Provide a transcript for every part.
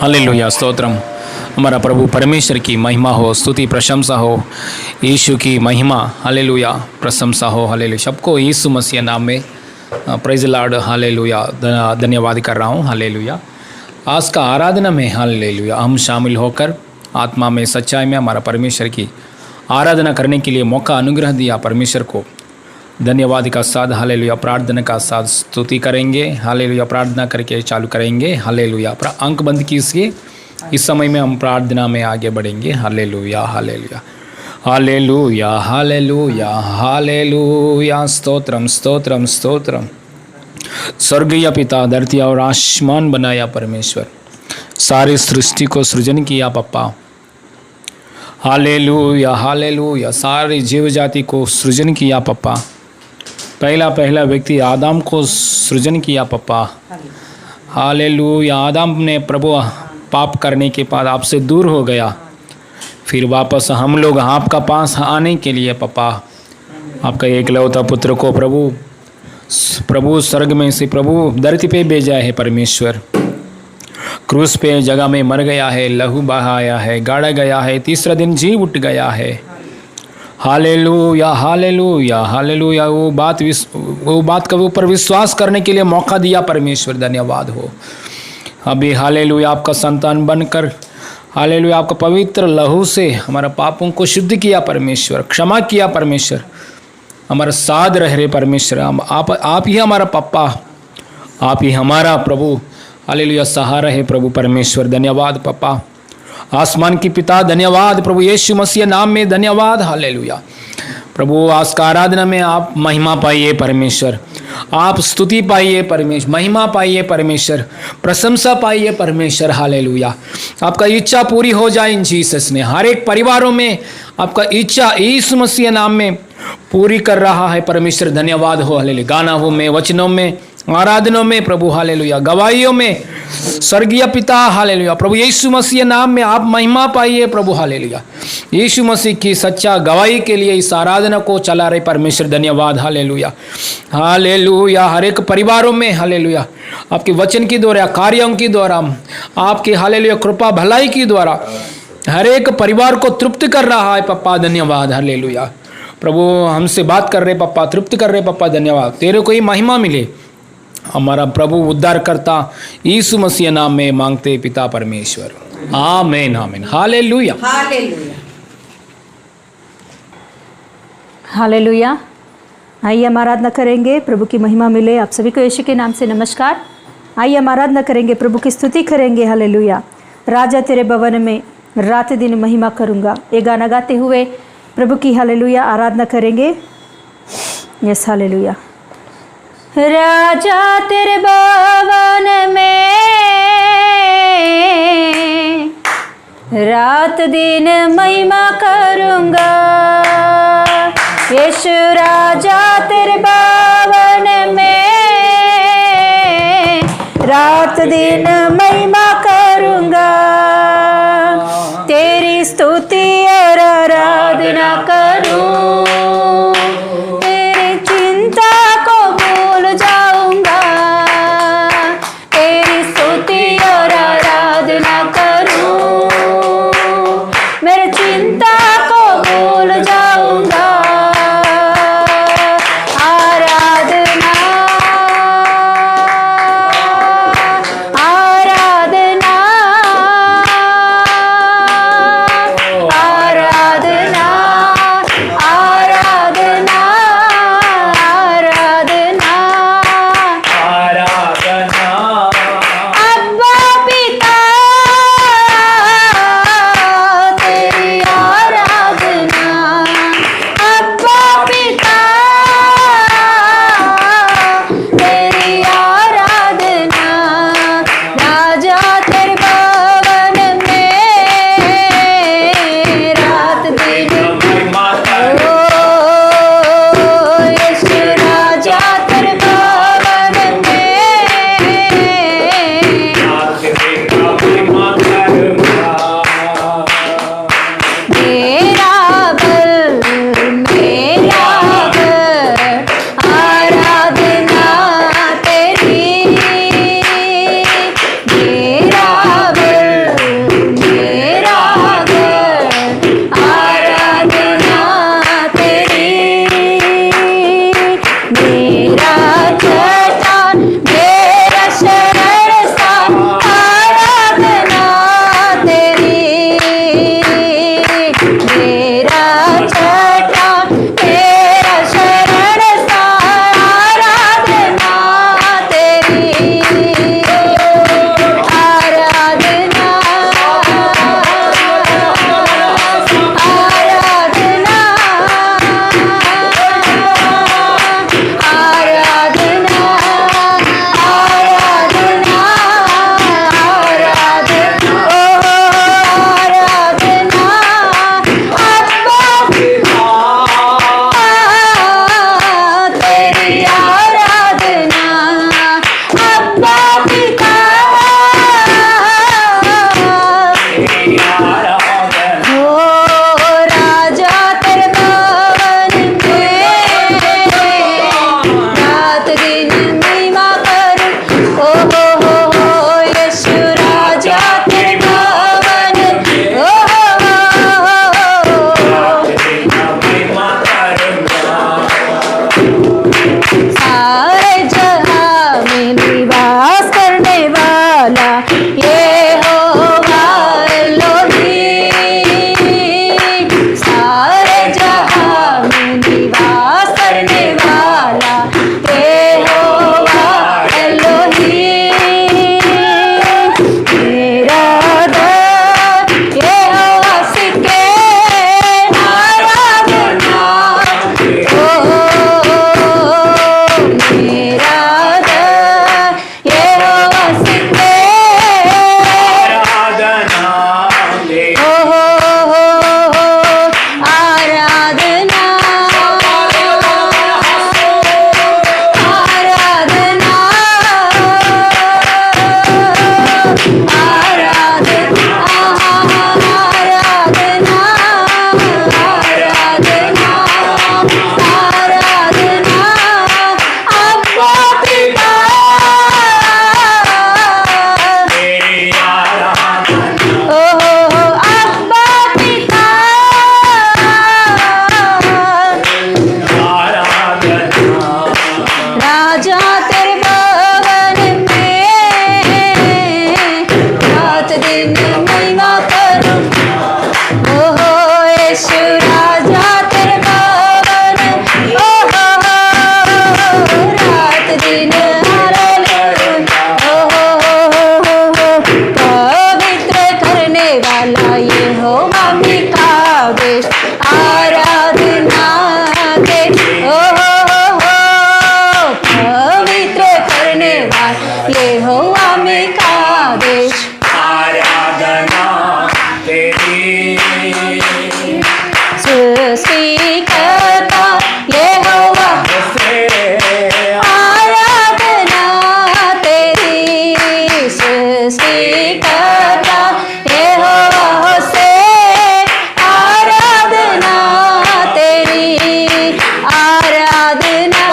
Hallelujah stotram. हमारा प्रभु परमेश्वर की महिमा हो, स्तुति प्रशंसा हो, यीशु की महिमा, हालेलुया प्रशंसा हो। हालेलुया सबको यीशु मसीह नाम में प्रेज लॉर्ड, हालेलुया धन्यवाद कर रहा हूँ। हालेलुया आज का आराधना में हालेलुया हम शामिल होकर आत्मा में सच्चाई में हमारा परमेश्वर की आराधना करने के लिए मौका अनुग्रह दिया। परमेश्वर को धन्यवाद का साथ हालेलुया प्रार्थना का साथ स्तुति करेंगे। हालेलुया प्रार्थना करके चालू करेंगे। हालेलुया अंक बंद कीजिए। इस समय में हम प्रार्थना में आगे बढ़ेंगे। Hallelujah hallelujah hallelujah hallelujah hallelujah stotram stotram stotram. स्वर्गीय पिता, धरती और आसमान बनाया परमेश्वर, सारी सृष्टि को सृजन किया पप्पा। हालेलुया हालेलुया सारी जीव जाति को सृजन किया पप्पा। पहला व्यक्ति आदम को सृजन किया पप्पा। हालेलुया आदम ने प्रभु पाप करने के बाद आपसे दूर हो गया, फिर वापस हम लोग आपका पास आने के लिए पप्पा आपका एकलौता पुत्र को प्रभु स्वर्ग में से प्रभु धरती पे भेजा है परमेश्वर। क्रूस पे जगह में मर गया है, लहू बहाया है, गाड़ा गया है, तीसरा दिन जी उठ गया है। हालेलुया हालेलुया हालेलुया वो बात के ऊपर विश्वास करने के लिए मौका दिया परमेश्वर, धन्यवाद हो। अभी हालेलुया आपका संतान बनकर हालेलुया आपका पवित्र लहू से हमारा पापों को शुद्ध किया परमेश्वर, क्षमा किया परमेश्वर, हमारा साथ रह रहे परमेश्वर। आप ही हमारा पप्पा, आप ही हमारा प्रभु हालेलुया सहारा है प्रभु परमेश्वर। धन्यवाद पप्पा, आसमान की पिता धन्यवाद प्रभु यीशु मसीह नाम में धन्यवाद। हालेलुया प्रभु आज का आराधना में आप महिमा पाइए परमेश्वर, आप स्तुति पाइए परमेश्वर, महिमा पाइए परमेश्वर, प्रशंसा पाइए परमेश्वर। हालेलुया आपका इच्छा पूरी हो जाए इन जीसस ने। हर एक परिवारों में आपका इच्छा यीशु मसीह नाम में पूरी कर रहा है परमेश्वर। धन्यवाद हो। हालेलुया गाना हो में, वचनों में, आराधनों में प्रभु, हालेलुया गवाहियों में, स्वर्गीय पिता हालेलुया प्रभु यीशु मसीह नाम में आप महिमा पाइए प्रभु। हालेलुया यीशु मसीह की सच्चा गवाही के लिए इस आराधना को चला रहे परमेश्वर। धन्यवाद हालेलुया हालेलुया हर एक परिवारों में हालेलुया आपके वचन के द्वारा, कार्यों के द्वारा, आपके हालेलुया कृपा भलाई के द्वारा हर एक परिवार को तृप्त कर रहा है पप्पा। धन्यवाद हालेलुया प्रभु हमसे बात कर रहे पप्पा, तृप्त कर रहे पप्पा। धन्यवाद, तेरे को ही महिमा मिले। हमारा प्रभु उद्धारकर्ता यीशु मसीह नाम में मांगते पिता परमेश्वर, आमीन आमीन। Hallelujah hallelujah hallelujah. आइए हम आराधना करेंगे, प्रभु की महिमा मिले। आप सभी को यीशु के नाम से नमस्कार। आइए हम आराधना करेंगे, प्रभु की स्तुति करेंगे। हालेलुया राजा तेरे भवन में रात दिन महिमा करूँगा, ये गाना गाते हुए प्रभु की हालेलुया आराधना करेंगे। Yes hallelujah. राजा तेरे भवन में रात दिन महिमा करूँगा, यीशु राजा तेरे भवन में रात दिन महिमा करूँगा, तेरी स्तुति और आराधना करूँ, तेरी चिंता को भूल जाऊँगा, तेरी स्तुति और आराधना करूँ, मेरी चिंता को भूल जाऊँगा। आराधना आराधना सृष्टिकर्ता यहोवा आराधना तेरी सृष्टिकर्ता यहोवा से आराधना तेरी आराधना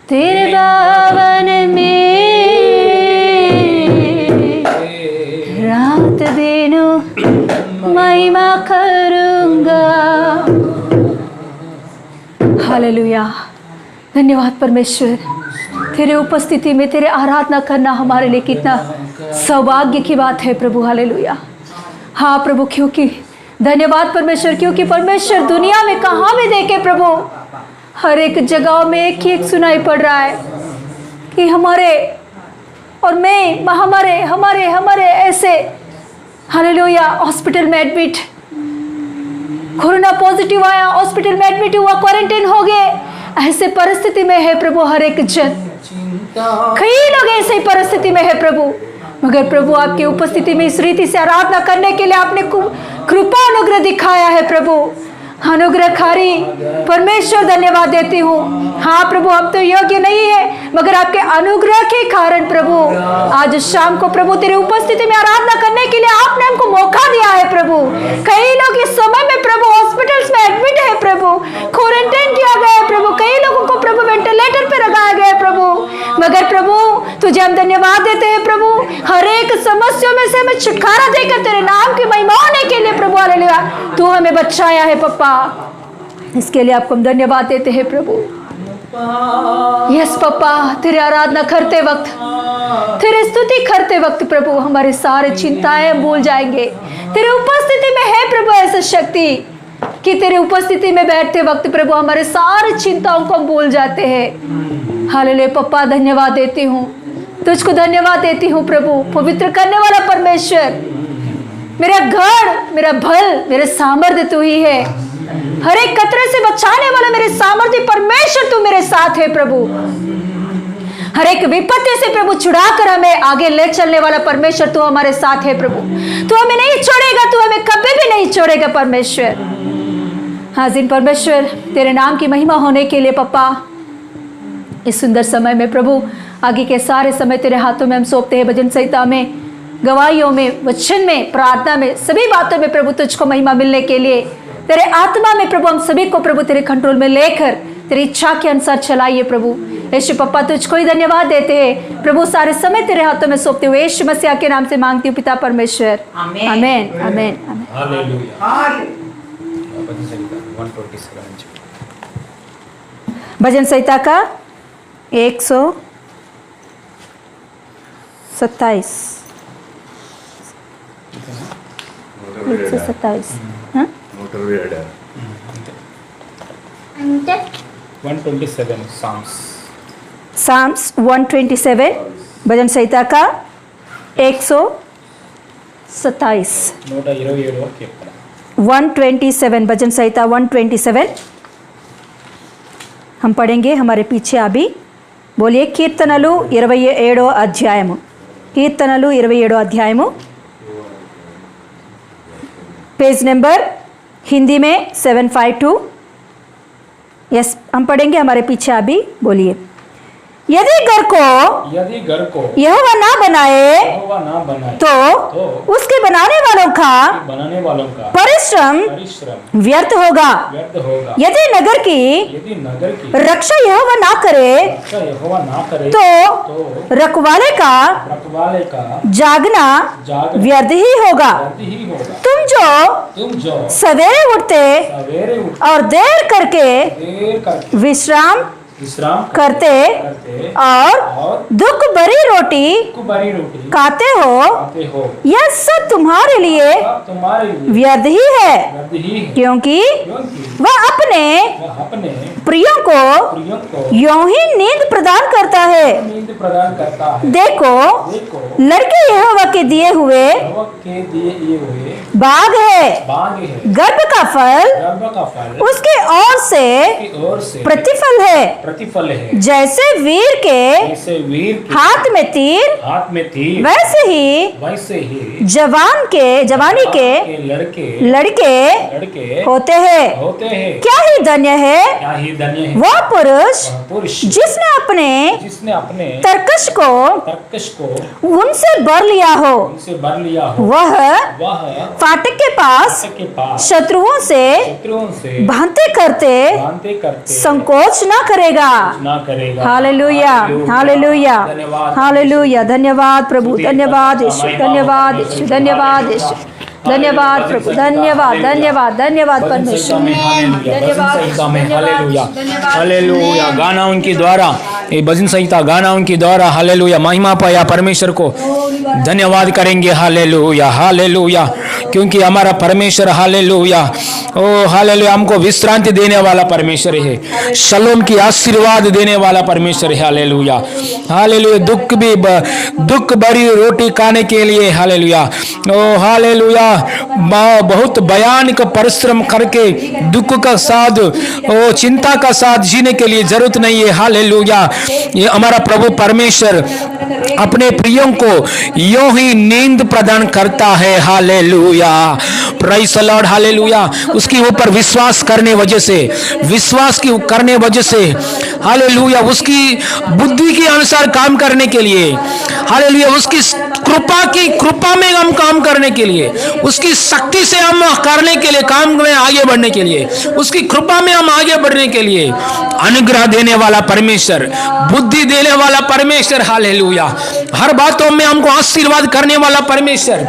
तेरे भवन में रात दिन महिमा करूंगा। हालेलुया। धन्यवाद परमेश्वर, तेरे उपस्थिति में तेरे आराधना करना हमारे लिए कितना सौभाग्य की बात है प्रभु। हालेलुया। हाँ प्रभु, क्योंकि धन्यवाद परमेश्वर, क्योंकि परमेश्वर दुनिया में कहाँ भी देखे प्रभु, हर एक जगह में एक ही एक सुनाई पड़ रहा है कि हमारे और मैं हमारे ऐसे हालेलुया हॉस्पिटल में एडमिट, कोरोना पॉजिटिव आया, हॉस्पिटल में एडमिट हुआ, क्वारंटाइन हो गए, ऐसे परिस्थिति में है प्रभु हर एक जन। कई लोग ऐसे परिस्थिति में है प्रभु, मगर प्रभु आपकी उपस्थिति में इस रीति से आराधना करने के लिए आपने कृपा अनुग्रह दिखाया है प्रभु। अनुग्रहकारी परमेश्वर धन्यवाद देती हूँ। हाँ प्रभु, हम तो योग्य नहीं है, मगर आपके अनुग्रह के कारण प्रभु आज शाम को प्रभु तेरे उपस्थिति में आराधना करने के लिए आपने हमको मौका दिया है प्रभु। कई लोग इस समय में प्रभु हॉस्पिटल्स में एडमिट है प्रभु, क्वारंटाइन किया गया है प्रभु, कई लोगों को प्रभु वेंटिलेटर पे लगाया गया है प्रभु, मगर प्रभु तुझे हम धन्यवाद देते हैं प्रभु। हर एक समस्या में से हमें छुटकारा देकर तेरे नाम की महिमा होने के लिए प्रभु हालेलुया तू हमें बचाया है पप्पा, इसके लिए आपको हम धन्यवाद देते हैं प्रभु। यस पप्पा, तेरे आराधना करते वक्त, तेरे स्तुति करते वक्त प्रभु हमारे सारे चिंताएं भूल जाएंगे। तेरे उपस्थिति में है प्रभु ऐसा शक्ति कि तेरे उपस्थिति में बैठते वक्त प्रभु हमारे सारे चिंताओं को हम भूल जाते हैं। हालेलुया पप्पा, धन्यवाद देती हूँ, तुझको धन्यवाद देती हूँ प्रभु। पवित्र करने वाला परमेश्वर, मेरा घर, मेरा बल, मेरे सामर्थ्य तू ही है। हर एक कतरे से बचाने वाला मेरे सामर्थ्य परमेश्वर तू मेरे साथ है प्रभु। हर एक विपत्ति से प्रभु छुड़ाकर हमें आगे ले चलने वाला परमेश्वर तू हमारे साथ है प्रभु। तू हमें नहीं छोड़ेगा, तू हमें कभी भी नहीं छोड़ेगा परमेश्वर। हाँ जिन परमेश्वर, तेरे नाम की महिमा होने के लिए पप्पा इस सुंदर समय में प्रभु आगे के सारे समय तेरे हाथों में हम सौंपते हैं। भजन संहिता में, गवाहियों में, वचन में, प्रार्थना में, सभी बातों में प्रभु तुझको महिमा मिलने के लिए तेरे आत्मा में प्रभु हम सभी को प्रभु तेरे कंट्रोल में लेकर तेरी इच्छा के अनुसार चलाइए प्रभु। यीशु पप्पा तुझको ही धन्यवाद देते हैं प्रभु, सारे समय तेरे हाथों में सौंपते हुए यीशु मसीह के नाम से मांगती हूँ पिता परमेश्वर, आमेन आमेन आमेन। भजन संहिता का 127 हाँ? 127 Psalms 127 भजन संहिता का 127 127 भजन संहिता 127 हम पढ़ेंगे। हमारे पीछे अभी बोलिए కీర్తనలు 27 అధ్యాయము, కీర్తనలు 27 అధ్యాయము, पेज नंबर हिंदी में 752। यस हम पढ़ेंगे। हमारे पीछे अभी बोलिए, यदि घर को यहोवा ना बनाए तो उसके बनाने वालों का परिश्रम व्यर्थ होगा। यदि नगर की रक्षा यहोवा ना करे तो रखवाले का जागना व्यर्थ ही होगा। तुम जो सवेरे उठते और देर करके विश्राम करते और दुख भरी रोटी खाते हो, यह सब तुम्हारे लिए व्यर्थ ही है, क्योंकि वह अपने प्रियों को यों ही नींद प्रदान करता है। देखो लड़के यहोवा के दिए हुए बाग है, गर्भ का फल उसके ओर से प्रतिफल है। जैसे वीर के हाथ में तीर वैसे ही जवानी के लड़के होते हैं। क्या ही धन्य है वह पुरुष जिसने अपने तरकश को उनसे भर लिया हो। वह फाटक के पास शत्रुओं से बांधते करते संकोच न करेगा। Hallelujah hallelujah hallelujah. धन्यवाद प्रभु, धन्यवाद यीशु, धन्यवाद यीशु, धन्यवाद यीशु, धन्यवाद प्रभु, धन्यवाद धन्यवाद धन्यवाद परमेश्वर, धन्यवाद हालेलुया। गाना उनके द्वारा, ये भजन संहिता गाना उनके द्वारा हालेलुया महिमा पाया परमेश्वर को धन्यवाद करेंगे। हालेलुया हालेलुया, क्योंकि हमारा परमेश्वर हालेलुया ओ हालेलुया हमको विश्रांति देने वाला परमेश्वर है, शलोम की आशीर्वाद देने वाला परमेश्वर है। Hallelujah hallelujah. दुख भरी रोटी खाने के लिए हालेलुया ओ हालेलुया बहुत भयानक परिश्रम करके दुख का साथ ओ चिंता का साथ जीने के लिए जरूरत नहीं है। हालेलुया, ये हमारा प्रभु परमेश्वर अपने प्रियों को यूं ही नींद प्रदान करता है। Hallelujah, praise the Lord. Hallelujah, उसके ऊपर विश्वास करने वजह से हालेलुया उसकी बुद्धि के अनुसार काम करने के लिए हालेलुया उसकी कृपा में हम काम करने के लिए, उसकी शक्ति से हम करने के लिए, काम में आगे बढ़ने के लिए, उसकी कृपा में हम आगे बढ़ने के लिए अनुग्रह देने वाला परमेश्वर, बुद्धि देने वाला परमेश्वर। हालेलुया, हर बातों में हमको आशीर्वाद करने वाला परमेश्वर।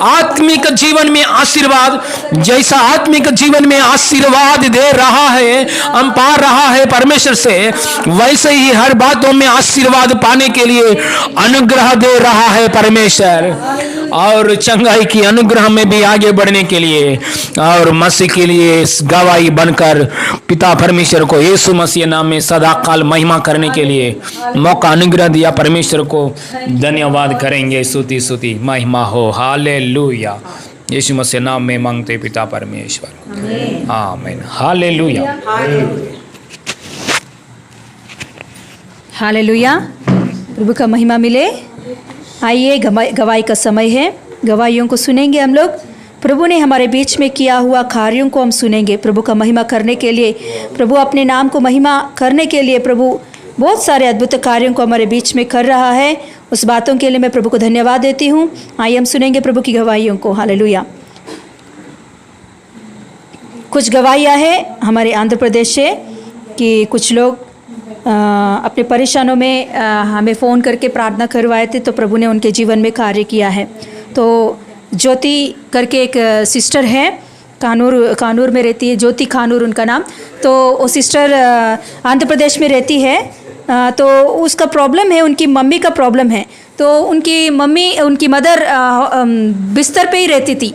आत्मिक जीवन में आशीर्वाद, जैसा आत्मिक जीवन में आशीर्वाद दे रहा है, हम पा रहा है परमेश्वर से, वैसे ही हर बातों में आशीर्वाद पाने के लिए अनुग्रह दे रहा है परमेश्वर, और चंगाई की अनुग्रह में भी आगे बढ़ने के लिए और मसीह के लिए गवाही बनकर पिता परमेश्वर को यीशु मसीह नाम में सदा काल महिमा करने के लिए मौका अनुग्रह दिया परमेश्वर को धन्यवाद करेंगे। स्तुति महिमा हो। हालेलुया, यीशु मसीह नाम में मांगते पिता परमेश्वर, आमीन। हालेलुया हालेलुया, प्रभु का महिमा मिले। आइए गवाही का समय है, गवाहियों को सुनेंगे हम लोग। प्रभु ने हमारे बीच में किया हुआ कार्यों को हम सुनेंगे प्रभु का महिमा करने के लिए। प्रभु अपने नाम को महिमा करने के लिए प्रभु बहुत सारे अद्भुत कार्यों को हमारे बीच में कर रहा है। उस बातों के लिए मैं प्रभु को धन्यवाद देती हूँ। आइए हम सुनेंगे प्रभु की गवाहियों को। हालेलुया। कुछ गवाहियाँ हैं हमारे आंध्र प्रदेश से कि कुछ लोग अपने परेशानों में हमें फ़ोन करके प्रार्थना करवाए थे, तो प्रभु ने उनके जीवन में कार्य किया है। तो ज्योति करके एक सिस्टर है, कानूर में रहती है, ज्योति कानूर उनका नाम। तो वो सिस्टर आंध्र प्रदेश में रहती है। तो उसका प्रॉब्लम है, उनकी मम्मी का प्रॉब्लम है। तो उनकी मदर बिस्तर पे ही रहती थी,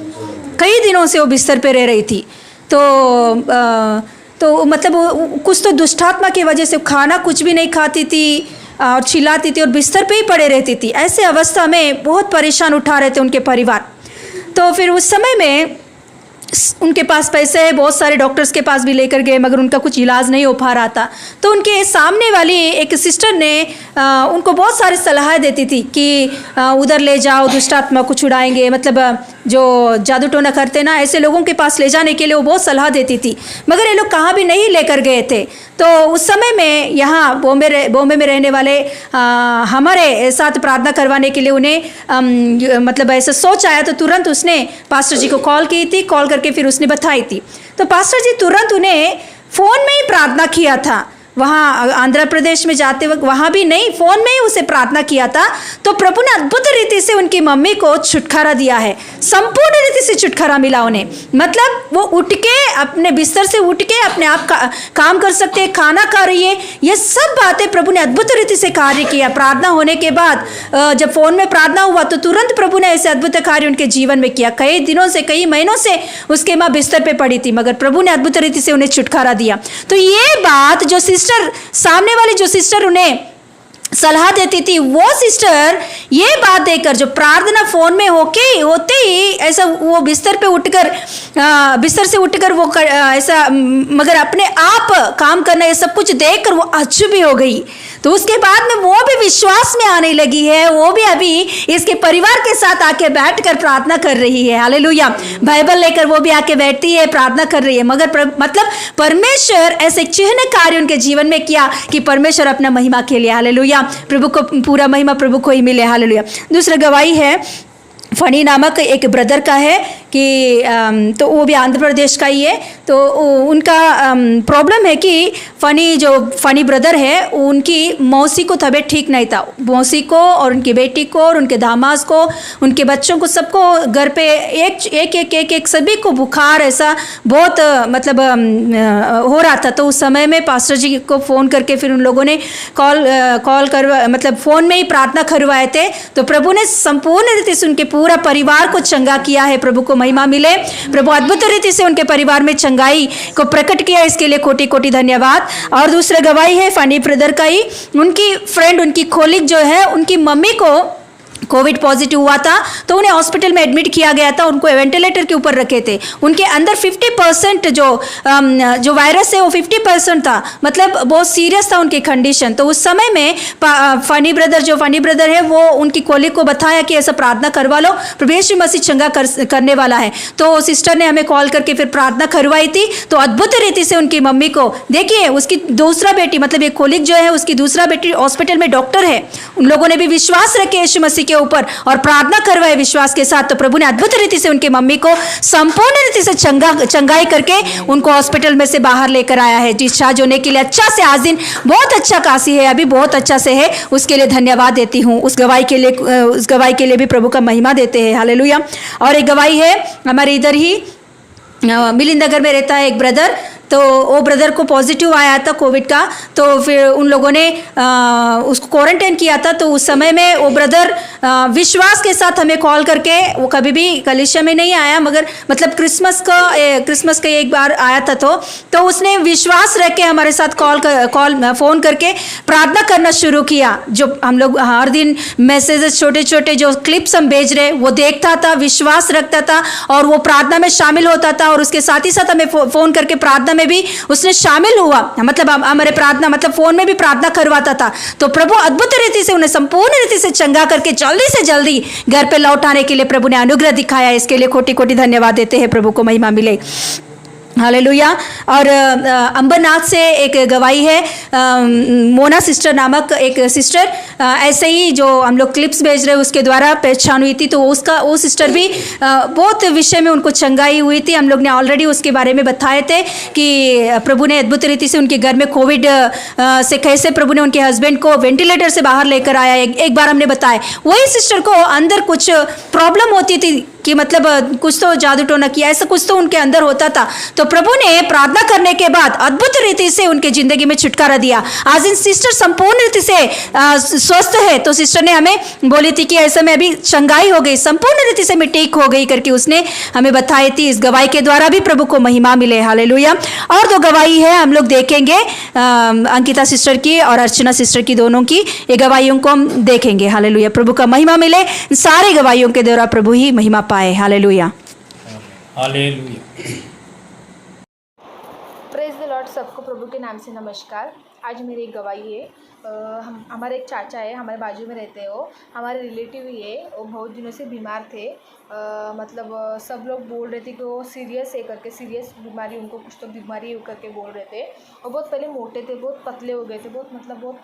कई दिनों से वो बिस्तर पे रह रही थी। तो मतलब कुछ तो दुष्टात्मा की वजह से खाना कुछ भी नहीं खाती थी और चिल्लाती थी और बिस्तर पे ही पड़े रहती थी। ऐसे अवस्था में बहुत परेशान उठा रहे थे उनके परिवार। तो फिर उस समय में उनके पास पैसे है, बहुत सारे डॉक्टर्स के पास भी लेकर गए, मगर उनका कुछ इलाज नहीं हो पा रहा था। तो उनके सामने वाली एक सिस्टर ने उनको बहुत सारी सलाह देती थी कि उधर ले जाओ, दुष्टात्मा को छुड़ाएंगे, मतलब जो जादू टोना करते ना, ऐसे लोगों के पास ले जाने के लिए वो बहुत सलाह देती थी, मगर ये लोग कहाँ भी नहीं लेकर गए थे। तो उस समय में यहाँ बॉम्बे में रहने वाले हमारे साथ प्रार्थना करवाने के लिए उन्हें मतलब ऐसा सोच आया। तो तुरंत उसने पास्टर जी को कॉल की थी, कॉल करके फिर उसने बताई थी। तो पास्टर जी तुरंत उन्हें फ़ोन में ही प्रार्थना किया था। वहाँ आंध्र प्रदेश में जाते वक्त वहाँ भी नहीं, फ़ोन में ही उसे प्रार्थना किया था। तो प्रभु ने अद्भुत रीति से उनकी मम्मी को छुटकारा दिया है, संपूर्ण रीति से छुटकारा मिला उन्हें। मतलब वो उठ के अपने बिस्तर से उठ के अपने आप काम कर सकते हैं, खाना खा रही है। ये सब बातें प्रभु ने अद्भुत रीति से कार्य किया। प्रार्थना होने के बाद जब फ़ोन में प्रार्थना हुआ तो तुरंत प्रभु ने ऐसे अद्भुत कार्य उनके जीवन में किया। कई दिनों से, कई महीनों से उसके माँ बिस्तर पे पड़ी थी, मगर प्रभु ने अद्भुत रीति से उन्हें छुटकारा दिया। तो ये बात जो सामने वाली जो सिस्टर उन्हें सलाह देती थी, वो सिस्टर ये बात देकर, जो प्रार्थना फोन में होते ही ऐसा वो बिस्तर से उठकर वो ऐसा, मगर अपने आप काम करना, ये सब कुछ देखकर वो अचंभी हो गई। तो उसके बाद में वो भी विश्वास में आने लगी है। वो भी अभी इसके परिवार के साथ आके बैठकर प्रार्थना कर रही है। हालेलुया। बाइबल लेकर वो भी आके बैठती है, प्रार्थना कर रही है। मगर मतलब परमेश्वर ऐसे चिन्ह कार्य उनके जीवन में किया कि परमेश्वर अपना महिमा के लिए, हालेलुया, प्रभु को पूरा महिमा प्रभु को ही मिले। हालेलुया। दूसरा गवाही है फनी नामक एक ब्रदर का है कि तो वो भी आंध्र प्रदेश का ही है। तो उनका प्रॉब्लम है कि फनी ब्रदर है, उनकी मौसी को तबीयत ठीक नहीं था। मौसी को और उनकी बेटी को और उनके दामाद को, उनके बच्चों को, सबको घर पे एक सभी को बुखार ऐसा बहुत मतलब हो रहा था। तो उस समय में पास्टर जी को फ़ोन करके फिर उन लोगों ने कॉल करवा, मतलब फ़ोन में ही प्रार्थना करवाए थे। तो प्रभु ने संपूर्ण रीति से उनके पूरा परिवार को चंगा किया है। प्रभु को महिमा मिले। प्रभु अद्भुत रीति से उनके परिवार में चंगाई को प्रकट किया, इसके लिए कोटि कोटि धन्यवाद। और दूसरा गवाही है फनी ब्रदर का ही। उनकी फ्रेंड, उनकी कोलिग जो है, उनकी मम्मी को कोविड पॉजिटिव हुआ था, तो उन्हें हॉस्पिटल में एडमिट किया गया था। उनको वेंटिलेटर के ऊपर रखे थे। उनके अंदर 50% जो वायरस है वो 50% था, मतलब बहुत सीरियस था उनकी कंडीशन। तो उस समय में फनी ब्रदर है, वो उनकी कोलिग को बताया कि ऐसा प्रार्थना करवा लो, प्रभु यीशु मसीह चंगा करने वाला है। तो सिस्टर ने हमें कॉल करके फिर प्रार्थना करवाई थी। तो अद्भुत रीति से उनकी मम्मी को, देखिए उसकी दूसरा बेटी, मतलब ये कोलिग जो है उसकी दूसरा बेटी हॉस्पिटल में डॉक्टर है। उन लोगों ने भी विश्वास रखे यीशु मसीह के ऊपर और प्रार्थना करवाए विश्वास के साथ। तो प्रभु ने अद्भुत रीति से उनकी मम्मी को संपूर्ण रीति से चंगाई करके उनको हॉस्पिटल में से बाहर लेकर आया है। डिस्चार्ज होने के लिए अच्छा से आज दिन बहुत अच्छा काशी है, अभी बहुत अच्छा से है, उसके लिए धन्यवाद देती हूँ। उस गवाही के लिए भी प्रभु का महिमा देते हैं। हालेलुया। और एक गवाही है हमारे इधर ही मिलिंद नगर में रहता है एक ब्रदर। तो वो ब्रदर को पॉजिटिव आया था कोविड का। तो फिर उन लोगों ने उसको क्वारंटाइन किया था। तो उस समय में वो ब्रदर विश्वास के साथ हमें कॉल करके, वो कभी भी कलीसिया में नहीं आया, मगर मतलब क्रिसमस का एक बार आया था। तो उसने विश्वास रख के हमारे साथ फ़ोन करके प्रार्थना करना शुरू किया। जो हम लोग हर दिन मैसेजेस, छोटे छोटे जो क्लिप्स हम भेज रहे, वो देखता था, विश्वास रखता था और वो प्रार्थना में शामिल होता था। और उसके साथ ही साथ हमें फ़ोन करके प्रार्थना में भी उसने शामिल हुआ, मतलब हमारे प्रार्थना, मतलब फोन में भी प्रार्थना करवाता था। तो प्रभु अद्भुत रीति से उन्हें संपूर्ण रीति से चंगा करके जल्दी से जल्दी घर पे लौटाने के लिए प्रभु ने अनुग्रह दिखाया। इसके लिए कोटि कोटि धन्यवाद देते हैं। प्रभु को महिमा मिले। हालेलुया। और अंबरनाथ से एक गवाही है, मोना सिस्टर नामक एक सिस्टर, ऐसे ही जो हम लोग क्लिप्स भेज रहे हैं उसके द्वारा पहचान हुई थी। तो वो सिस्टर भी बहुत विषय में उनको चंगाई हुई थी। हम लोग ने ऑलरेडी उसके बारे में बताए थे कि प्रभु ने अद्भुत रीति से उनके घर में कोविड से कैसे प्रभु ने उनके हस्बैंड को वेंटिलेटर से बाहर लेकर आया। एक बार हमने बताया वही सिस्टर को अंदर कुछ प्रॉब्लम होती थी कि मतलब कुछ तो जादू टोना किया, ऐसा कुछ तो उनके अंदर होता था। तो प्रभु ने प्रार्थना करने के बाद अद्भुत रीति से उनके जिंदगी में छुटकारा दिया। आज इन सिस्टर संपूर्ण रीति से स्वस्थ है। तो सिस्टर ने हमें बोली थी कि ऐसे में अभी चंगाई हो गई, संपूर्ण रीति से मैं ठीक हो गई करके उसने हमें बताई थी। इस गवाही के द्वारा भी प्रभु को महिमा मिले। हालेलुया। और दो गवाही है हम लोग देखेंगे, अंकिता सिस्टर की और अर्चना सिस्टर की, दोनों की ये गवाहियों को हम देखेंगे। हालेलुया। प्रभु का महिमा मिले। सारे गवाहियों के द्वारा प्रभु ही महिमा पाए। Hallelujah. Hallelujah. Praise the Lord. सबको प्रभु के नाम से नमस्कार। आज मेरी एक गवाही है। हमारे एक चाचा है, हमारे बाजू में रहते हैं, वो हमारे रिलेटिव ही है। वो बहुत दिनों से बीमार थे। मतलब सब लोग बोल रहे थे कि वो सीरियस है करके, सीरियस बीमारी, उनको कुछ तो बीमारी है करके बोल रहे थे। वो बहुत पहले मोटे थे, बहुत पतले हो गए थे, बहुत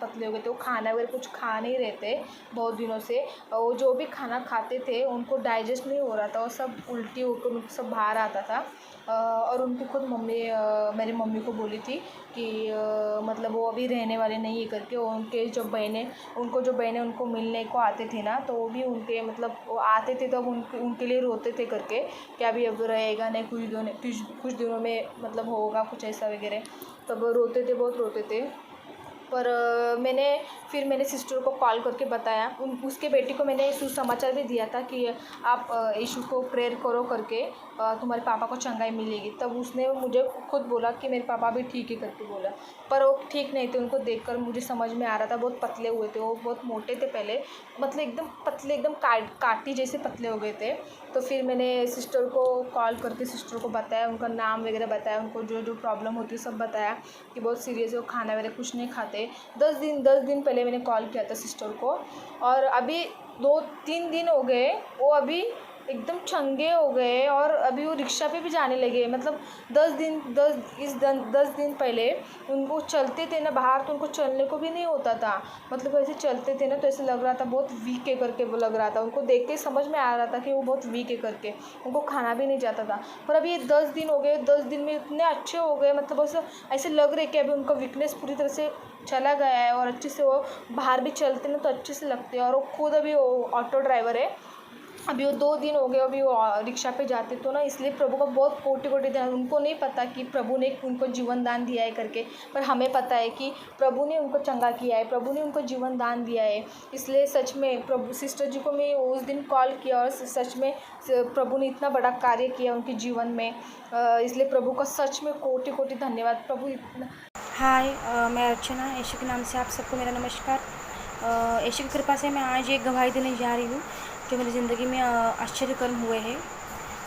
पतले हो गए थे। वो खाना वगैरह कुछ खा नहीं रहे थे बहुत दिनों से। वो जो भी खाना खाते थे उनको डाइजेस्ट नहीं हो रहा था, और सब उल्टी होकर उनको सब बाहर आता था। और उनकी खुद मम्मी मेरी मम्मी को बोली थी कि मतलब वो अभी रहने वाले नहीं है करके। उनके जो बहनें उनको मिलने को आते थे ना, तो वो भी उनके मतलब वो आते थे तो अब उनके लिए रोते थे करके कि अभी अब रहेगा नहीं, कुछ दिनों में मतलब होगा कुछ ऐसा वगैरह। तब रोते थे, बहुत रोते थे। पर मैंने सिस्टर को कॉल करके बताया। उसके बेटी को मैंने सुसमाचार भी दिया था कि आप यीशु को प्रेयर करो करके, तुम्हारे पापा को चंगाई मिलेगी। तब उसने मुझे खुद बोला कि मेरे पापा भी ठीक है करके बोला। पर वो ठीक नहीं थे। उनको देखकर मुझे समझ में आ रहा था, बहुत पतले हुए थे। वो बहुत मोटे थे पहले, मतलब एकदम पतले, एकदम काटी जैसे पतले हो गए थे। तो फिर मैंने सिस्टर को कॉल करके सिस्टर को बताया, उनका नाम वगैरह बताया, उनको जो जो प्रॉब्लम होती है सब बताया कि बहुत सीरियस है, वो खाना वगैरह कुछ नहीं खाते। 10 दिन पहले मैंने कॉल किया था सिस्टर को, और अभी 2-3 दिन हो गए, वो अभी एकदम चंगे हो गए। और अभी वो रिक्शा पे भी जाने लगे। मतलब 10 दिन पहले उनको चलते थे ना बाहर, तो उनको चलने को भी नहीं होता था। मतलब ऐसे चलते थे ना तो ऐसे लग रहा था बहुत वीक है करके, वो लग रहा था। उनको देख के समझ में आ रहा था कि वो बहुत वीक है करके। उनको खाना भी नहीं जाता था। पर अभी 10 दिन हो गए, 10 दिन में इतने अच्छे हो गए। मतलब ऐसे लग रहे कि अभी उनका वीकनेस पूरी तरह से चला गया है, और अच्छे से वो बाहर भी चलते ना तो अच्छे से लगते हैं। और वो खुद अभी वो ऑटो ड्राइवर है। अभी वो 2 दिन हो गए, अभी वो रिक्शा पे जाते तो ना, इसलिए प्रभु का बहुत कोटि ध्यान। उनको नहीं पता कि प्रभु ने उनको जीवन दान दिया है करके, पर हमें पता है कि प्रभु ने उनको चंगा किया है, प्रभु ने उनको जीवन दान दिया है। इसलिए सच में प्रभु सिस्टर जी को मैं उस दिन कॉल किया, और सच में प्रभु ने इतना बड़ा कार्य किया उनके जीवन में। इसलिए प्रभु का सच में कोटि धन्यवाद। प्रभु इतना। हाय, मैं अर्चना। यीशु के नाम से आप सबको मेरा नमस्कार। यीशु की कृपा से मैं आज एक गवाही देने जा रही हूँ जो मेरी ज़िंदगी में आश्चर्यकर्म हुए हैं,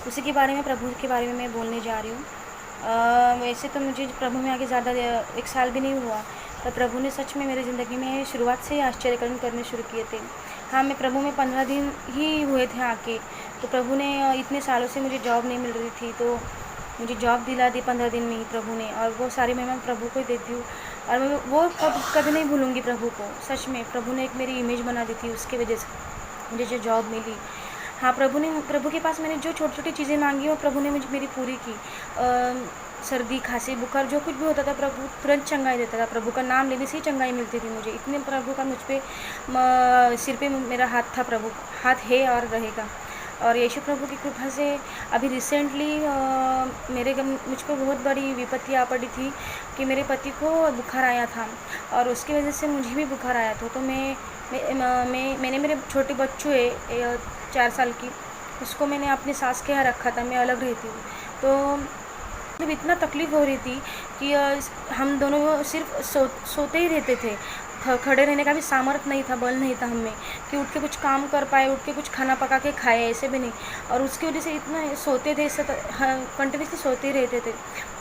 उसी के बारे में, प्रभु के बारे में मैं बोलने जा रही हूँ। वैसे तो मुझे प्रभु में आगे ज़्यादा 1 साल भी नहीं हुआ, पर प्रभु ने सच में मेरी ज़िंदगी में शुरुआत से ही आश्चर्यकर्म करने शुरू किए थे। हाँ, मैं प्रभु में 15 दिन ही हुए थे आके, तो प्रभु ने इतने सालों से मुझे जॉब नहीं मिल रही थी, तो मुझे जॉब दिला दी 15 दिन में ही प्रभु ने। और वो सारी मैं प्रभु को ही देती हूँ, और मैं वो कभी नहीं भूलूँगी प्रभु को। सच में प्रभु ने एक मेरी इमेज बना दी थी, उसकी वजह से मुझे जो जॉब मिली। हाँ, प्रभु के पास मैंने जो छोटी छोटी चीज़ें मांगी वो प्रभु ने मुझे मेरी पूरी की। सर्दी, खांसी, बुखार जो कुछ भी होता था प्रभु तुरंत चंगाई देता था। प्रभु का नाम लेने से ही चंगाई मिलती थी मुझे। इतने प्रभु का मुझ पर सिर पे मेरा हाथ था, प्रभु हाथ है और रहेगा। और यीशु प्रभु की कृपा से अभी रिसेंटली मुझ पर बहुत बड़ी विपत्ति आ पड़ी थी कि मेरे पति को बुखार आया था, और उसकी वजह से मुझे भी बुखार आया था। तो मैंने मेरे छोटे बच्चों है 4 साल की, उसको मैंने अपनी सास के यहाँ रखा था। मैं अलग रहती हूँ, तो मतलब इतना तकलीफ़ हो रही थी कि हम दोनों सिर्फ सोते ही रहते थे। खड़े रहने का भी सामर्थ्य नहीं था, बल नहीं था हमें कि उठ के कुछ काम कर पाए, उठ के कुछ खाना पका के खाए, ऐसे भी नहीं। और उसकी वजह से इतना सोते थे, कंटिन्यूसली सोते ही रहते थे।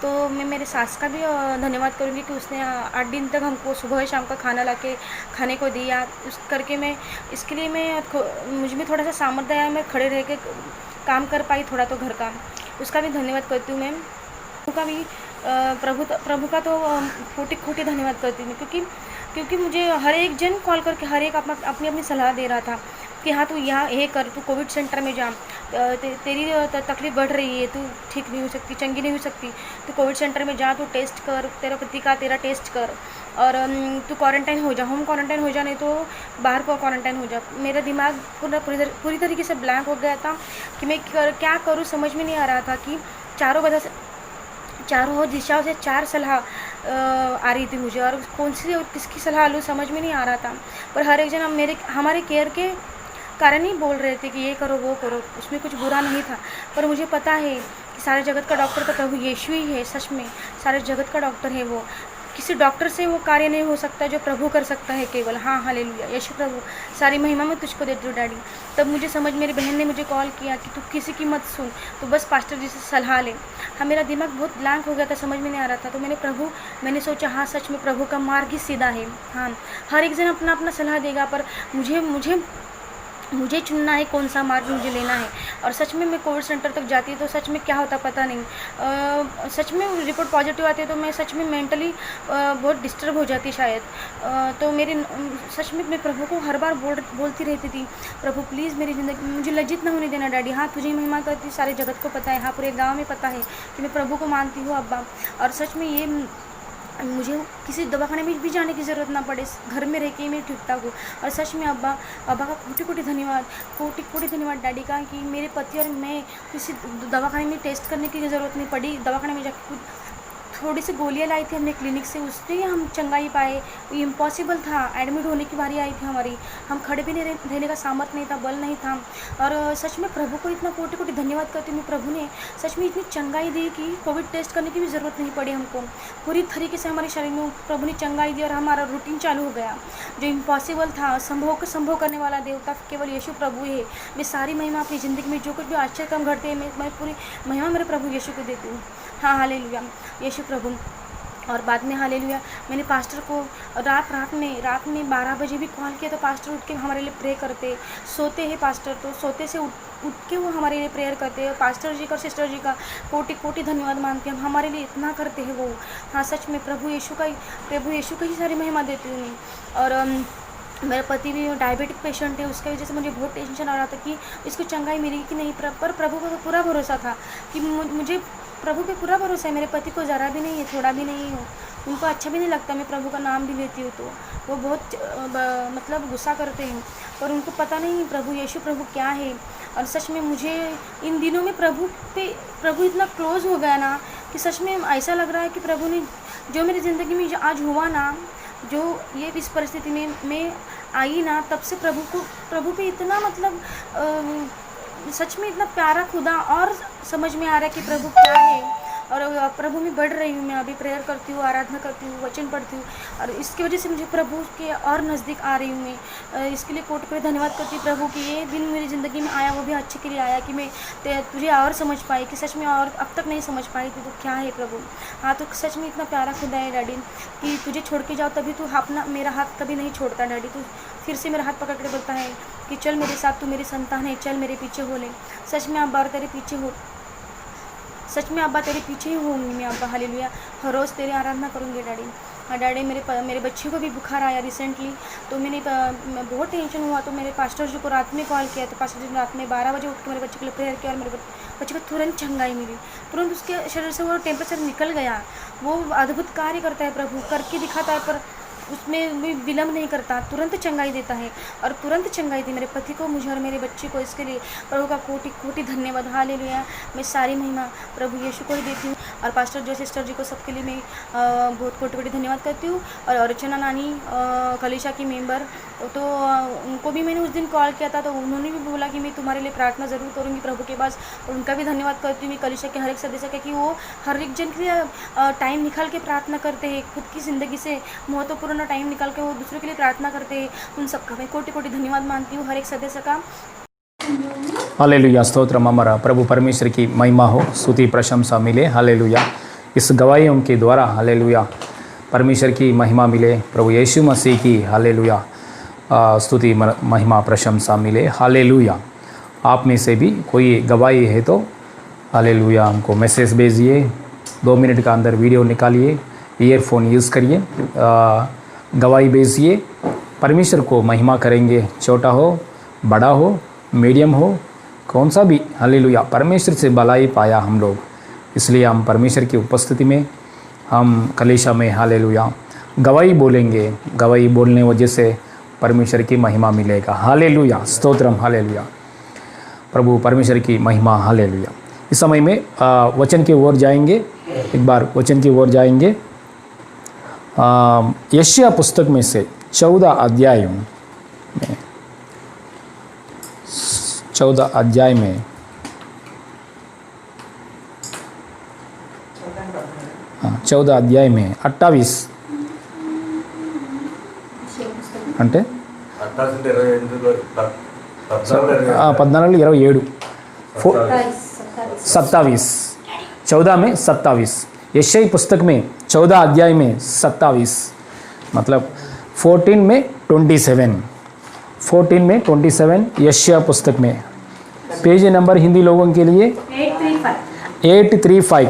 तो मैं मेरे सास का भी धन्यवाद करूँगी कि उसने 8 दिन तक हमको सुबह शाम का खाना ला के खाने को दिया। उस करके मैं इसके लिए मुझ में थोड़ा सा सामर्थ्य आया, मैं खड़े रह के काम कर पाई थोड़ा तो घर का, उसका भी धन्यवाद करती हूँ मैं। का भी प्रभु का तो कोटि कोटि धन्यवाद करती हूँ, क्योंकि मुझे हर एक जन कॉल करके हर एक अपनी अपनी सलाह दे रहा था कि हाँ तू यहाँ ये कर, तू कोविड सेंटर में जा, तेरी तकलीफ़ बढ़ रही है, तू ठीक नहीं हो सकती, चंगी नहीं हो सकती, तू कोविड सेंटर में जा, तू टेस्ट कर, तेरा टेस्ट कर, और तू क्वारंटाइन हो जा, होम क्वारंटाइन हो जा, नहीं तो बाहर को क्वारंटाइन हो जा। मेरा दिमाग पूरी तरीके से ब्लैंक हो गया था कि मैं क्या करूँ, समझ में नहीं आ रहा था कि चारों दिशाओं से 4 सलाह आ रही थी मुझे, और कौन सी और किसकी सलाह लूँ समझ में नहीं आ रहा था। पर हर एक जन हमारे केयर के कारण ही बोल रहे थे कि ये करो वो करो, उसमें कुछ बुरा नहीं था। पर मुझे पता है कि सारे जगत का डॉक्टर तो प्रभु यीशु ही है, सच में सारे जगत का डॉक्टर है वो। किसी डॉक्टर से वो कार्य नहीं हो सकता जो प्रभु कर सकता है केवल। हाँ हालेलुया, यीशु प्रभु सारी महिमा मैं तुझको देती हूँ डैडी। तब मुझे समझ, मेरी बहन ने मुझे कॉल किया कि तू किसी की मत सुन, तो बस पास्टर जी से सलाह ले। हाँ मेरा दिमाग बहुत ब्लैंक हो गया था, समझ में नहीं आ रहा था। तो मैंने सोचा हाँ सच में प्रभु का मार्ग ही सीधा है। हाँ हर एक जन अपना अपना सलाह देगा, पर मुझे चुनना है कौन सा मार्ग मुझे लेना है। और सच में मैं कोविड सेंटर तक जाती तो सच में क्या होता पता नहीं। सच में रिपोर्ट पॉजिटिव आती है तो मैं सच में मेंटली बहुत डिस्टर्ब हो जाती शायद। तो सच में मैं प्रभु को हर बार बोलती रहती थी, प्रभु प्लीज़ मेरी ज़िंदगी मुझे लज्जित ना होने देना डैडी। हाँ तुझे महिमा करती, सारे जगत को पता है, हाँ पूरे गाँव में पता है कि मैं प्रभु को मानती हूँ अब्बा। और सच में ये मुझे किसी दवाखाने में भी जाने की ज़रूरत ना पड़े, घर में रह के मैं ठीक ठाक हूँ। और सच में अब्बा का कोटि कोटि धन्यवाद डैडी का कि मेरे पति और मैं किसी दवाखाने में टेस्ट करने की ज़रूरत नहीं पड़ी। दवाखाने में जाकर थोड़ी सी गोलियाँ लाई थी हमने क्लिनिक से, उससे ही हम चंगाई पाए। इम्पॉसिबल था, एडमिट होने की बारी आई थी हमारी, हम खड़े भी नहीं रहने का सामर्थ्य नहीं था, बल नहीं था। और सच में प्रभु को इतना कोटि कोटि धन्यवाद करती हूँ। प्रभु ने सच में इतनी चंगाई दी कि कोविड टेस्ट करने की भी ज़रूरत नहीं पड़ी हमको। पूरी तरीके से हमारे शरीर में प्रभु ने चंगाई दी और हमारा रूटीन चालू हो गया। जो इम्पॉसिबल था, संभव को संभव करने वाला देवता केवल यीशु प्रभु है। मैं सारी महिमा अपनी ज़िंदगी में जो कुछ भी आश्चर्य काम घटते हैं, मैं पूरी महिमा मेरे प्रभु यीशु को देती हूँ। हाँ हालेलुया यीशु प्रभु। और बाद में हालेलुया मैंने पास्टर को रात में 12 बजे भी कॉल किया, तो पास्टर उठ के हमारे लिए प्रे करते। सोते हैं पास्टर, तो सोते से उठ के वो हमारे लिए प्रेयर करते हैं। पास्टर जी का और सिस्टर जी का कोटि कोटि धन्यवाद मानते हैं, हम हमारे लिए इतना करते हैं वो। हाँ सच में प्रभु यीशु का ही सारी महिमा देती हूँ मैं। और मेरा पति भी डायबिटिक पेशेंट है, उसकी वजह से मुझे बहुत टेंशन आ रहा था कि इसको चंगाई मिलेगी कि नहीं। पर प्रभु को पूरा भरोसा था कि मुझे प्रभु पे पूरा भरोसा है। मेरे पति को ज़रा भी नहीं है, थोड़ा भी नहीं है, उनको अच्छा भी नहीं लगता मैं प्रभु का नाम भी लेती हूँ, तो वो बहुत मतलब गुस्सा करते हैं। पर उनको पता नहीं प्रभु यीशु प्रभु क्या है। और सच में मुझे इन दिनों में प्रभु इतना क्लोज हो गया ना कि सच में ऐसा लग रहा है कि प्रभु ने जो मेरी ज़िंदगी में आज हुआ ना, जो ये इस परिस्थिति में मैं आई ना, तब से प्रभु पे इतना मतलब सच में इतना प्यारा खुदा और समझ में आ रहा है कि प्रभु क्या है। और प्रभु में बढ़ रही हूँ मैं, अभी प्रेयर करती हूँ, आराधना करती हूँ, वचन पढ़ती हूँ, और इसकी वजह से मुझे प्रभु के और नज़दीक आ रही हूँ मैं। इसके लिए कोटि कोटि धन्यवाद करती हूँ प्रभु कि ये दिन मेरी ज़िंदगी में आया, वो भी अच्छे के लिए आया कि मैं तुझे और समझ पाई, कि सच में और अब तक नहीं समझ पाई थी तो क्या है प्रभु। हाँ तो सच में इतना प्यारा खुदा है डैडी कि तुझे छोड़ के जाओ तभी तू अपना मेरा हाथ कभी नहीं छोड़ता डैडी। तू फिर से मेरा हाथ पकड़ के बोलता है कि चल मेरे साथ, तू मेरी संतान है, चल मेरे पीछे हो ले। सच में अब्बा तेरे पीछे हो, सच में अब्बा तेरे पीछे ही होंगी मैं अब्बा, हालेलुया। हर रोज़ तेरी आराधना करूँगी डैडी। हाँ डैडी मेरे बच्चे को भी बुखार आया रिसेंटली, तो मैं बहुत टेंशन हुआ। तो मेरे पास्टर जी को रात में कॉल किया, तो पास्टर जी ने रात में 12 बजे उठ के मेरे बच्चे के लिए प्रेयर किया, और मेरे बच्चे को तुरंत चंगाई मिली, तुरंत उसके शरीर से वो टेम्परेचर निकल गया। वो अद्भुत कार्य करता है प्रभु, करके दिखाता है, पर उसमें भी विलम्ब नहीं करता, तुरंत चंगाई देता है। और तुरंत चंगाई दी मेरे पति को, मुझे और मेरे बच्चे को। इसके लिए प्रभु का कोटि कोटि धन्यवाद, हालेलुया। मैं सारी महिमा प्रभु यीशु को ही देती हूँ। और पास्टर जो सिस्टर जी को सबके लिए मैं बहुत कोटि कोटि धन्यवाद करती हूँ। और अर्चना नानी कलीशा की मेंबर, तो उनको भी मैंने उस दिन कॉल किया था, तो उन्होंने भी बोला कि मैं तुम्हारे लिए प्रार्थना ज़रूर करूँगी प्रभु के पास। और उनका भी धन्यवाद करती हूँ मैं कलीशा के हर एक सदस्य का, कि वो हर एक जन के लिए टाइम निकाल के प्रार्थना करते हैं, खुद की ज़िंदगी से महत्वपूर्ण टाइम निकाल के वो दूसरों के लिए प्रार्थना करते हैं। उन सबका मैं कोटि कोटि धन्यवाद मानती हूँ, हर एक सदस्य का। हालेलुया, स्तोत्रम हमारा प्रभु परमेश्वर की महिमा हो, स्तुति प्रशंसा मिले। हालेलुया, इस गवाहियों के द्वारा हालेलुया परमेश्वर की महिमा मिले, प्रभु यीशु मसीह की हालेलुया स्तुति महिमा प्रशंसा मिले। हालेलुया, आप में से भी कोई गवाही है तो हालेलुया हमको मैसेज भेजिए, 2 मिनट का अंदर वीडियो निकालिए, ईयरफोन यूज़ करिए, गवाही भेजिए, परमेश्वर को महिमा करेंगे। छोटा हो, बड़ा हो, मीडियम हो, कौन सा भी, हालेलुया, परमेश्वर से भलाई पाया हम लोग, इसलिए हम परमेश्वर की उपस्थिति में हम कलीसिया में हालेलुया गवाही बोलेंगे। गवाही बोलने वजह से परमेश्वर की महिमा मिलेगा। हालेलुया, स्तोत्रम, हालेलुया, प्रभु परमेश्वर की महिमा, हालेलुया। इस समय में वचन की ओर जाएंगे, एक बार वचन की ओर जाएंगे। यशायाह पुस्तक में से 14 अध्याय में 14 अध्याय में 14 अध्याय में 28 అంటే 14-27 27 14 में 27 यशायाह पुस्तक में 14 अध्याय में 27 मतलब 14 में 27 यशायाह पुस्तक में। पेज नंबर हिंदी लोगों के लिए 835,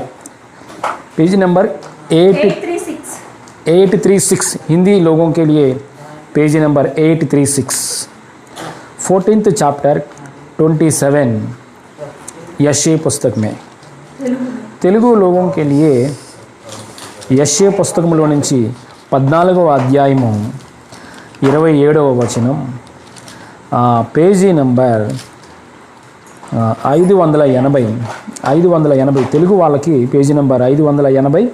पेज नंबर 836 हिंदी लोगों के लिए पेज नंबर 836, 14th चैप्टर 27 यशायाह पुस्तक में। తెలుగు लोगों के लिए యెషయా పుస్తకంలో నుంచి 14వ అధ్యాయము 27వ వచనం, పేజీ నంబర్ 580 తెలుగు వాళ్ళకి పేజీ నంబర్ 580,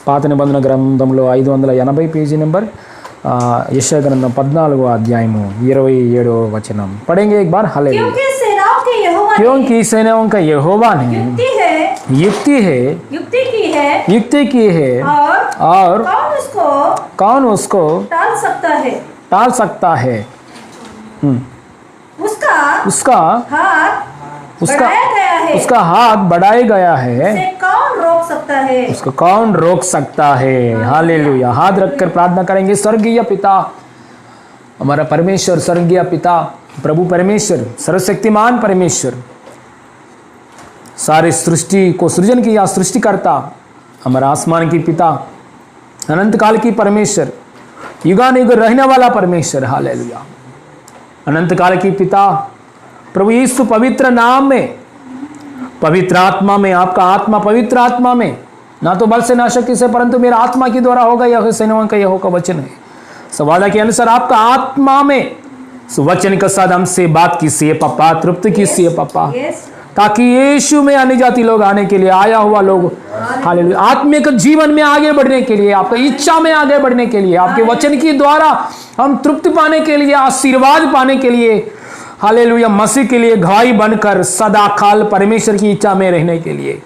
పాత నిబంధన గ్రంథంలో 580 పేజీ నంబర్, यशायाह ग्रंथम 14వ అధ్యాయము 27వ వచనం। पढ़ेंगे एक बार, हालेलुया। क्योंकि सेनाओं का यहोवा ने युक्ति की है और कौन उसको टाल सकता है। उसका हाथ बढ़ाया गया है, उसको कौन रोक सकता है। हालेलुया। हाथ रखकर प्रार्थना करेंगे। स्वर्गीय पिता, हमारा परमेश्वर, स्वर्गीय पिता, प्रभु परमेश्वर, सर्वशक्तिमान परमेश्वर, सारे सृष्टि को सृजन किया सृष्टिकर्ता, हमारा आसमान की पिता, अनंत काल की परमेश्वर, युगानुयुग रहने वाला परमेश्वर। हालेलुया। अनंत काल की पिता प्रभु यीशु पवित्र नाम में, पवित्र आत्मा में, आपका आत्मा पवित्र आत्मा में, ना तो बल से ना शक्ति से परंतु मेरा आत्मा के द्वारा होगा। यह सेनाओं का यहोवा का वचन है। सवादा के अनुसार आपका आत्मा में वचन के साथ हमसे बात कीजिए पापा, तृप्त कीजिए पापा, ताकि यीशु में अन्य जाति लोग आने के लिए, आया हुआ लोग हालेलुया आत्मिक जीवन में आगे बढ़ने के लिए, आपका इच्छा में आगे बढ़ने के लिए, आपके वचन के द्वारा हम तृप्ति पाने के लिए, आशीर्वाद पाने के लिए, हालेलुया मसीह के लिए गवाही बनकर सदा काल परमेश्वर की इच्छा में रहने के लिए।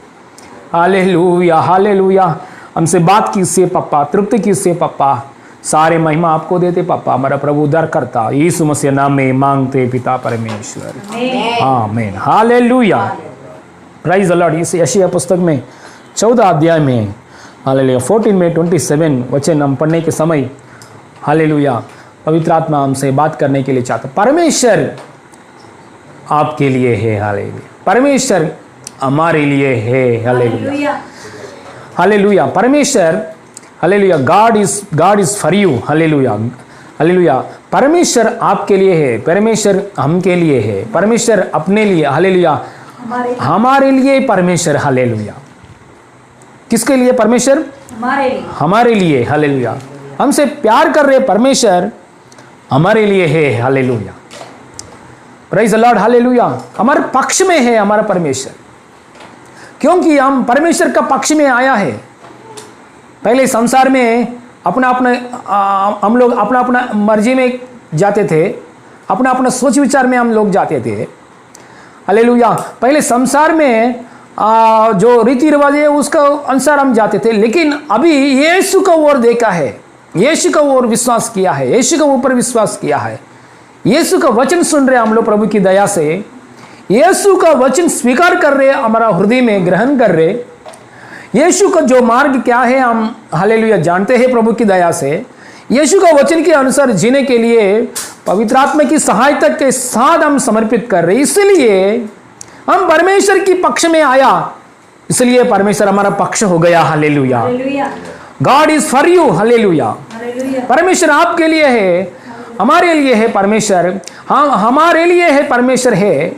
Hallelujah, hallelujah. हमसे बात कीजिए पापा, तृप्ति कीजिए पापा, सारे महिमा आपको देते पापा, हमारा प्रभु उद्धार करता यीशु मसीह नाम में मांगते पिता परमेश्वर, आमीन। Hallelujah, praise the lord. इस यशायाह पुस्तक में 14 अध्याय में हालेलुया 14 में 27 वचन हम पढ़ने के समय हालेलुया पवित्र आत्मा हमसे बात करने के लिए चाहता। परमेश्वर आपके लिए है, हालेलुया, परमेश्वर हमारे लिए है, हालेलुया, हालेलुया, परमेश्वर, hallelujah, God is for you, hallelujah, hallelujah, परमेश्वर आपके लिए है, परमेश्वर हम के लिए है, परमेश्वर अपने लिए, हालेलुया, हमारे लिए परमेश्वर, हालेलुया, किसके लिए परमेश्वर? हमारे लिए, हालेलुया, हमसे प्यार कर रहे परमेश्वर हमारे लिए है, hallelujah, praise the Lord, hallelujah, हमारे पक्ष में है हमारा परमेश्वर, क्योंकि हम परमेश्वर का पक्ष में आया है। पहले संसार में अपना अपना हम लोग अपना अपना मर्जी में जाते थे, अपना अपना सोच विचार में हम लोग जाते थे, हालेलुया। पहले संसार में जो रीति रिवाज है उसका अनुसार हम जाते थे, लेकिन अभी यीशु का ओर देखा है, यीशु का ओर विश्वास किया है, यीशु के ऊपर विश्वास किया है, यीशु का वचन सुन रहे हम लोग प्रभु की दया से, यीशु का वचन स्वीकार कर रहे, हमारा हृदय में ग्रहण कर रहे। यीशु का जो मार्ग क्या है हम हालेलुया जानते हैं प्रभु की दया से। यीशु का वचन के अनुसार जीने के लिए पवित्र आत्मा की सहायता के साथ हम समर्पित कर रहे, इसलिए हम परमेश्वर की पक्ष में आया, इसलिए परमेश्वर हमारा पक्ष हो गया। Hallelujah. Hallelujah, God is for you. Hallelujah. Hallelujah, परमेश्वर आपके लिए है, हमारे लिए है परमेश्वर, हम हमारे लिए है परमेश्वर है,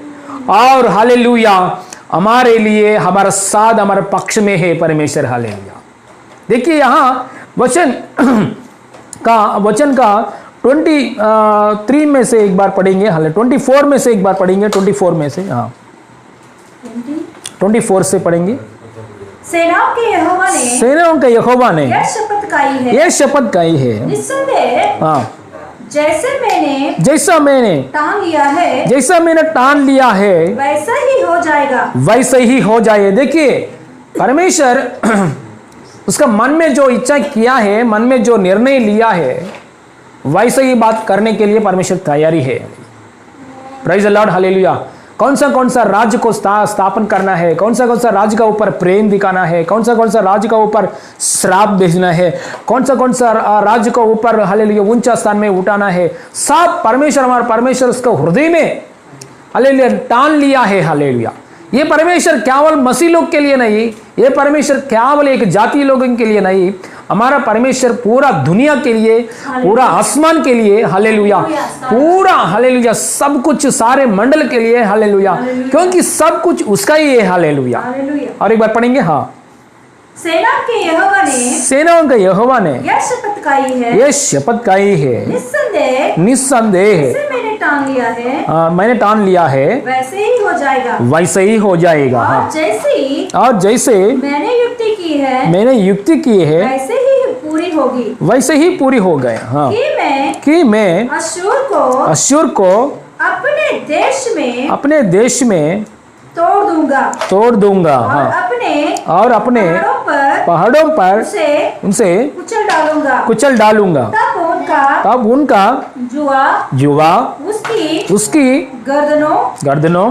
और हालेलुया हमारे लिए हमारा साथ हमारे पक्ष में है परमेश्वर। हालेलुया। देखिए यहाँ वचन का 23 में से एक बार पढ़ेंगे, हाले 24 में से एक बार पढ़ेंगे, 24 में से, हाँ 24 से पढ़ेंगे। सेनाओं के यहोवा ने, सेनाओं के यहोवा ने यह शपथ खाई है, यह शपथ खाई है, निस्संदेह हाँ जैसे मैंने जैसा मैंने ठान लिया है, जैसा मैंने ठान लिया है वैसा ही हो जाएगा। वैसे ही हो जाए। देखिए परमेश्वर उसका मन में जो इच्छा किया है, मन में जो निर्णय लिया है, वैसे ही बात करने के लिए परमेश्वर तैयारी है। Praise the Lord. हालेलुया। कौन सा राज्य को स्थापन करना है, कौन सा राज्य का ऊपर प्रेम दिखाना है, कौन सा राज्य का ऊपर श्राप भेजना है, कौन सा राज्य को ऊपर हालेलुया ऊंचा स्थान में उठाना है, सब परमेश्वर, हमारा परमेश्वर उसको हृदय में हालेलुया ठान लिया है। हालेलुया। ये परमेश्वर केवल मसीह लोग के लिए नहीं, ये परमेश्वर केवल एक जाति लोगों के लिए नहीं, हमारा परमेश्वर पूरा दुनिया के लिए, पूरा आसमान के लिए, हालेलुया, पूरा हालेलुया सब कुछ सारे मंडल के लिए, हालेलुया, क्योंकि सब कुछ उसका ही है। हालेलुया। और एक बार पढ़ेंगे, हाँ सेनाओं के यहोवा ने, सेनाओं के यहोवा ने यह शपथ खाई है, यह शपथ खाई है, निस्संदेह जैसे मैंने ठान लिया है, मैंने ठान लिया है, वैसे ही हो जाएगा, वैसे ही हो जाएगा। हाँ। और जैसे मैंने युक्ति की है, वैसे ही पूरी हो गए। हाँ। कि मैं अश्शूर को अपने देश में तोड़ दूंगा। हाँ। और अपने पहाड़ों पर उनसे कुचल डालूंगा। तब उनका जुआ उसकी गर्दनों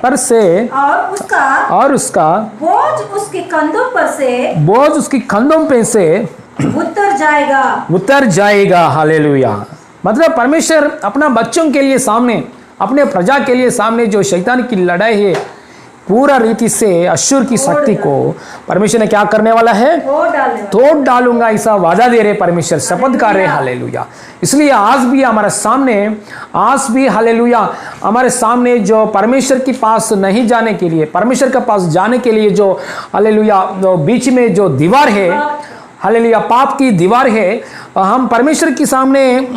पर से और उसका बोझ उसकी कंधों पे से उतर जाएगा। हालेलुया। मतलब परमेश्वर अपना बच्चों के लिए सामने, अपने प्रजा के लिए सामने जो शैतान की लड़ाई है, पूरा रीति से अश्शूर की शक्ति को परमेश्वर ने क्या करने वाला है, तोड़ डालूंगा, ऐसा वादा दे रहे परमेश्वर, शपथ कर रहे। हालेलुया। इसलिए आज भी हालेलुया हमारे सामने जो परमेश्वर के पास नहीं जाने के लिए, परमेश्वर के पास जाने के लिए जो हालेलुया बीच में जो दीवार है, हालेलुया पाप की दीवार है, हम परमेश्वर के सामने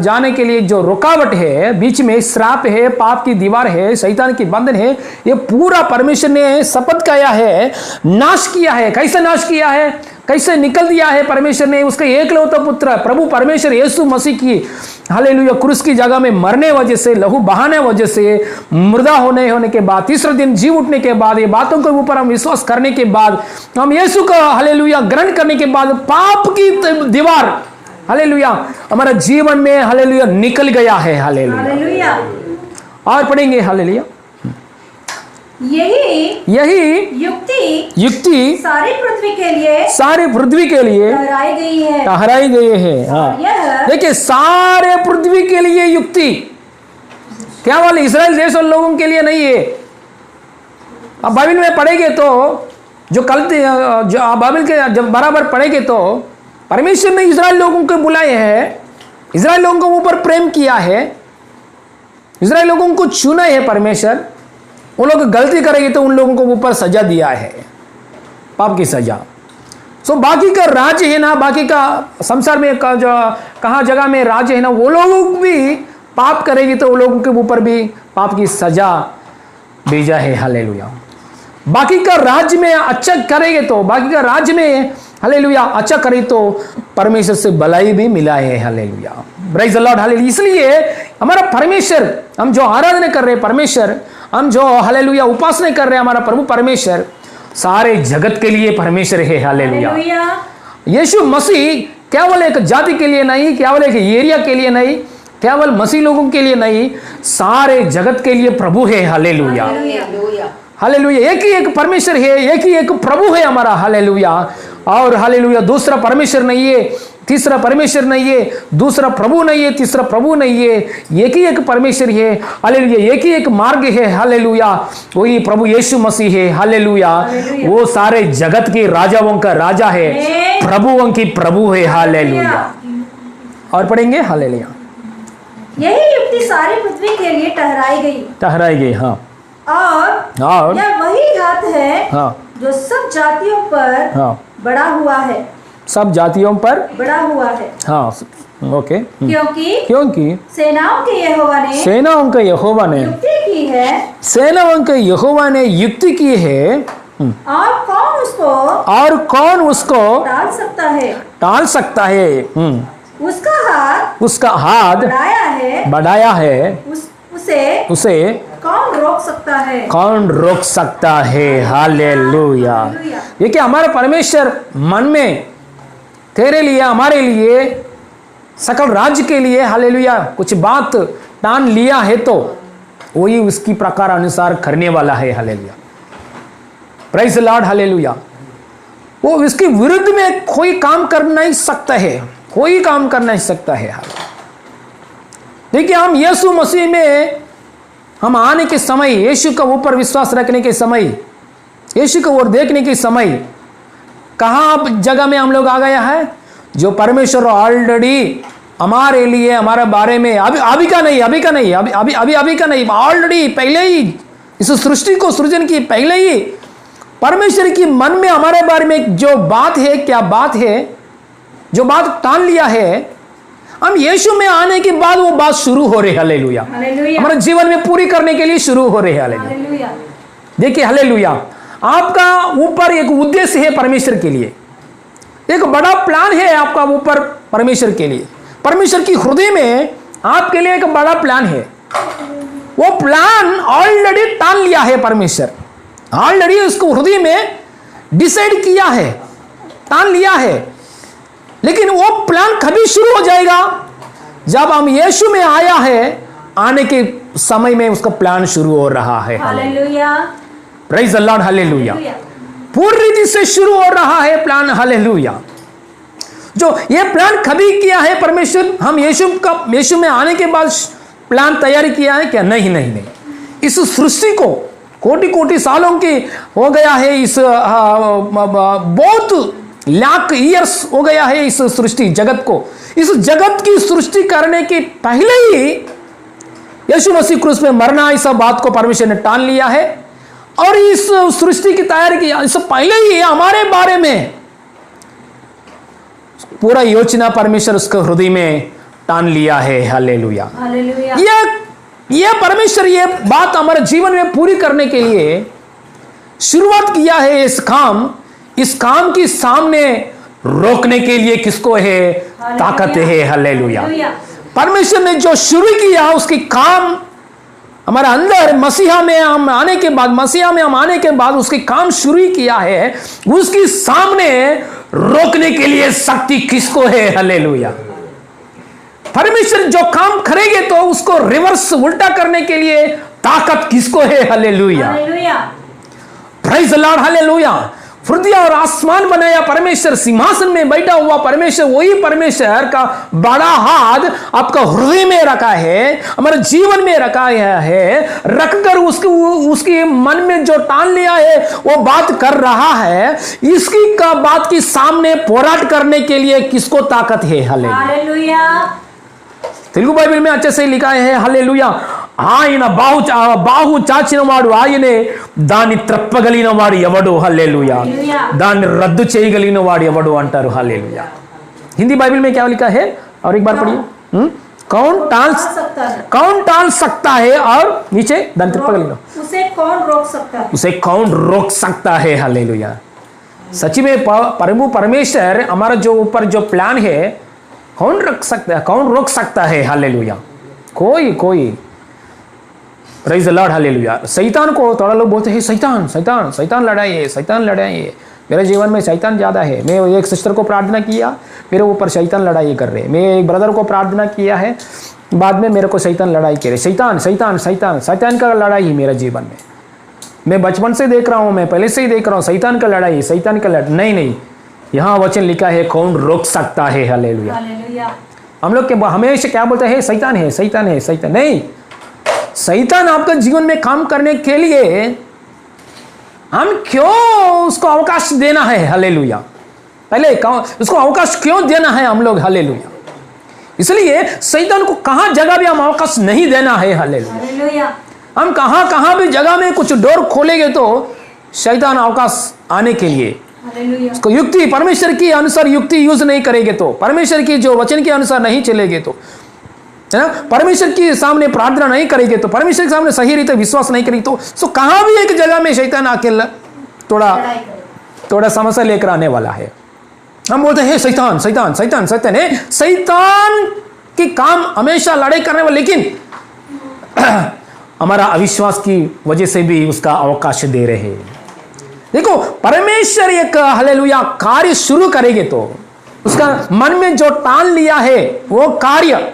जाने के लिए जो रुकावट है, बीच में श्राप है, पाप की दीवार है, शैतान की बंधन है, ये पूरा परमेश्वर ने शपथ किया है, नाश किया है। कैसे नाश किया है, कैसे निकल दिया है परमेश्वर ने उसके एकलौता पुत्र प्रभु परमेश्वर यीशु मसीह की हालेलुया क्रूस की जगह में मरने वजह से, लहू बहाने वजह से, मुर्दा होने के बाद, तीसरे दिन जी उठने के बाद, ये बातों के ऊपर हम विश्वास करने के बाद, हम यीशु का हालेलुया ग्रहण करने के बाद, पाप की दीवार हालेलुया हमारा जीवन में हालेलुया निकल गया है। हालेलुया। और पढ़ेंगे हालेलुया। यही युक्ति सारी पृथ्वी के लिए ठहराई गई है। हाँ। देखिए सारे पृथ्वी के लिए युक्ति, केवल इस्राएल देश और लोगों के लिए नहीं है। अब बाइबल में पढ़ेंगे तो जो बाइबल के जब बराबर पढ़ेंगे तो परमेश्वर ने इस्राएल लोगों को बुलाए हैं, इस्राएल लोगों के ऊपर प्रेम किया है, इस्राएल लोगों को चुना है परमेश्वर। वो लोग गलती करेंगे तो उन लोगों को ऊपर सजा दिया है, पाप की सजा। सो बाकी का राज्य है ना, बाकी का संसार में जो कहाँ जगह में राज्य है ना, वो लोग भी पाप करेंगे तो वो लोगों के ऊपर भी पाप की सजा भेजा है। हालेलुया। बाकी का राज्य में अच्छा करेंगे तो, बाकी का राज्य में हालेलुया अच्छा करे तो परमेश्वर से भलाई भी मिला है। Hallelujah. Praise the Lord. Hallelujah. इसलिए हमारा परमेश्वर, हम जो आराधना कर रहे हैं परमेश्वर, हम जो हालेलुया उपासना कर रहे हैं हमारा प्रभु परमेश्वर, सारे जगत के लिए परमेश्वर है। हालेलुया। यीशु मसीह केवल एक जाति के लिए नहीं, केवल एक एरिया के लिए नहीं, केवल मसीह लोगों के लिए नहीं, सारे जगत के लिए प्रभु है। हालेलुया। हालेलुया। एक ही एक परमेश्वर है, एक ही एक प्रभु है हमारा। हालेलुया। और हालेलुया दूसरा परमेश्वर नहीं है, तीसरा परमेश्वर नहीं है, दूसरा प्रभु नहीं है, तीसरा प्रभु नहीं है, एक ही एक परमेश्वर है। हालेलुया। एक ही एक मार्ग है। हालेलुया। वही प्रभु यीशु मसीह है। हालेलुया। वो सारे जगत के राजाओं का राजा है, प्रभुओं की प्रभु है। हालेलुया। और पढ़ेंगे। हालेलुया। यही युक्ति सारी पृथ्वी के लिए ठहराई गई। हाँ। और यह वही हाथ है हाँ जो सब जातियों पर हाँ बड़ा हुआ है, सब जातियों पर बड़ा हुआ है। हाँ ओके। क्योंकि सेनाओं के यहोवा ने सेनाओं का यहोवा ने युक्ति की है, सेनाओं के यहोवा ने युक्ति की है। और कौन उसको टाल सकता है। उसका हाथ बढ़ाया है, उसे कौन रोक सकता है। हालेलुया। देखिए हमारा परमेश्वर मन में तेरे लिए, हमारे लिए, सकल राज्य के लिए हालेलुया कुछ बात ठान लिया है तो वही उसकी प्रकार अनुसार करने वाला है। Hallelujah. Praise the Lord. Hallelujah. वो इसके विरुद्ध में कोई काम कर नहीं सकता है, कोई काम कर नहीं सकता है। देखिए हम यीशु मसीह में हम आने के समय, यीशु का ऊपर विश्वास रखने के समय, यीशु को ओर देखने के समय कहाँ जगह में हम लोग आ गया है, जो परमेश्वर ऑलरेडी हमारे लिए, हमारे बारे में अभी का नहीं, ऑलरेडी पहले ही इस सृष्टि को सृजन की पहले ही परमेश्वर की मन में हमारे बारे में जो बात है, क्या बात है, जो बात ठान लिया है, हम यीशु में आने के बाद वो बात शुरू हो रही है। हालेलुया। हमारे जीवन में पूरी करने के लिए शुरू हो रही है। हालेलुया। देखिए हालेलुया, आपका ऊपर एक उद्देश्य है परमेश्वर के लिए, एक बड़ा प्लान है आपका ऊपर परमेश्वर के लिए। परमेश्वर की हृदय में आपके लिए एक बड़ा प्लान है। वो प्लान ऑलरेडी ठान लिया है परमेश्वर, ऑलरेडी उसको हृदय में डिसाइड किया है, ठान लिया है। लेकिन वो प्लान कभी शुरू हो जाएगा जब हम यीशु में आया है, आने के समय में उसका प्लान शुरू हो रहा है। Hallelujah. Praise the Lord. Hallelujah. पूरी रीति से शुरू हो रहा है प्लान। हालेलुया। जो ये प्लान कभी किया है परमेश्वर, हम यीशु में आने के बाद प्लान तैयारी किया है क्या? नहीं। इस सृष्टि को कोटि सालों की हो गया है, इस बहुत लाख ईयर्स हो गया है इस सृष्टि जगत को। इस जगत की सृष्टि करने के पहले ही यीशु मसीह क्रूस में मरना, इस बात को परमेश्वर ने ठान लिया है। और इस सृष्टि की तैयारी की इससे पहले ही हमारे बारे में पूरा योजना परमेश्वर उसके हृदय में ठान लिया है। हालेलुया। ये परमेश्वर ये बात हमारे जीवन में पूरी करने के लिए शुरुआत किया है। इस काम की सामने रोकने के लिए किसको है? ताकत है। हालेलुया। परमेश्वर ने जो शुरू किया उसकी काम हमारे अंदर मसीहा में हम आने के बाद उसकी काम शुरू किया है, उसकी सामने रोकने के लिए शक्ति किसको है? हालेलुया। परमेश्वर जो काम करेंगे तो उसको रिवर्स उल्टा करने के लिए ताकत किसको है? Hallelujah. Praise the Lord. Hallelujah. पृथ्वी और आसमान बनाया परमेश्वर, सिंहासन में बैठा हुआ परमेश्वर, वही परमेश्वर का बड़ा हाथ आपका हृदय में रखा है, हमारे जीवन में रखा है, रखकर उसकी मन में जो ठान लिया है वो बात कर रहा है। इसकी का बात की सामने पोराट करने के लिए किसको ताकत है? हालेलुया। तेलुगु बाइबल में अच्छे से लिखा है हालेलुया, ఆయన బాహు చాచిన వాడు ఆయనే, దాన్ని త్రప్పగలిగిన వాడు ఎవడు? హల్లెలూయా। దాన్ని రద్దు చేయగలిగిన వాడు ఎవడు అంటారు। హల్లెలూया। हिंदी बाइबल में क्या लिखा है? और एक बार पढ़िए। कौन टाल सकता है? और नीचे दाన్ని త్రప్పగలిగిన, उसे कौन रोक सकता है? हालेलुया। सच में प्रभु परमेश्वर हमारा जो ऊपर जो प्लान है, कौन रोक सकता है? हालेलुया। कोई। Praise the Lord. हालेलुया। शैतान को थोड़ा लोग बोलते हैं शैतान लड़ाई है। मेरे जीवन में शैतान ज़्यादा है। मैं एक सिस्टर को प्रार्थना किया, मेरे ऊपर शैतान लड़ाई कर रहे। मैं एक ब्रदर को प्रार्थना किया है, बाद में मेरे को शैतान लड़ाई करे। शैतान का लड़ाई है मेरे जीवन में। मैं बचपन से देख रहा हूँ, मैं पहले से ही देख रहा हूँ शैतान का लड़ाई। नहीं, यहाँ वचन लिखा है, कौन रोक सकता है? हालेलुया। हालेलुया। हम लोग के हमेशा क्या बोलते हैं? शैतान है, शैतान है, शैतान। नहीं, शैतान आपके जीवन में काम करने के लिए हम क्यों उसको अवकाश देना है? हालेलुया। पहले उसको अवकाश क्यों देना है हम लोग? हालेलुया। इसलिए शैतान को कहां जगह भी हम अवकाश नहीं देना है। हालेलुया। हम कहां भी जगह में कुछ डोर खोलेंगे तो शैतान अवकाश आने के लिए उसको युक्ति, परमेश्वर की अनुसार युक्ति यूज नहीं करेंगे तो, परमेश्वर की जो वचन के अनुसार नहीं चलेंगे तो, है ना, परमेश्वर के सामने प्रार्थना नहीं करेंगे तो, परमेश्वर के सामने सही रीते विश्वास नहीं करेंगे तो कहां भी एक जगह में शैतान आके थोड़ा समस्या लेकर आने वाला है। हम बोलते हैं शैतान शैतान शैतान शैतान है, शैतान की काम हमेशा लड़ाई करने वाला, लेकिन हमारा अविश्वास की वजह से भी उसका अवकाश दे रहे हैं। देखो, परमेश्वर एक हालेलुया कार्य शुरू करेंगे तो उसका मन में जो ठान लिया है वो कार्य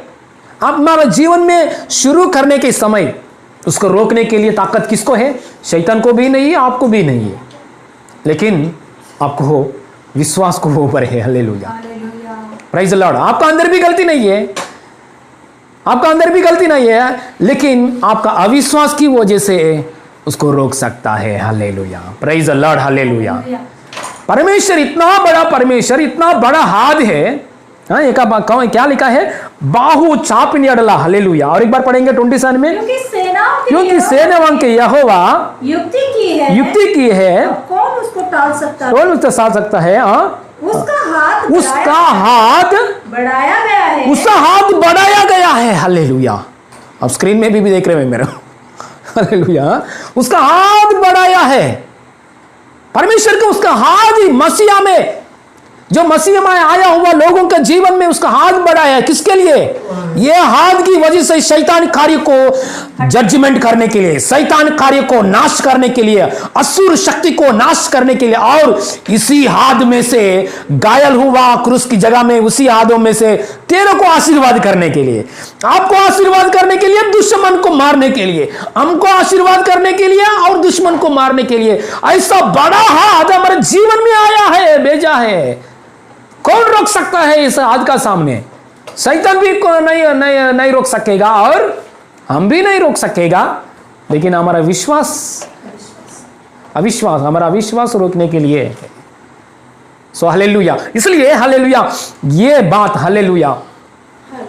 हमारे जीवन में शुरू करने के समय उसको रोकने के लिए ताकत किसको है? शैतान को भी नहीं है, आपको भी नहीं है, लेकिन आपको विश्वास को ऊपर है। Hallelujah, praise the Lord. आपका अंदर भी गलती नहीं है, आपका अंदर भी गलती नहीं है, लेकिन आपका अविश्वास की वजह से उसको रोक सकता है। Hallelujah, praise the Lord. Hallelujah. परमेश्वर इतना बड़ा, परमेश्वर इतना बड़ा हाथ है। हाँ, एक क्या लिखा है? बाहु चापिनी अडला। हालेलुया। और एक बार पढ़ेंगे 27 में, क्योंकि सेनाओं के यहोवा युक्ति की है, कौन उसको टाल सकता है? कौन उसको टाल सकता है? उसका हाथ बढ़ाया गया है, उसका हाथ बढ़ाया गया है। हालेलुया। अब स्क्रीन में भी देख रहे हैं मेरा। हालेलुया। उसका हाथ बढ़ाया है परमेश्वर को, उसका हाथ ही मसीहा में, जो मसीह में आया हुआ लोगों के जीवन में उसका हाथ बढ़ाया है। किसके लिए? यह हाथ की वजह से शैतान कार्य को जजमेंट करने के लिए, शैतान कार्य को नाश करने के लिए, असुर शक्ति को नाश करने के लिए, और इसी हाथ में से घायल हुआ क्रूस की जगह में, उसी हाथों में से तेरे को आशीर्वाद करने के लिए, आपको आशीर्वाद करने के लिए, दुश्मन को मारने के लिए, हमको आशीर्वाद करने के लिए और दुश्मन को मारने के लिए ऐसा बड़ा हाथ हमारे जीवन में आया है, भेजा है। कौन रोक सकता है इस हाथ का सामने? शैतान भी नहीं रोक सकेगा और हम भी नहीं रोक सकेगा, लेकिन हमारा अविश्वास हमारा अविश्वास रोकने के लिए। सो हालेलुया। इसलिए हालेलुया ये बात, हालेलुया,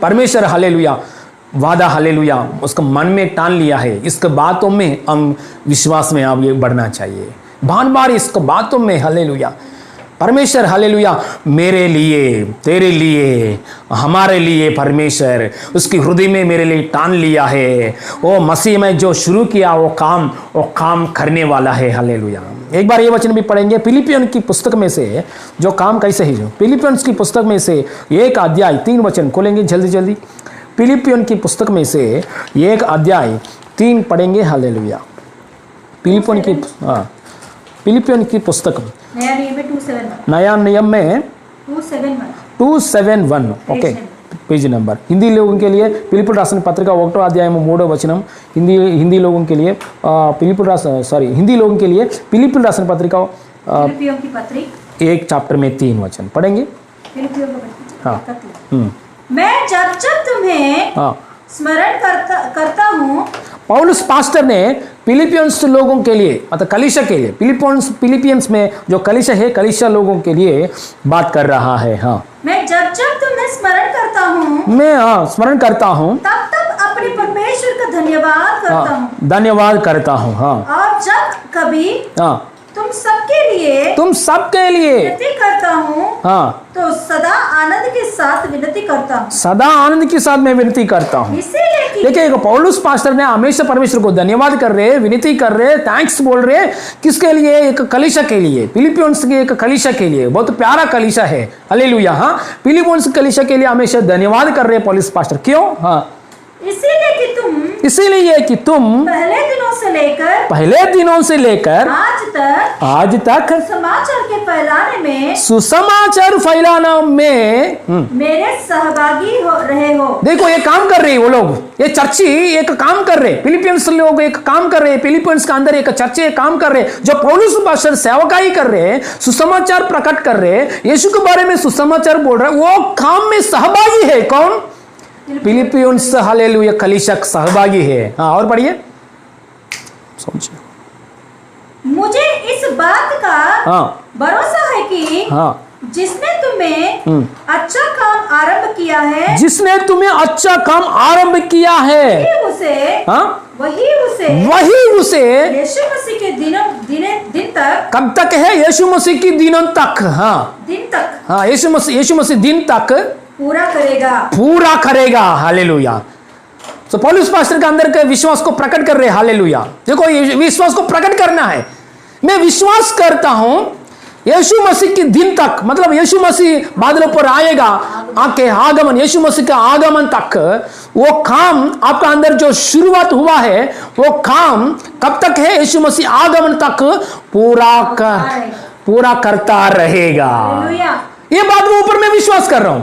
परमेश्वर हालेलुया वादा, हालेलुया उसका मन में ठान लिया है। इसके बातों में हम विश्वास में आगे बढ़ना चाहिए, बार इसको बातों में। हालेलुया। परमेश्वर हालेलुया मेरे लिए, तेरे लिए, हमारे लिए परमेश्वर उसकी हृदय में मेरे लिए ठान लिया है। वो मसीह में जो शुरू किया वो काम करने वाला है। हालेलुया। एक बार ये वचन भी पढ़ेंगे फिलिपियन की पुस्तक में से, जो काम कैसे है, जो फिलिपियंस की पुस्तक में से 1 अध्याय 3 वचन खोलेंगे जल्दी। फिलिपियन की पुस्तक में से 1 अध्याय 3 पढ़ेंगे। हालेलुया। फिलिपियन की पुस्तक नया नियम में 271, नया नियम में 271 ओके, पेज नंबर। हिंदी लोगों के लिए पिलिपियों राసిన पत्रिका 1 अध्याय 3 वचनम, हिंदी लोगों के लिए हिंदी लोगों के लिए फिलिपियों राసిన पत्रिका फिलिपियों की पत्री 1 चैप्टर में 3 वचन पढ़ेंगे। फिलिपियों की पत्री। हाँ। मैं जब तुम्हें स्मरण करता हूँ। पौलुस पास्टर ने फिलिपियंस लोगों के लिए, मतलब कलीसिया के लिए, फिलिपियंस में जो कलीसिया है, कलीसिया लोगों के लिए बात कर रहा है। हाँ, मैं जब तुम्हें स्मरण करता हूँ, मैं स्मरण करता हूँ, तब अपने परमेश्वर का धन्यवाद करता हूँ, धन्यवाद करता हूँ। हाँ, और जब कभी तुम सबके लिए विनती करता हूँ, हाँ, तो सदा आनंद के साथ विनती करता हूँ। सदा आनंद के साथ मैं विनती करता हूँ। इसीलिए देखिए, पौलुस पास्टर ने हमेशा परमेश्वर को धन्यवाद कर रहे, विनती कर रहे, थैंक्स बोल रहे। किसके लिए? एक कलीसिया के लिए, फिलिपियंस के एक कलीसिया के लिए, बहुत प्यारा कलीसिया है। हालेलुया। हाँ, फिलिपियंस कलीसिया के लिए हमेशा धन्यवाद कर रहे पौलुस पास्टर। क्यों? हाँ, इसीलिए कि तुम पहले दिनों से लेकर आज आज तक समाचार के फैलाने में सुसमाचार फैलाना में मेरे सहभागी रहे हो। देखो ये काम कर रहे हैं वो लोग, ये चर्ची एक काम कर रहे, फिलिपियंस लोग एक काम कर रहे, फिलिपियंस के अंदर एक चर्ची एक काम कर रहे, जो पौलुस पास्टर सेवकाई कर रहे, सुसमाचार प्रकट कर रहे, यीशु के बारे में सुसमाचार बोल रहे, वो काम में सहभागी है। कौन? फिलिपियंस हालेलुया कलीसिया सहभागी है। हाँ और पढ़िए, समझिए। मुझे इस बात का भरोसा है कि जिसने तुम्हें अच्छा काम आरंभ किया है, जिसने तुम्हें अच्छा काम आरंभ किया है, वही उसे यीशु मसीह के दिन तक, कब तक है? यीशु मसीह की दिनों तक, दिन तक, यीशु मसीह दिन तक पूरा करेगा। हालेलुया। तो पौलुस पास्टर के अंदर के विश्वास को प्रकट कर रहे। हालेलुया। देखो ये विश्वास को प्रकट करना है। मैं विश्वास करता हूं यीशु मसीह के दिन तक, मतलब यीशु मसीह बादलों पर आएगा, आके आगमन, यीशु मसीह का आगमन तक वो काम आपका अंदर जो शुरुआत हुआ है वो काम कब तक है? यीशु मसीह आगमन तक पूरा करता रहेगा। ये बात वो ऊपर मैं विश्वास कर रहा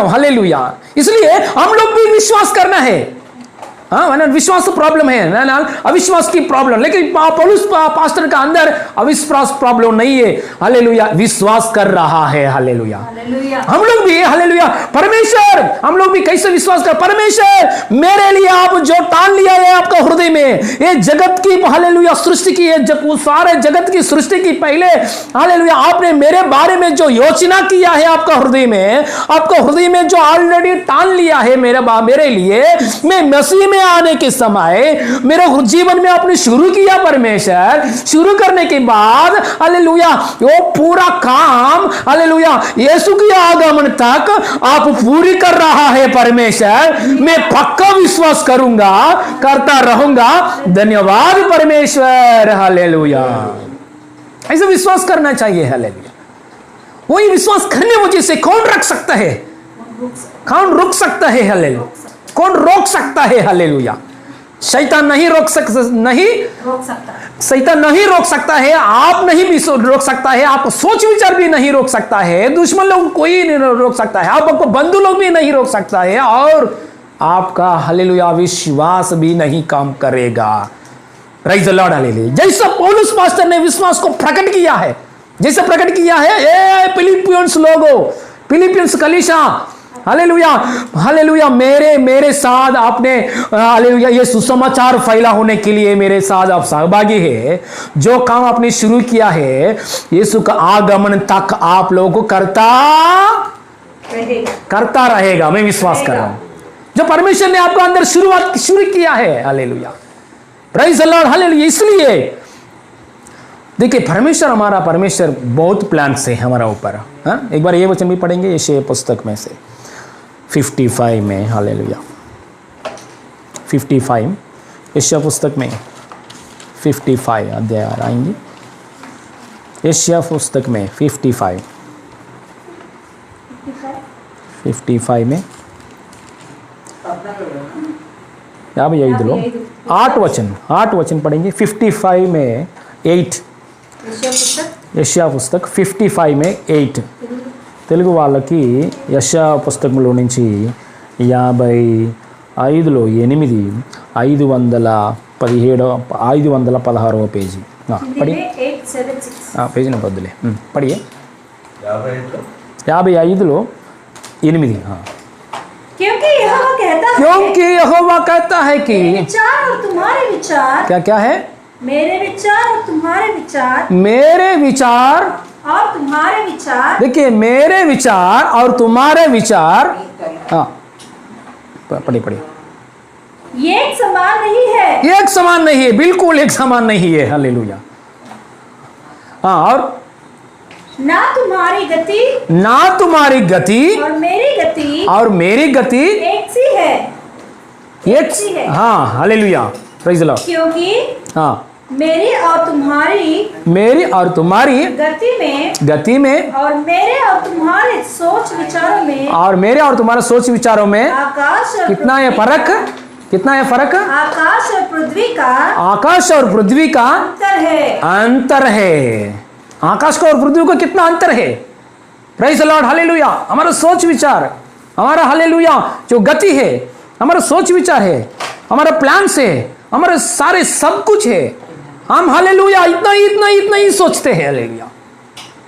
हूं, हालेलुया। इसलिए हम लोग भी विश्वास करना है। विश्वास प्रॉब्लम है ना, अविश्वास की प्रॉब्लम, लेकिन पौलुस पास्टर का अंदर अविश्वास प्रॉब्लम नहीं है। हालेलुया। विश्वास कर रहा है। हालेलुया। हम लोग भी, हालेलुया, परमेश्वर, हम लोग भी कैसे विश्वास कर? परमेश्वर मेरे लिए आप जो ठान लिया है आपका हृदय में, ये जगत की, हालेलुया, सृष्टि की, सारे जगत की सृष्टि की पहले, हालेलुया, आपने मेरे बारे में जो योजना किया है आपका हृदय में, आपका हृदय में जो ऑलरेडी ठान लिया है मेरे लिए, मैं मसीह में आने के समय मेरे जीवन में आपने शुरू किया परमेश्वर, शुरू करने के बाद हालेलुया वो पूरा काम, हालेलुया, यीशु के आगमन तक आप पूरी कर रहा है परमेश्वर। मैं पक्का विश्वास करूंगा, करता रहूंगा। धन्यवाद परमेश्वर। हालेलुया। ऐसे विश्वास करना चाहिए। हालेलुया। वही विश्वास करने वजह से कौन रख सकता है? कौन रोक सकता है? हालेलुया। कौन रोक सकता है? हालेलुया। शैतान नहीं रोक सकता, शैतान नहीं रोक सकता है, आप नहीं भी रोक सकता है, आप सोच विचार भी नहीं रोक सकता है, दुश्मन लोग कोई नहीं रोक सकता है, आपको बंधु लोग भी नहीं रोक सकता है, और आपका हालेलुया विश्वास भी नहीं काम करेगा। Praise the Lord. हालेलुया। जैसा पौलुस पास्टर ने विश्वास को प्रकट किया है, जैसे प्रकट किया है, ए फिलिपियंस लोगों, फिलिपियंस कलीसिया, हालेलुया, हालेलुया, मेरे साथ आपने, हालेलुया, ये सुसमाचार फैला होने के लिए मेरे साथ आप सहभागी है। जो काम आपने शुरू किया है यीशु का आगमन तक आप लोगों को करता रहेगा। मैं विश्वास कर रहा हूं जो परमेश्वर ने आपको अंदर शुरू किया है। Hallelujah. Praise the Lord. Hallelujah. इसलिए देखिए परमेश्वर, हमारा परमेश्वर बहुत प्लान से हमारा ऊपर। एक बार ये वचन भी पढ़ेंगे यशायाह पुस्तक में से 55 में। हालेलुया। 55 यशायाह पुस्तक में 55 अध्याय आएंगे। यशायाह पुस्तक में 55 में 8 वचन पढ़ेंगे। 55 में 8 యెషయా పుస్తక్ 55 में 8 తెలుగు వాళ్ళకి యెషయా పుస్తకంలో నుంచి 55లో 8 516వ పేజీ పడి పేజీ నెంబర్ వద్దులే పడియే 55లో 8 क्योंकि यहोवा कहता है कि विचार और तुम्हारे विचार क्या है? मेरे विचार और तुम्हारे विचार, मेरे विचार और तुम्हारे विचार, देखिए मेरे विचार और तुम्हारे विचार, हाँ पढ़िए एक समान नहीं है, एक समान नहीं है, बिल्कुल एक समान नहीं है। हालेलुया। हाँ, और ना तुम्हारी गति और मेरी गति एक सी है, एक सी है। हाँ हालेलुया। Praise the Lord. क्योंकि हाँ मेरी और तुम्हारी गति में और मेरे और तुम्हारे सोच विचारों में आकाश और कितना है फर्क? आकाश और पृथ्वी का आकाश और पृथ्वी का अंतर है। अंतर है। आकाश का और पृथ्वी का कितना अंतर है। Praise the Lord, hallelujah. हमारा सोच विचार, हमारा हालेलुया जो गति है, हमारा सोच विचार है, हमारा प्लान से, हमारे सारे सब कुछ है। हम हालेलुया इतना ही सोचते हैं, हालेलुया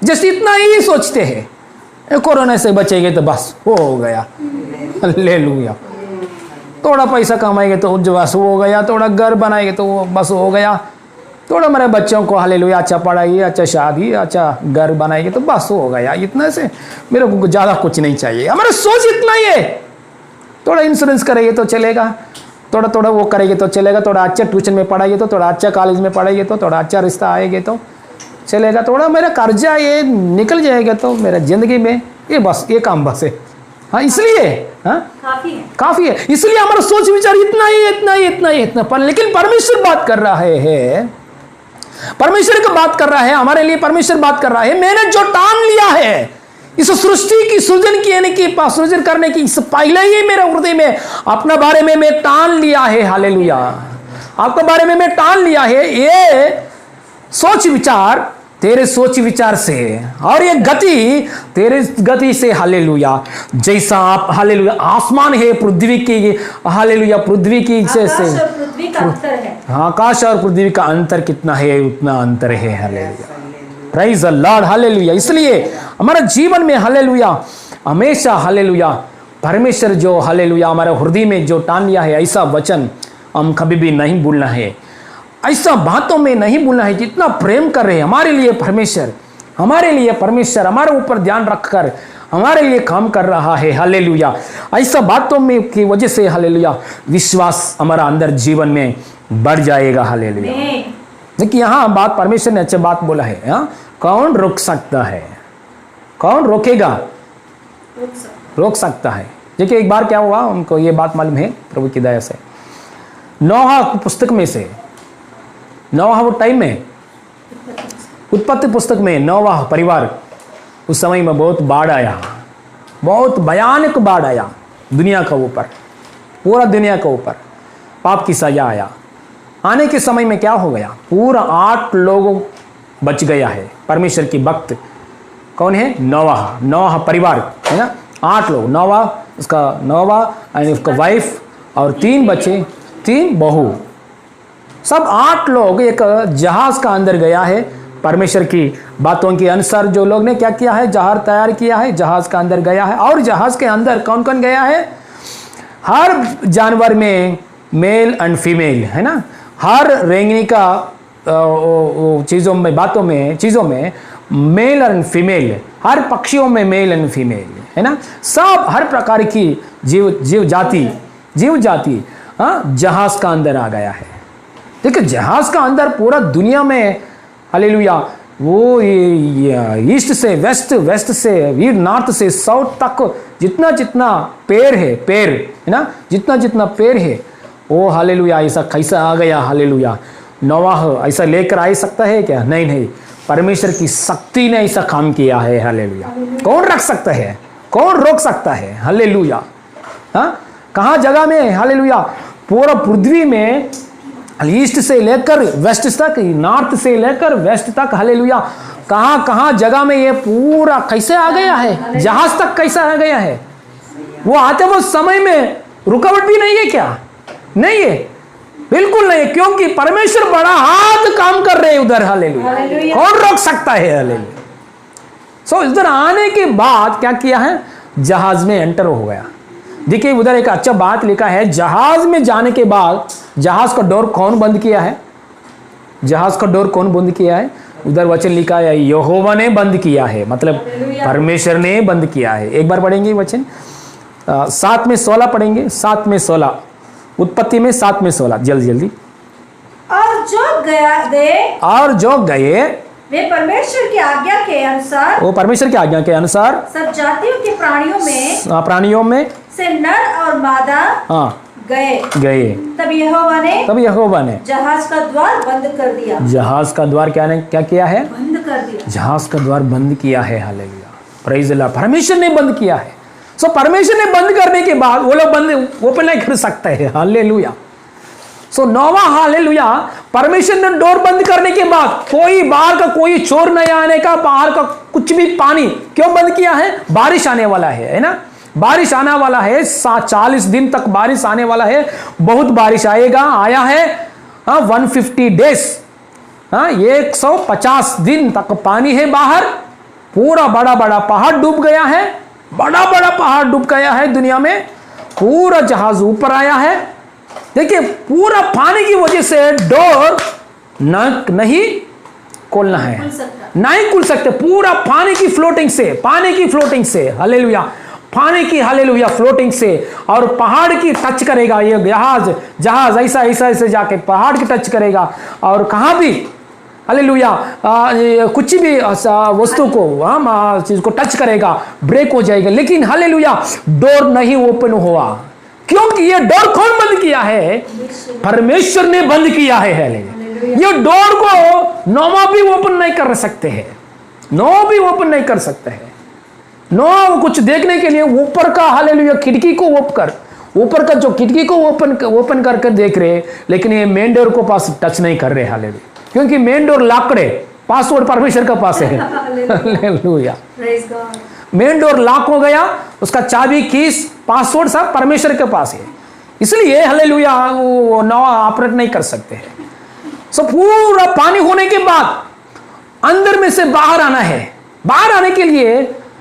जैसे इतना ही सोचते हैं कोरोना से बचेंगे तो बस हो गया, हालेलुया। थोड़ा पैसा कमाएंगे तो बस हो गया, थोड़ा घर बनाएंगे तो बस हो गया, थोड़ा मेरे बच्चों को हालेलुया अच्छा पढ़ाइए, अच्छा शादी, अच्छा घर बनाएंगे तो बस हो गया। इतना से मेरे को ज़्यादा कुछ नहीं चाहिए। हमारा सोच इतना ही है। थोड़ा इंश्योरेंस करेंगे तो चलेगा, थोड़ा थोड़ा वो करेंगे तो चलेगा, थोड़ा अच्छा ट्यूशन में पढ़ाइए तो, थोड़ा अच्छा कॉलेज में पढ़ाइए तो, थोड़ा अच्छा रिश्ता आएगा तो चलेगा, थोड़ा मेरा कर्जा ये निकल जाएगा तो मेरा ज़िंदगी में ये बस ये काम बस है। हाँ इसलिए हाँ काफ़ी है। इसलिए हमारा सोच विचार इतना पर लेकिन परमेश्वर बात कर रहा है, परमेश्वर की बात कर रहा है हमारे लिए। परमेश्वर बात कर रहा है, मैंने जो ठान लिया है इस सृष्टि की सृजन की यानी कि सृजन करने की इस पहले ही मेरे हृदय में अपने बारे में मैं ठान लिया है। हालेलुया, आपके बारे में मैं ठान लिया है। ये सोच विचार तेरे सोच विचार से और ये गति तेरे गति से, हालेलुया। जैसा आप हालेलुया आसमान है पृथ्वी की, हालेलुया पृथ्वी की जैसे पृथ्वी का अंतर है। आकाश और पृथ्वी का अंतर कितना है उतना अंतर है, hallelujah. Praise the Lord, hallelujah. इसलिए हमारा जीवन में हालेलुया हमेशा हालेलुया परमेश्वर जो हालेलुया हमारे हृदय में जो ठान लिया है ऐसा वचन हम कभी भी नहीं भूलना है, ऐसा बातों में नहीं भूलना है। जितना प्रेम कर रहे हैं हमारे लिए परमेश्वर, हमारे ऊपर ध्यान रखकर हमारे लिए काम कर रहा है, हालेलुया। ऐसा बातों में की वजह से हालेलुया विश्वास हमारा अंदर जीवन में बढ़ जाएगा, हालेलुया। देखिए यहाँ बात परमेश्वर ने अच्छी बात बोला है। हाँ, कौन रोक सकता है, कौन रोकेगा, रोक सकता है। देखिए एक बार क्या हुआ, उनको ये बात मालूम है प्रभु की दया से। नोहा पुस्तक में से, नोहा वो टाइम में उत्पत्ति पुस्तक में नोहा परिवार उस समय में बहुत बाढ़ आया, बहुत भयानक बाढ़ आया दुनिया का ऊपर, पूरा दुनिया का ऊपर पाप की सजा आया। आने के समय में क्या हो गया, पूरा 8 लोग बच गया है। परमेश्वर की भक्त कौन है, नोहा परिवार है ना, 8 लोग, नोहा एंड उसका वाइफ और 3 बच्चे 3 बहू, सब 8 लोग एक जहाज का अंदर गया है। परमेश्वर की बातों के अनुसार जो लोग ने क्या किया है, जहाज तैयार किया है, जहाज का अंदर गया है। और जहाज के अंदर कौन कौन गया है, हर जानवर में मेल एंड फीमेल है ना, हर रेंगनी का चीज़ों में बातों में चीज़ों में मेल एंड फीमेल, हर पक्षियों में मेल एंड फीमेल है ना, सब हर प्रकार की जीव जाति जहाज का अंदर आ गया है। देखिए जहाज का अंदर पूरा दुनिया में हालेलुया वो ईस्ट से वेस्ट, वेस्ट से नॉर्थ से साउथ तक जितना जितना पेड़ है ना, जितना पेड़ है वो हालेलुया ऐसा कैसा आ गया, हालेलुया। नोवाह ऐसा लेकर आ सकता है क्या, नहीं, परमेश्वर की शक्ति ने ऐसा काम किया है, हालेलुया। कौन रख सकता है, कौन रोक सकता है, हालेलुया। हाँ, कहाँ जगह में, हालेलुया पूरा पृथ्वी में ईस्ट से लेकर वेस्ट तक, नॉर्थ से लेकर वेस्ट तक, हालेलुया कहाँ जगह में ये पूरा कैसे आ गया है, जहाज तक कैसा आ गया है। वो आते वो समय में रुकावट भी नहीं है क्या, नहीं है, बिल्कुल नहीं, क्योंकि परमेश्वर बड़ा हाथ काम कर रहे हैं उधर, हालेलुया। कौन रोक सकता है, हालेलुया। सो इधर आने के बाद क्या किया है, जहाज में एंटर हो गया। देखिए उधर एक अच्छा बात लिखा है, जहाज में जाने के बाद जहाज का डोर कौन बंद किया है, जहाज का डोर कौन बंद किया है, उधर वचन लिखा है यहोवा ने बंद किया है, मतलब परमेश्वर ने बंद किया है। एक बार पढ़ेंगे वचन 7 में 16 पढ़ेंगे, 7 में 16 उत्पत्ति में 7 में 16 जल्दी। और जो गए वे परमेश्वर की आज्ञा के अनुसार, वो परमेश्वर की आज्ञा के अनुसार सब जातियों के प्राणियों में से नर और मादा गए। तब यहोवा ने जहाज का द्वार बंद कर दिया। जहाज का द्वार क्या किया है, बंद कर दिया। जहाज का द्वार बंद किया है, हालेलुया प्रेज द लॉर्ड। परमेश्वर ने बंद किया है। सो परमेश्वर ने बंद करने के बाद वो लोग बंद ओपन नहीं कर सकते हैं, हालेलुया। सो नोवा हालेलुया परमेश्वर ने डोर बंद करने के बाद कोई बाहर का कोई चोर नहीं आने का, बाहर का कुछ भी पानी क्यों बंद किया है? बारिश आने वाला है ना, बारिश आने वाला है, 40 दिन तक बारिश आने वाला है, बहुत बारिश आएगा, आया है 150 डेज, 150 दिन तक पानी है बाहर, पूरा बड़ा बड़ा पहाड़ डूब गया है, बड़ा बड़ा पहाड़ डूब गया है दुनिया में, पूरा जहाज ऊपर आया है। देखिए पूरा पानी की वजह से डोर नहीं खोलना है, नहीं खुल सकते, पूरा पानी की फ्लोटिंग से, पानी की फ्लोटिंग से, हालेलुया, पानी की हालेलुया फ्लोटिंग से, और पहाड़ की टच करेगा ये जहाज ऐसा ऐसा ऐसे जाके पहाड़ की टच करेगा, और कहाँ भी हालेलुया कुछ भी वस्तु को चीज को टच करेगा ब्रेक हो जाएगा, लेकिन हालेलुया डोर नहीं ओपन हुआ, क्योंकि ये डोर कौन बंद किया है? परमेश्वर ने बंद किया है। हालेलुया, ये डोर को नोवा भी ओपन नहीं कर सकते हैं, नोवा भी ओपन नहीं कर सकते हैं। नोवा कुछ देखने के लिए ऊपर का हालेलुया खिड़की को ऊपर का जो खिड़की को ओपन करके देख रहे, लेकिन ये मेन डोर को पास टच नहीं कर रहे हालेलुया, क्योंकि मेन डोर लॉक्ड है, पासवर्ड परमेश्वर का पास है। हालेलुया, मेन डोर लॉक हो गया, उसका चाबी कीस पासवर्ड सब परमेश्वर के पास है, इसलिए हालेलुया वो नोवा ऑपरेट नहीं कर सकते हैं। सो पूरा पानी होने के बाद अंदर में से बाहर आना है, बाहर आने के लिए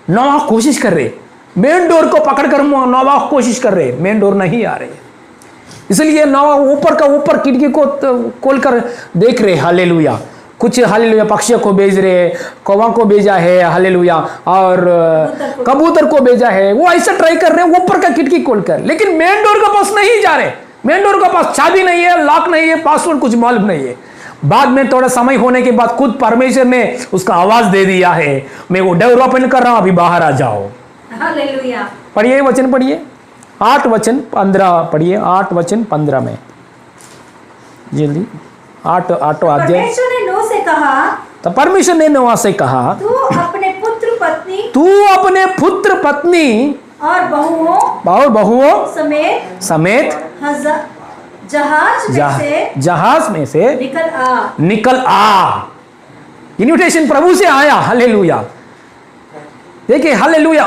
नोवा कोशिश कर रहे, मेन डोर को पकड़कर नोवा कोशिश कर रहे, मेन डोर नहीं आ रहे, इसलिए नोवा ऊपर खिड़की को खोलकर देख रहे। हालेलुया, कुछ हालेलुया पक्षियों को भेज रहे, कौवा को भेजा है हालेलुया, और कबूतर को भेजा है, वो ऐसा ट्राई कर रहे ऊपर का खिड़की खोलकर, लेकिन मेन डोर के पास नहीं जा रहे, मेन डोर के पास चाबी नहीं है, लॉक नहीं है, पासवर्ड कुछ मालूम नहीं है। बाद में थोड़ा समय होने के बाद खुद परमेश्वर ने उसका आवाज दे दिया है, मैं वो डोर ओपन कर रहा हूं, अभी बाहर आ जाओ। हालेलुया, पढ़िए वचन, पढ़िए 8 वचन 15 पढ़िए, 8 वचन 15 में जल्दी, 8 अध्याय। परमेश्वर ने नोह से कहा, तो परमेश्वर ने नोआ से कहा, तू अपने पुत्र पत्नी और बहुओं समेत जहाज में से निकल आ। इन्विटेशन प्रभु से आया। हालेलुया, देखिए हालेलुया,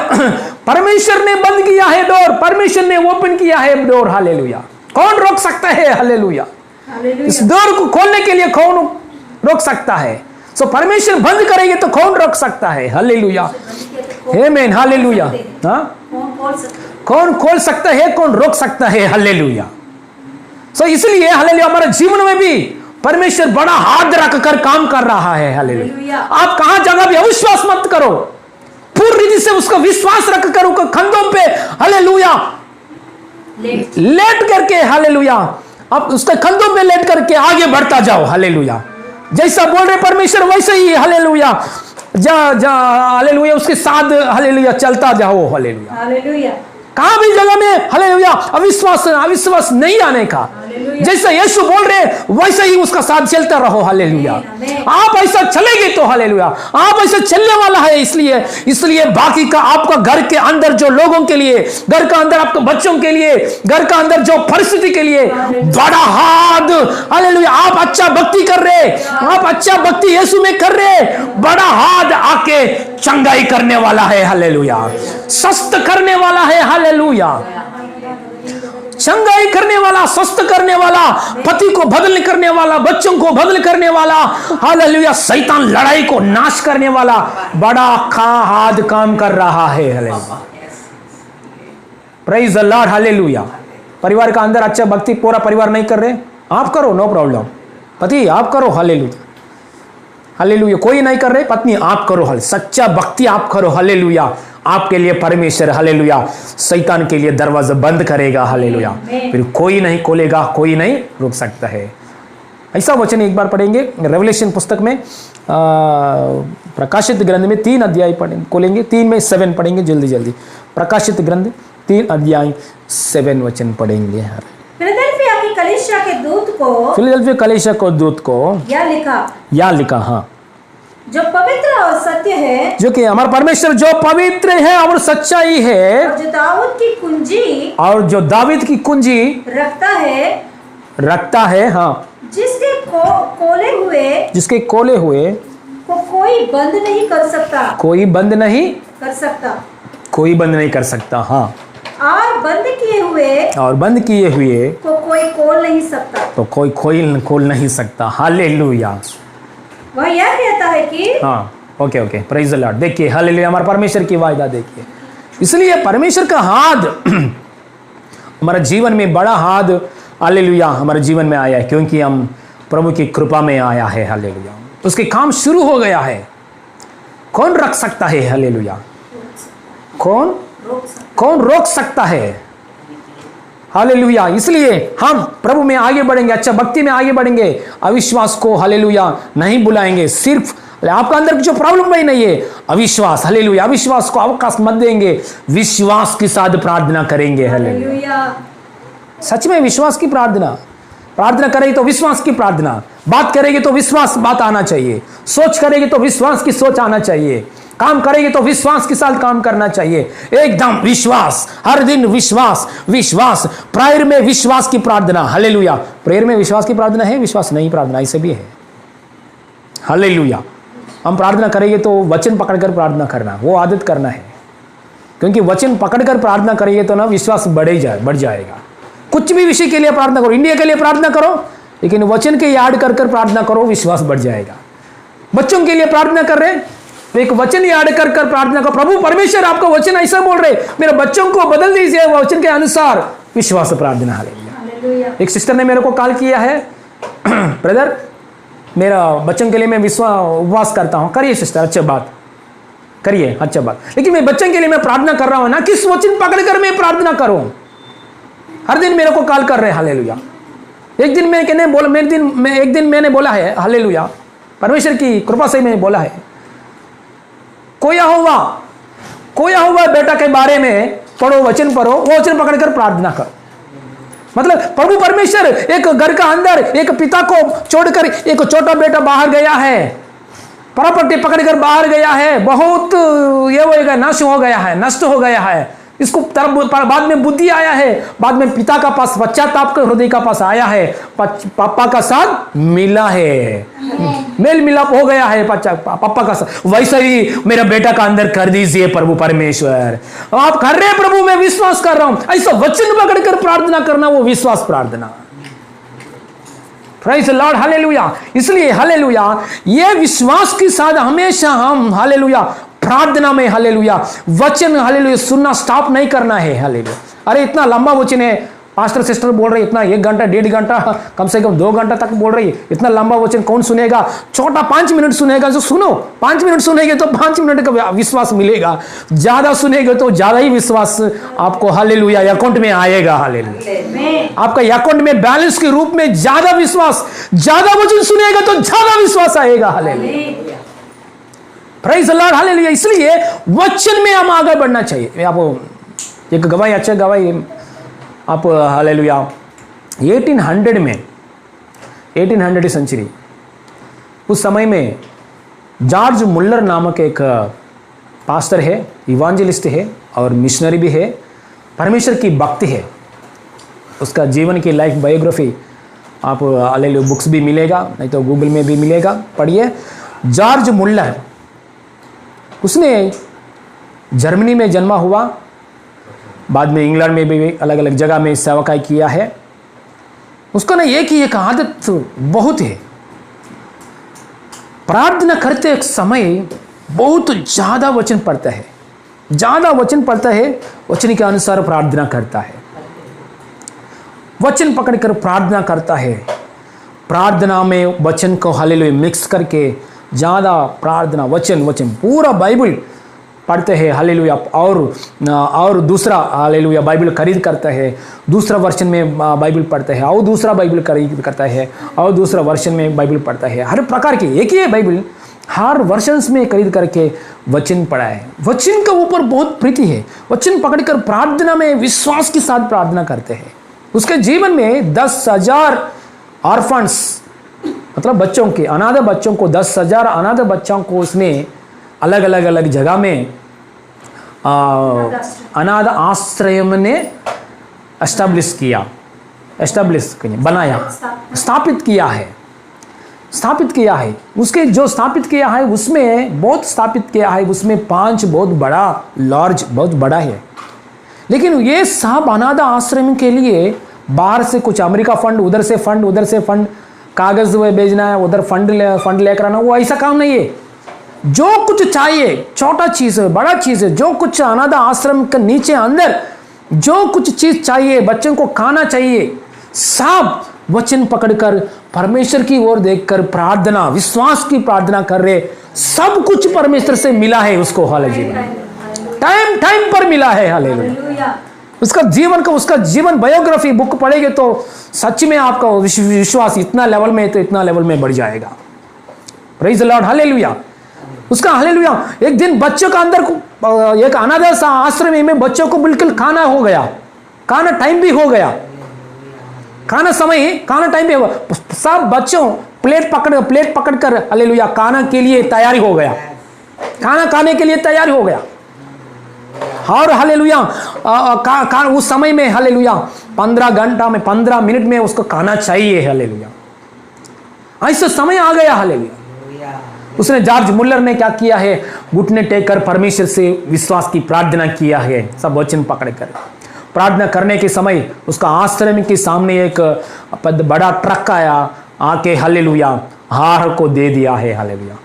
परमेश्वर ने बंद किया है डोर, परमेश्वर ने ओपन किया है डोर। हालेलुया, कौन रोक सकता है? हालेलुया, इस डोर को खोलने के लिए कौन रोक सकता है? सो परमेश्वर बंद करेंगे तो कौन रोक सकता है? हालेलुया, आमीन, हालेलुया। कौन खोल सकता है, कौन रोक सकता है? हालेलुया। सो इसलिए हालेलुया हमारे जीवन में भी परमेश्वर बड़ा हाथ रखकर काम कर रहा है। हालेलुया, आप कहां जगह भी अविश्वास मत करो, पूरी रीति से उसका विश्वास रखकर उसके कंधों पे हालेलुया लेट करके, हालेलुया आप उसके कंधों पे लेट करके आगे बढ़ता जाओ। हालेलुया, जैसा बोल रहे परमेश्वर वैसे ही हालेलुया हालेलुया उसके साथ हालेलुया चलता जाओ। हालेलुया, कहां भी जगह में हालेलुया अविश्वास नहीं आने का, जैसा यीशु बोल रहे वैसे ही उसका साथ चलता रहो। हालेलुया, आप ऐसा चलेंगे तो हालेलुया आप ऐसा चलने वाला है। इसलिए बाकी का आपका घर के अंदर जो लोगों के लिए, घर का अंदर आपके बच्चों के लिए, घर का अंदर जो परिस्थिति के लिए बड़ा हाथ हालेलुया, आप अच्छा भक्ति कर रहे, आप अच्छा भक्ति यीशु में कर रहे, बड़ा हाथ आके चंगाई करने वाला है। हालेलुया, स्वस्थ करने वाला है। हालेलुया, चंगाई करने वाला, स्वस्थ करने वाला, पति को बदल करने वाला, बच्चों को बदल करने वाला, हालेलुया शैतान लड़ाई को नाश करने वाला बड़ा हाथ काम कर रहा है। Hallelujah, praise the Lord. Hallelujah, परिवार का अंदर अच्छा भक्ति पूरा परिवार नहीं कर रहे, आप करो, नो प्रॉब्लम। पति आप करो, हालेलुया हालेलुया, कोई नहीं कर रहे, पत्नी आप करो, सच्चा भक्ति आप करो। हालेलुया, आपके लिए परमेश्वर हालेलुया शैतान के लिए दरवाजा बंद करेगा। हालेलुया, फिर कोई नहीं खोलेगा, कोई नहीं रोक सकता है। ऐसा वचन एक बार पढ़ेंगे रेवलेशन पुस्तक में, प्रकाशित ग्रंथ में 3 अध्याय खोलेंगे, 3 में 7 पढ़ेंगे जल्दी। प्रकाशित ग्रंथ 3 अध्याय 7 वचन पढ़ेंगे। फिलदेल्फिया की कलीसिया के दूत को या लिखा हाँ, जो पवित्र और सत्य है, जो कि हमारा परमेश्वर जो पवित्र है और सच्चाई है, और जो दाऊद की कुंजी रखता है, रखता है। हाँ, जिसके कोले हुए जिसके खोले हुए को कोई बंद नहीं कर सकता, कोई बंद नहीं कर सकता, कोई बंद नहीं कर सकता। हाँ, और बंद किए हुए और बंद किए हुए को कोई खोल नहीं सकता। तो कोई खोल नहीं सकता। हालेलुया। वह यह कहता है कि हाँ, okay okay, praise the Lord. देखिए हालेलुया, हमारे परमेश्वर की वायदा देखिए। इसलिए परमेश्वर का हाथ हमारे जीवन में बड़ा हाथ हालेलुया हमारे जीवन में आया है, क्योंकि हम प्रभु की कृपा में आया है। हालेलुया, उसके काम शुरू हो गया है। कौन रख सकता है? हालेलुया, कौन रोक सकता है? हालेलुया। इसलिए हम प्रभु में आगे बढ़ेंगे, अच्छा भक्ति में आगे बढ़ेंगे, अविश्वास को हालेलुया नहीं बुलाएंगे। सिर्फ आपका अंदर जो प्रॉब्लम ही नहीं है अविश्वास, हालेलुया, अविश्वास को अवकाश मत देंगे, विश्वास के साथ प्रार्थना करेंगे। हालेलुया, सच में विश्वास की प्रार्थना करेगी तो विश्वास की प्रार्थना, बात करेगी तो विश्वास बात आना चाहिए, सोच करेगी तो विश्वास की सोच आना चाहिए, काम करेगी तो विश्वास के साथ काम करना चाहिए। एकदम विश्वास, हर दिन विश्वास प्रेयर में विश्वास की प्रार्थना। हालेलुया, प्रेयर में विश्वास की प्रार्थना है, विश्वास नहीं प्रार्थना, ऐसे भी है। हालेलुया, हम प्रार्थना करेंगे तो वचन पकड़कर प्रार्थना करना, वो आदत करना है, क्योंकि वचन पकड़कर प्रार्थना करेंगे तो ना विश्वास बढ़ जाएगा। कुछ भी विषय के लिए प्रार्थना करो, इंडिया के लिए प्रार्थना करो, लेकिन वचन के याद कर प्रार्थना करो, विश्वास बढ़ जाएगा। बच्चों के लिए प्रार्थना कर रहे, तो एक वचन याद कर प्रार्थना करो, प्रभु परमेश्वर आपका वचन ऐसा बोल रहे, मेरे बच्चों को बदल दीजिए वचन के अनुसार, विश्वास प्रार्थना। हालेलुया। एक सिस्टर ने मेरे को कॉल किया है, ब्रदर मेरा बच्चों के लिए मैं उपवास करता हूँ। करिए सिस्टर, अच्छा बात करिए, अच्छा बात, लेकिन मैं बच्चों के लिए मैं प्रार्थना कर रहा हूँ ना, किस वचन पकड़कर मैं प्रार्थना करूँ? हर दिन मेरे को कॉल कर रहे हैं। हालेलुया। एक दिन मैंने बोला है, हालेलुया, परमेश्वर की कृपा से मैंने बोला है, खोया हुआ बेटा के बारे में पढ़ो, वचन पढ़ो, वो वचन पकड़कर प्रार्थना करो। मतलब प्रभु परमेश्वर एक घर का अंदर एक पिता को छोड़कर एक छोटा बेटा बाहर गया है, प्रॉपर्टी पकड़कर बाहर गया है, बहुत ये होगा, नष्ट हो गया है। इसको बाद में बुद्धि आया है, बाद में पिता का पास पश्चाताप के हृदय का पास आया है, पापा का साथ मिला है, मेल मिलाप हो गया है पापा का साथ। वैसे ही मेरा बेटा का अंदर कर दीजिए प्रभु परमेश्वर। आप कर रहे हैं प्रभु, मैं विश्वास कर रहा हूं, ऐसा वचन पकड़कर प्रार्थना करना, वो विश्वास प्रार्थना। Praise the Lord, hallelujah. इसलिए हालेलुया, ये विश्वास के साथ हमेशा हम हालेलुया प्रार्थना में हालेलुया वचन हालेलुया सुनना स्टॉप नहीं करना है। हालेलुया, अरे इतना लंबा वचन है, पास्टर सिस्टर बोल रही इतना 1 घंटा 1.5 घंटा कम से कम 2 घंटा तक बोल रही, इतना लंबा वचन कौन सुनेगा? छोटा 5 मिनट सुनेगा जो सुनो, 5 मिनट सुनेंगे तो 5 मिनट का विश्वास मिलेगा, ज्यादा सुनेंगे तो ज्यादा ही विश्वास आपको हालेलुया अकाउंट में आएगा। हालेलुया, आपका अकाउंट में बैलेंस के रूप में ज्यादा विश्वास, ज्यादा वचन सुनेगा तो ज्यादा विश्वास आएगा। Hallelujah, praise the Lord, hallelujah. इसलिए वचन में हम आगे बढ़ना चाहिए। मैं आपको एक गवाही, अच्छा गवाही आप हालेलुया 1800 सेंचुरी, उस समय में जॉर्ज मुल्लर नामक एक पास्टर है, इवांजलिस्ट है और मिशनरी भी है, परमेश्वर की भक्त है। उसका जीवन की लाइफ बायोग्राफी आप हालेलुया बुक्स भी मिलेगा, नहीं तो गूगल में भी मिलेगा, पढ़िए। जॉर्ज मुल्लर, उसने जर्मनी में जन्मा हुआ, बाद में इंग्लैंड में भी अलग अलग जगह में सेवकाई किया है। उसका ना एक आदत बहुत है, प्रार्थना करते समय बहुत ज़्यादा वचन पढ़ता है, वचन के अनुसार प्रार्थना करता है, वचन पकड़कर प्रार्थना करता है, प्रार्थना में वचन को हालेलुया मिक्स करके ज़्यादा प्रार्थना, वचन पूरा बाइबल पढ़ते हैं। हालेलुया, और दूसरा हालेलुया बाइबल खरीद करता है, दूसरा वर्षन में बाइबल पढ़ता है, और दूसरा बाइबल खरीद करता है, और दूसरा वर्षन में बाइबल पढ़ता है। हर प्रकार की एक ही बाइबल हर वर्षन्स में खरीद करके वचन पढ़ा है। वचन के ऊपर बहुत प्रीति है, वचन पकड़कर प्रार्थना में विश्वास के साथ प्रार्थना करते हैं। उसके जीवन में 10,000 ऑर्फन्स, मतलब बच्चों के अनाथ बच्चों को 10,000 अनाथ बच्चों को उसने अलग अलग जगह में अनाथ आश्रय ने एस्टैब्लिश किया। एस्टेब्लिश बनाया, स्थापित किया है, स्थापित किया है। उसके जो स्थापित किया है उसमें बहुत स्थापित किया है, उसमें 5 बहुत बड़ा लार्ज बहुत बड़ा है। लेकिन ये सब अनाथ आश्रम के लिए बाहर से कुछ अमेरिका फंड, उधर से फंड, कागज भेजना है, उधर फंड लेकर आना, वो ऐसा काम नहीं है। जो कुछ चाहिए, छोटा चीज़ है बड़ा चीज़ है, जो कुछ अनाथ आश्रम के नीचे अंदर जो कुछ चीज़ चाहिए, बच्चों को खाना चाहिए, सब वचन पकड़कर परमेश्वर की ओर देखकर प्रार्थना, विश्वास की प्रार्थना कर रहे, सब कुछ परमेश्वर से मिला है उसको। हालेलुया, टाइम पर मिला है। हालेलुया, उसका जीवन बायोग्राफी बुक पढ़ेंगे तो सच में आपका विश्वास इतना लेवल में तो इतना लेवल में बढ़ जाएगा। Praise the Lord, hallelujah. उसका हालेलुया, एक दिन बच्चों का अंदर एक अनाथ आश्रम में बच्चों को बिल्कुल खाना हो गया, खाना टाइम भी हो गया, खाना टाइम भी हो, सब बच्चों प्लेट पकड़कर हालेलुया खाना के लिए तैयारी हो गया, खाना खाने के लिए तैयारी हो गया। और हालेलुया उस समय में हालेलुया 15 मिनट में उसको खाना चाहिए। हालेलुया, ऐसा समय आ गया। हालेलुया, उसने जॉर्ज मुल्लर ने क्या किया है, घुटने टेक कर परमेश्वर से विश्वास की प्रार्थना किया है, सब वचन पकड़कर प्रार्थना करने के समय उसका आश्रम के सामने एक बड़ा ट्रक आया, आके हालेलुया आहार को दे दिया है। हालेलुया,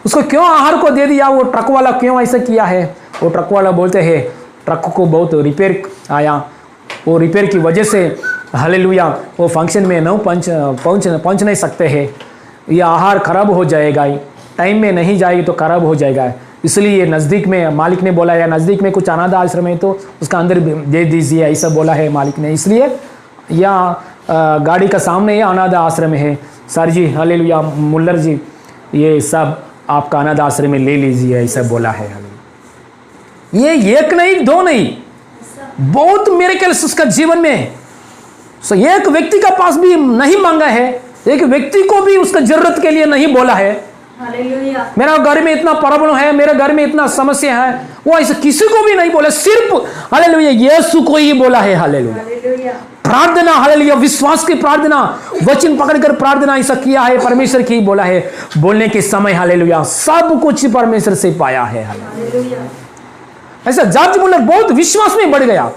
उसको क्यों आहार को दे दिया, वो ट्रक वाला क्यों ऐसा किया है? वो ट्रक वाला बोलते हैं ट्रक को बहुत रिपेयर आया, वो रिपेयर की वजह से हालेलुया वो फंक्शन में न पहुंच नहीं सकते हैं, ये आहार खराब हो जाएगा, टाइम में नहीं जाएगी तो खराब हो जाएगा, इसलिए नज़दीक में मालिक ने बोला, या नज़दीक में कुछ अनाथ आश्रम है तो उसका अंदर दे दीजिए, ऐसा बोला है मालिक ने। इसलिए या गाड़ी का सामने ये अनाथ आश्रम है, सर जी हालेलुया मुल्लर जी ये सब आपका अनाथ आश्रम में ले लीजिए, ऐसा बोला है। ये एक नहीं दो नहीं, बहुत मिरेकल्स उसका जीवन में। एक व्यक्ति का पास भी नहीं मांगा है, एक व्यक्ति को भी उसका जरूरत के लिए नहीं बोला है। हालेलुया, मेरा घर में इतना प्रॉब्लम है, मेरे घर में इतना समस्या है, वो ऐसे किसी को भी नहीं बोला, सिर्फ हालेलुया यीशु को ही बोला है। हालेलुया, प्रार्थना, हालेलुया विश्वास की प्रार्थना, वचन पकड़कर प्रार्थना ऐसा किया है, परमेश्वर की बोला है, बोलने के समय हालेलुया सब कुछ परमेश्वर से पाया है। हालेलुया, ऐसा जॉर्ज मुल्लर बहुत विश्वास में बढ़ गया।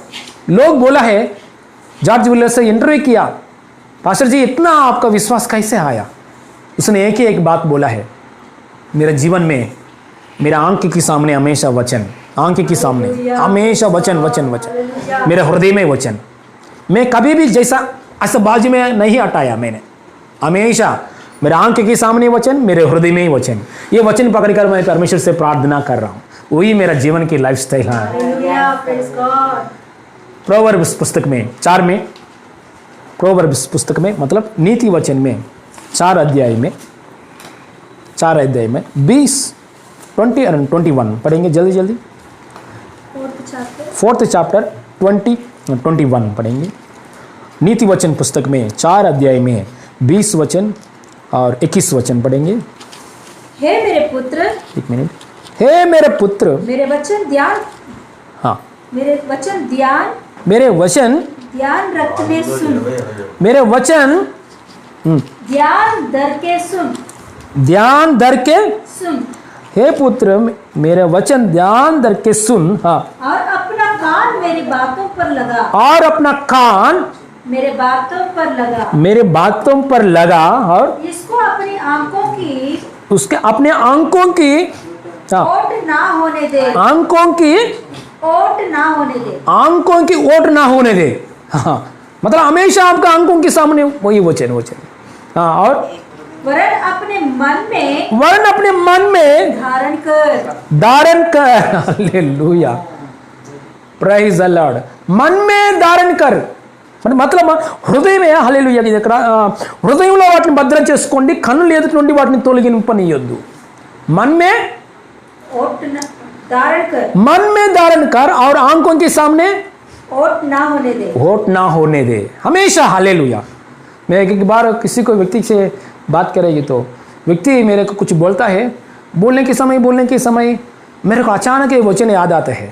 लोग बोला है जॉर्ज मुल्लर से इंटरव्यू किया, पास्टर जी इतना आपका विश्वास कैसे आया? उसने एक ही एक बात बोला है, मेरे जीवन में मेरा आंख के सामने हमेशा वचन, आंख के सामने हमेशा वचन वचन वचन, मेरे हृदय में वचन, मैं कभी भी जैसा ऐसा बाजू में नहीं हटाया, मैंने हमेशा मेरे आंख के सामने वचन, मेरे हृदय में ही वचन, ये वचन पकड़कर मैं परमेश्वर से प्रार्थना कर रहा हूँ, वही मेरा जीवन की लाइफ स्टाइल है। प्रोवर्ब्स पुस्तक में 4 में, प्रोवर्ब्स पुस्तक में मतलब नीति वचन में 4 अध्याय में 20, 20 और 21 पढ़ेंगे जल्दी जल्दी। 4th चैप्टर 20 और 21 पढ़ेंगे। नीति वचन पुस्तक में 4 अध्याय में 20 वचन और 21 वचन पढ़ेंगे। हे मेरे पुत्र, एक मिनट, हे मेरे पुत्र, मेरे वचन ध्यान, हाँ मेरे वचन ध्यान, मेरे वचन ध्यान रख के सुन, मेरे वचन ध्यान धर के सुन, ध्यान धर के सुन, हे पुत्र मेरे वचन ध्यान धर के सुन, हाँ, और अपना कान मेरी बातों पर लगा, और अपना कान मेरे बातों पर लगा, मेरे बातों पर लगा, और इसको अपनी आंखों की उसके अपने आंखों की, हाँ, ओट ना होने दे, आंखों की ओट ना होने दे, आंखों की ओट ना होने दे, हाँ, मतलब हमेशा आपका आंखों के सामने वही वचन, हाँ, और वरन अपने मन में धारण कर, हालेलुया, प्रेज द लॉर्ड, मन में धारण कर, मतलब హృదయ में హల్లెలూయా ఇక్కడ హృదయంలో వాటిని భద్రం చేసుకోండి, కన్నులు ఎదుటి నుండి వాటిని తొలగింపనియొద్దు, मन में धारण कर और आंखों के सामने ओट ना होने दे, हमेशा। हालेलुया, मैं एक बार किसी को व्यक्ति से बात करेगी तो व्यक्ति मेरे को कुछ बोलता है, बोलने के समय मेरे को अचानक ये वचन याद आता है,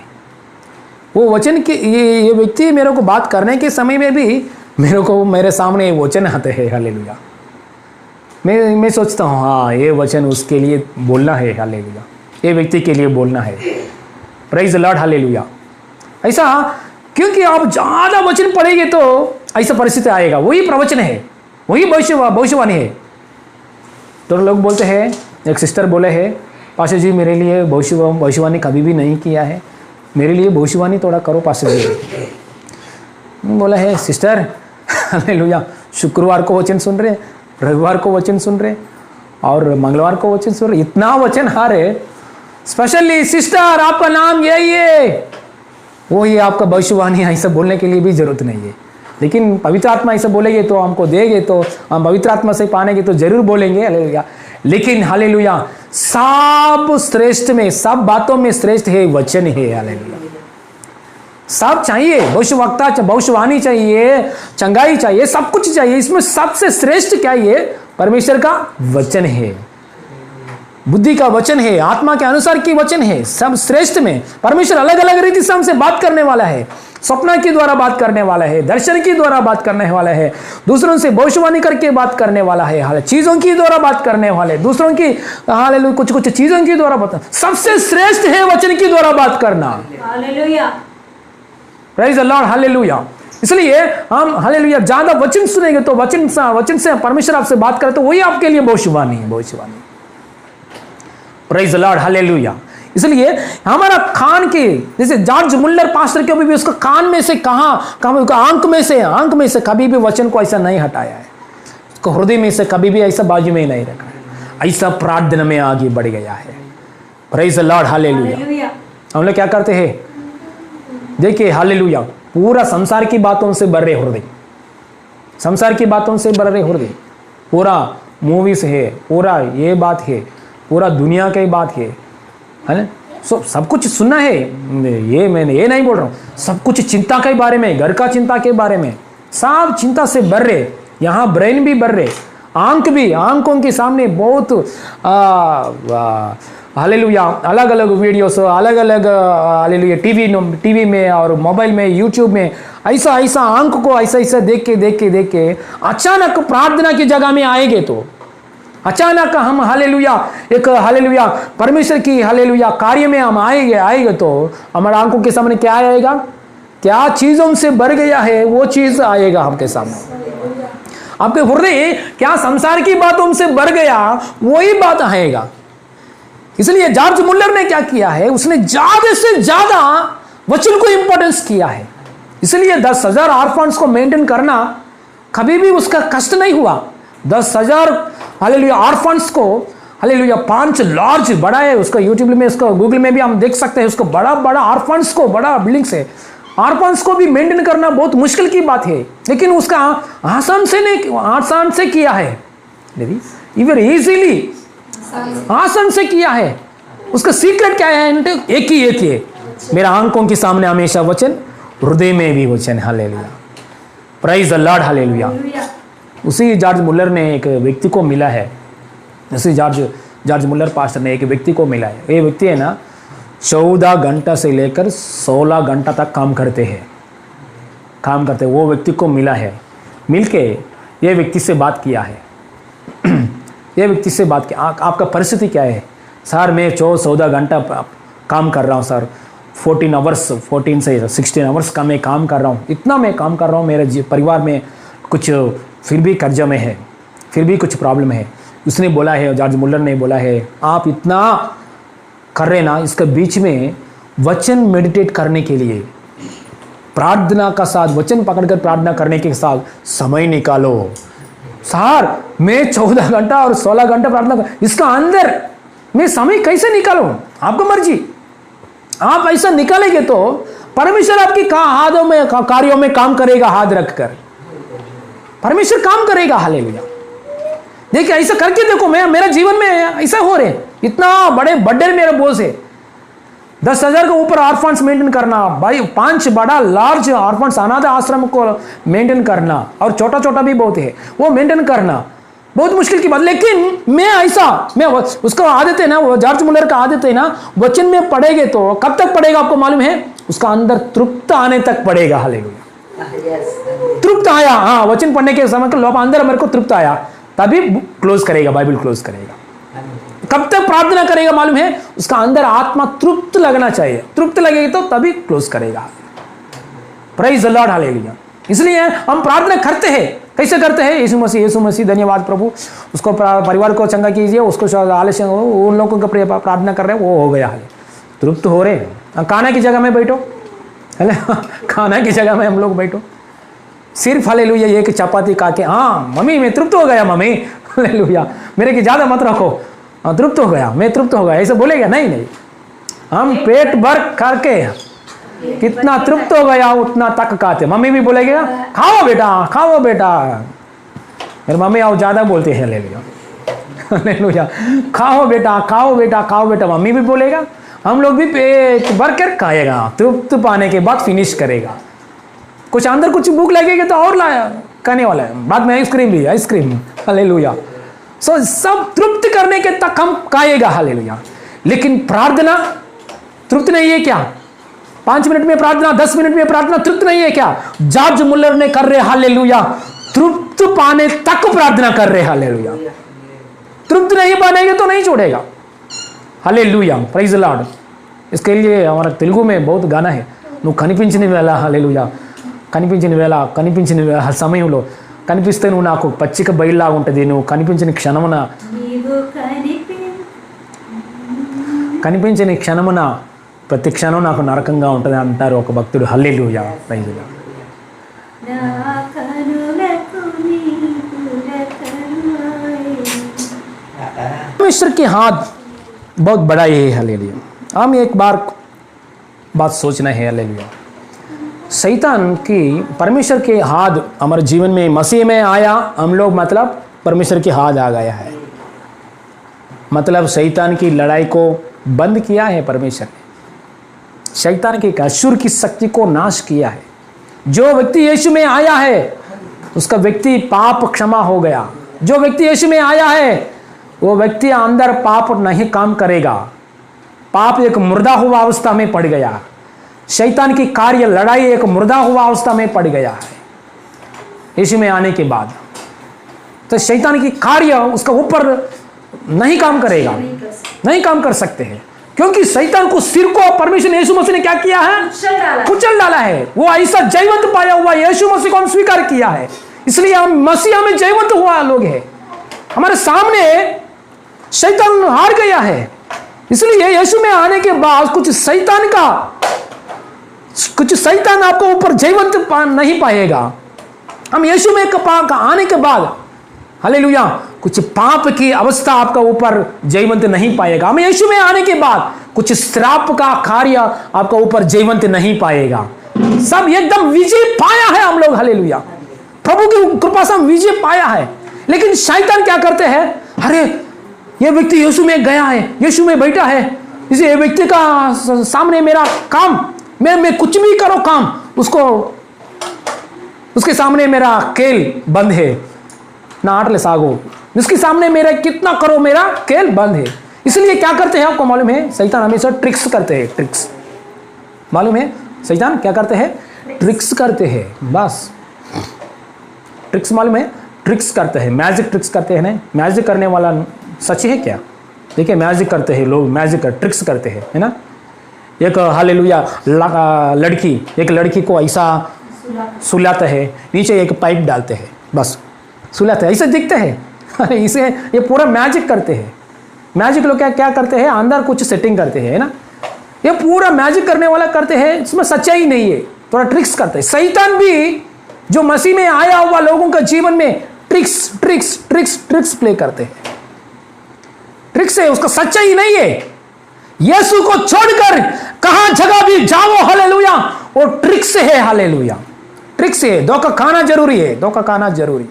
वो वचन के ये व्यक्ति मेरे को बात करने के समय में भी मेरे को मेरे सामने ये वचन आते हैं। हालेलुया। मैं सोचता हूँ हाँ ये वचन उसके लिए बोलना है। हालेलुया। ये व्यक्ति के लिए बोलना है। Praise the Lord. हालेलुया। ऐसा क्योंकि आप ज़्यादा वचन पढ़ेंगे तो ऐसा परिस्थिति आएगा। वही प्रवचन है, वही भविष्यवाणी है। तो लोग बोलते हैं, एक सिस्टर बोले हैं पास्टर जी मेरे लिए भविष्यवाणी कभी भी नहीं किया है, मेरे लिए भविष्यवाणी थोड़ा करो पास्टर जी। बोला है सिस्टर हालेलुया, शुक्रवार को वचन सुन रहे, रविवार को वचन सुन रहे और मंगलवार को वचन सुन रहे, इतना वचन आ रहे। स्पेशली सिस्टर आपका नाम यही है, वो ये आपका भविष्यवाणी ऐसा बोलने के लिए भी जरूरत नहीं है। लेकिन पवित्र आत्मा ऐसा बोलेंगे तो हमको देंगे तो हम पवित्र आत्मा से पानेंगे तो जरूर बोलेंगे। हालेलुया। लेकिन हालेलुया सब श्रेष्ठ में, सब बातों में श्रेष्ठ है वचन है। हालेलुया। सब चाहिए, भविष्यवक्ता, भविष्यवाणी चाहिए, चंगाई चाहिए, सब कुछ चाहिए। इसमें सबसे श्रेष्ठ क्या है? परमेश्वर का वचन है, बुद्धि का वचन है, आत्मा के अनुसार की वचन है। सब श्रेष्ठ में परमेश्वर अलग अलग रीति से हमसे बात करने वाला है। स्वप्न के द्वारा बात करने वाला है, दर्शन के द्वारा बात करने वाला है, दूसरों से भविष्यवाणी करके बात करने वाला है, हाल चीजों की द्वारा बात करने वाले, दूसरों की हालेलुया कुछ कुछ चीजों की द्वारा बात। सबसे श्रेष्ठ है वचन की द्वारा बात करना। Hallelujah. Praise the Lord. Hallelujah. इसलिए हम हालेलुया ज्यादा वचन सुनेंगे तो वचन से परमेश्वर आपसे बात करे तो वही आपके लिए भविष्यवाणी है, भविष्यवाणी। Praise the Lord. हालेलुया। इसलिए हमारा कान के, जैसे जॉर्ज मुल्लर पास्टर के भी उसका कान में से आंख में से कभी भी वचन को ऐसा नहीं हटाया है, उसको हृदय में से कभी भी ऐसा बाजू में नहीं रखा है, ऐसा प्रार्थना में आगे बढ़ गया है। Praise the Lord. हालेलुया। हम लोग क्या करते हैं देखिए, हालेलुया, पूरा संसार की बातों से भर रहे हृदय, संसार की बातों से भर रहे हृदय, पूरा मूवीज है, पूरा ये बात है, पूरा दुनिया की बात है ना। सब कुछ सुनना है, ये मैंने ये नहीं बोल रहा हूँ, सब कुछ चिंता के बारे में, घर का चिंता के बारे में, सब चिंता से भर रहे। यहाँ ब्रेन भी भर रहे, आंख भी, आंखों के सामने बहुत हालेलुया अलग अलग वीडियोस, अलग अलग हालेलुया टीवी में और मोबाइल में, यूट्यूब में, ऐसा आंख को ऐसा देख के अचानक प्रार्थना की जगह में आएंगे तो अचानक हम हालेलुया एक हालेलुया परमेश्वर की हालेलुया कार्य में हम आएंगे तो हमारे आंखों के सामने क्या आएगा? क्या चीजों से भर गया है वो चीज आएगा हमके सामने। आपके हृदय क्या संसार की बातों से भर गया वही बात आएगा। इसलिए जॉर्ज मुल्लर ने क्या किया है, उसने ज्यादा से ज्यादा वचन को इंपॉर्टेंस किया है। इसलिए 10,000 ऑर्फन्स को मेंटेन करना कभी भी उसका कष्ट नहीं हुआ। 10,000 हालेलुया ऑर्फन्स को हालेलुया 5 लार्ज बड़ा है, उसका यूट्यूब में, उसका गूगल में भी हम देख सकते हैं, उसको बड़ा ऑर्फन्स को, बड़ा बिल्डिंग्स है, ऑर्फन्स को भी मेंटेन करना बहुत मुश्किल की बात है। लेकिन उसका आसान से किया है, इवन इजीली आसान से किया है। उसका सीक्रेट क्या है? एक ही है, मेरा आंखों के सामने हमेशा वचन, हृदय में भी वचन। Hallelujah. Praise the Lord. Hallelujah. उसी जॉर्ज मुल्लर ने एक व्यक्ति को मिला है, उसी जॉर्ज मुल्लर पास्टर ने एक व्यक्ति को मिला है। ये व्यक्ति है ना 14 घंटा से लेकर 16 घंटा तक काम करते हैं। वो व्यक्ति को मिला है, मिलके ये व्यक्ति से बात किया है। ये व्यक्ति से बात किया, आपका परिस्थिति क्या है? सर मैं 14 घंटा काम कर रहा हूँ सर, 14 से 16 आवर्स का मैं काम कर रहा हूँ, इतना मैं काम कर रहा हूँ, मेरे परिवार में कुछ फिर भी कर्जा में है, फिर भी कुछ प्रॉब्लम है। उसने बोला है, जॉर्ज मुल्लर ने बोला है, आप इतना कर रहे ना, इसके बीच में वचन मेडिटेट करने के लिए, प्रार्थना का साथ, वचन पकड़कर प्रार्थना करने के साथ समय निकालो। सर मैं 14 घंटा और 16 घंटा प्रार्थना कर, इसका अंदर मैं समय कैसे निकालूं? आपको मर्जी, आप ऐसा निकालेंगे तो परमेश्वर आपकी हाथों में, कार्यों में काम करेगा। हाथ रखकर परमेश्वर काम करेगा। हालेलुया। देखिए ऐसा करके देखो, मेरा जीवन में ऐसा हो रहे, इतना बड़े बड़े मेरे बोझ है। 10,000 के ऊपर ऑर्फन्स मेंटेन करना, भाई 5 बड़ा लार्ज ऑर्फन्स अनाथ आश्रम को मेंटेन करना, और छोटा छोटा भी बहुत है, वो मेंटेन करना बहुत मुश्किल की बात। लेकिन मैं उसका आदत है ना, वो जॉर्ज मुल्लर का आदत है ना, वचन में पढ़ेंगे तो कब तक पढ़ेगा आपको मालूम है? उसका अंदर तृप्त आने तक पड़ेगा। हालेलुया। तृप्त आया, हाँ, वचन पढ़ने के समय के लोग अंदर मेरे को तृप्त आया, तभी क्लोज करेगा, बाइबल क्लोज करेगा। कब तक प्रार्थना करेगा मालूम है? उसका अंदर आत्मा तृप्त लगना चाहिए, तृप्त लगेगी तो तभी क्लोज करेगा। Praise the Lord, hallelujah. इसलिए हम प्रार्थना करते हैं, कैसे करते हैं? यीशु मसीह धन्यवाद प्रभु, उसको परिवार को चंगा कीजिए, उसको आलस्य, उन लोगों को प्रार्थना कर रहे हैं, वो हो गया, तृप्त हो रहे हैं। खाना की जगह में बैठो, है ना, खाना की जगह में हम लोग बैठो, सिर्फ हालेलुया एक चपाती खा के, हाँ मम्मी मैं तृप्त हो गया, मम्मी हालेलुया, मेरे की ज़्यादा मत रखो, तृप्त हो गया, मैं तृप्त हो गया, ऐसे बोलेगा? नहीं, हम पेट भर करके कितना तृप्त हो गया उतना तक खाते। मम्मी भी बोलेगा खाओ बेटा, मेरी मम्मी आओ ज़्यादा बोलते हैं, हालेलुया, खाओ बेटा, मम्मी भी बोलेगा, हम लोग भी पेट भर कर खाएगा, तृप्त पाने के बाद फिनिश करेगा। कुछ अंदर कुछ भूख लगेगी तो और लाया खाने वाला है, बाद में आइसक्रीम, हालेलुया। सो सब तृप्त करने के तक हम खाएगा, हालेलुया। लेकिन प्रार्थना तृप्त नहीं है क्या? 5 मिनट में प्रार्थना, 10 मिनट में प्रार्थना तृप्त नहीं है क्या? जॉर्ज मुलर ने कर रहे, हालेलुया, तृप्त पाने तक प्रार्थना कर रहे, हालेलुया। तृप्त नहीं पानेंगे तो नहीं छोड़ेगा, हालेलुया, प्रेज द लॉर्ड। इसके लिए हमारा तेलुगु में बहुत गाना है, నువ్వు కనిపించిన వేళ, హల్లెలూయా, కనిపించిన వేళ సమయంలో కనిపిస్తే నువ్వు నాకు పచ్చిక బయలులాగా ఉంటుంది, నువ్వు కనిపించిన క్షణమున ప్రతి క్షణం నాకు నరకంగా ఉంటుంది అంటారు ఒక భక్తుడు, హల్లెలూయా, ప్రైజ్ ది परमेश्वर के हाथ बहुत बड़ा ही है, हालेलुया। हम एक बार बात सोचना है, हालेलुया, शैतान की परमेश्वर के हाथ हमारे जीवन में मसीह में आया, हम लोग मतलब परमेश्वर के हाथ आ गया है, मतलब शैतान की लड़ाई को बंद किया है परमेश्वर ने, शैतान की असुर की शक्ति को नाश किया है। जो व्यक्ति यीशु में आया है उसका व्यक्ति पाप क्षमा हो गया। जो व्यक्ति यीशु में आया है वो व्यक्ति अंदर पाप नहीं काम करेगा, पाप एक मुर्दा हुआ अवस्था में पड़ गया, शैतान की कार्य लड़ाई एक मुर्दा हुआ अवस्था में पड़ गया है यीशु में आने के बाद। तो शैतान की कार्य उसका ऊपर नहीं काम करेगा, नहीं काम कर सकते हैं, क्योंकि शैतान को सिर को परमेश्वर यीशु मसीह ने क्या किया है? कुचल डाला है। वो ऐसा जयवंत पाया हुआ यीशु मसीह को हम स्वीकार किया है, इसलिए हम मसीह में जयवंत हुआ लोग हैं। हमारे सामने शैतान हार गया है, इसलिए यीशु में आने के बाद कुछ शैतान आपको ऊपर जयवंत नहीं पाएगा। हम यीशु में आने के बाद, हालेलुया, कुछ पाप की अवस्था आपका ऊपर जयवंत नहीं पाएगा। हम यीशु में आने के बाद कुछ श्राप का कार्य आपका ऊपर जयवंत नहीं पाएगा। सब एकदम विजय पाया है हम लोग, हालेलुया, प्रभु की कृपा से हम विजय पाया है। लेकिन शैतान क्या करते हैं? अरे ये व्यक्ति यीशु में गया है, यीशु में बैठा है, इसे व्यक्ति का सामने मेरा काम, मैं कुछ भी करो काम, उसके सामने मेरा खेल बंद है, ना आटले सागो, उसके सामने मेरा कितना करो मेरा खेल बंद है। इसलिए क्या करते हैं आपको मालूम है? शैतान हमेशा ट्रिक्स करते हैं, ट्रिक्स मालूम है? शैतान क्या करते हैं? ट्रिक्स करते हैं, बस ट्रिक्स मालूम है? ट्रिक्स करते हैं, मैजिक ट्रिक्स करते हैं। नहीं, मैजिक करने वाला सच है क्या? देखिए मैजिक करते हैं लोग, मैजिक ट्रिक्स करते हैं, है ना। एक हालेलुया एक लड़की को ऐसा सुलाते हैं, नीचे एक पाइप डालते हैं, बस सुलाते हैं, ऐसे दिखते हैं इसे ये पूरा मैजिक करते हैं। मैजिक लोग क्या करते हैं? अंदर कुछ सेटिंग करते हैं, है ना। ये पूरा मैजिक करने वाला करते हैं, इसमें सच्चाई नहीं है, थोड़ा ट्रिक्स करते हैं। शैतान भी जो मसीह में आया हुआ लोगों का जीवन में ट्रिक्स प्ले करते हैं। ट्रिक्स है, उसका सच्चाई नहीं है। यीशु को छोड़कर कहां जगह भी जाओ, हालेलुया, वो ट्रिक्स है, हालेलुया, ट्रिक्स है। धोखा खाना जरूरी है, धोखा खाना जरूरी।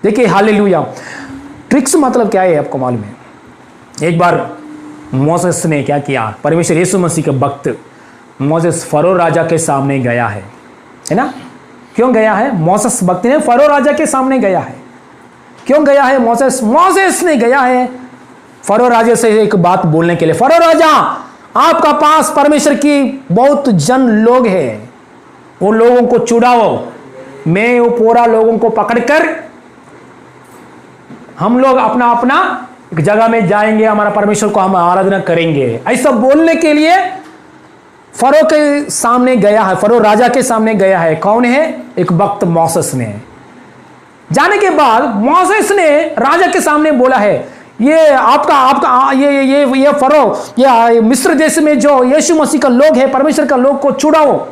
देखिए हालेलुया, ट्रिक्स मतलब क्या है आपको मालूम है? एक बार मोसेस ने क्या किया? परमेश्वर यीशु मसीह के भक्त मोसेस फरो राजा के सामने गया है ना। क्यों गया है? मोसेस भक्त ने फरो राजा के सामने गया है। क्यों गया है? मोसेस ने गया है फरो राजा से एक बात बोलने के लिए। फरो राजा, आपका पास परमेश्वर की बहुत जन लोग हैं, उन लोगों को छुड़ाओ। मैं वो पूरा लोगों को पकड़कर हम लोग अपना अपना एक जगह में जाएंगे, हमारा परमेश्वर को हम आराधना करेंगे। ऐसा बोलने के लिए फरो के सामने गया है, फरो राजा के सामने गया है। कौन है? एक वक्त मौसेस ने। जाने के बाद मौसेस ने राजा के सामने बोला है, ये आपका आपका ये फरो, ये मिस्र देश में जो यीशु मसीह का लोग है, परमेश्वर का लोग को छुड़ाओ।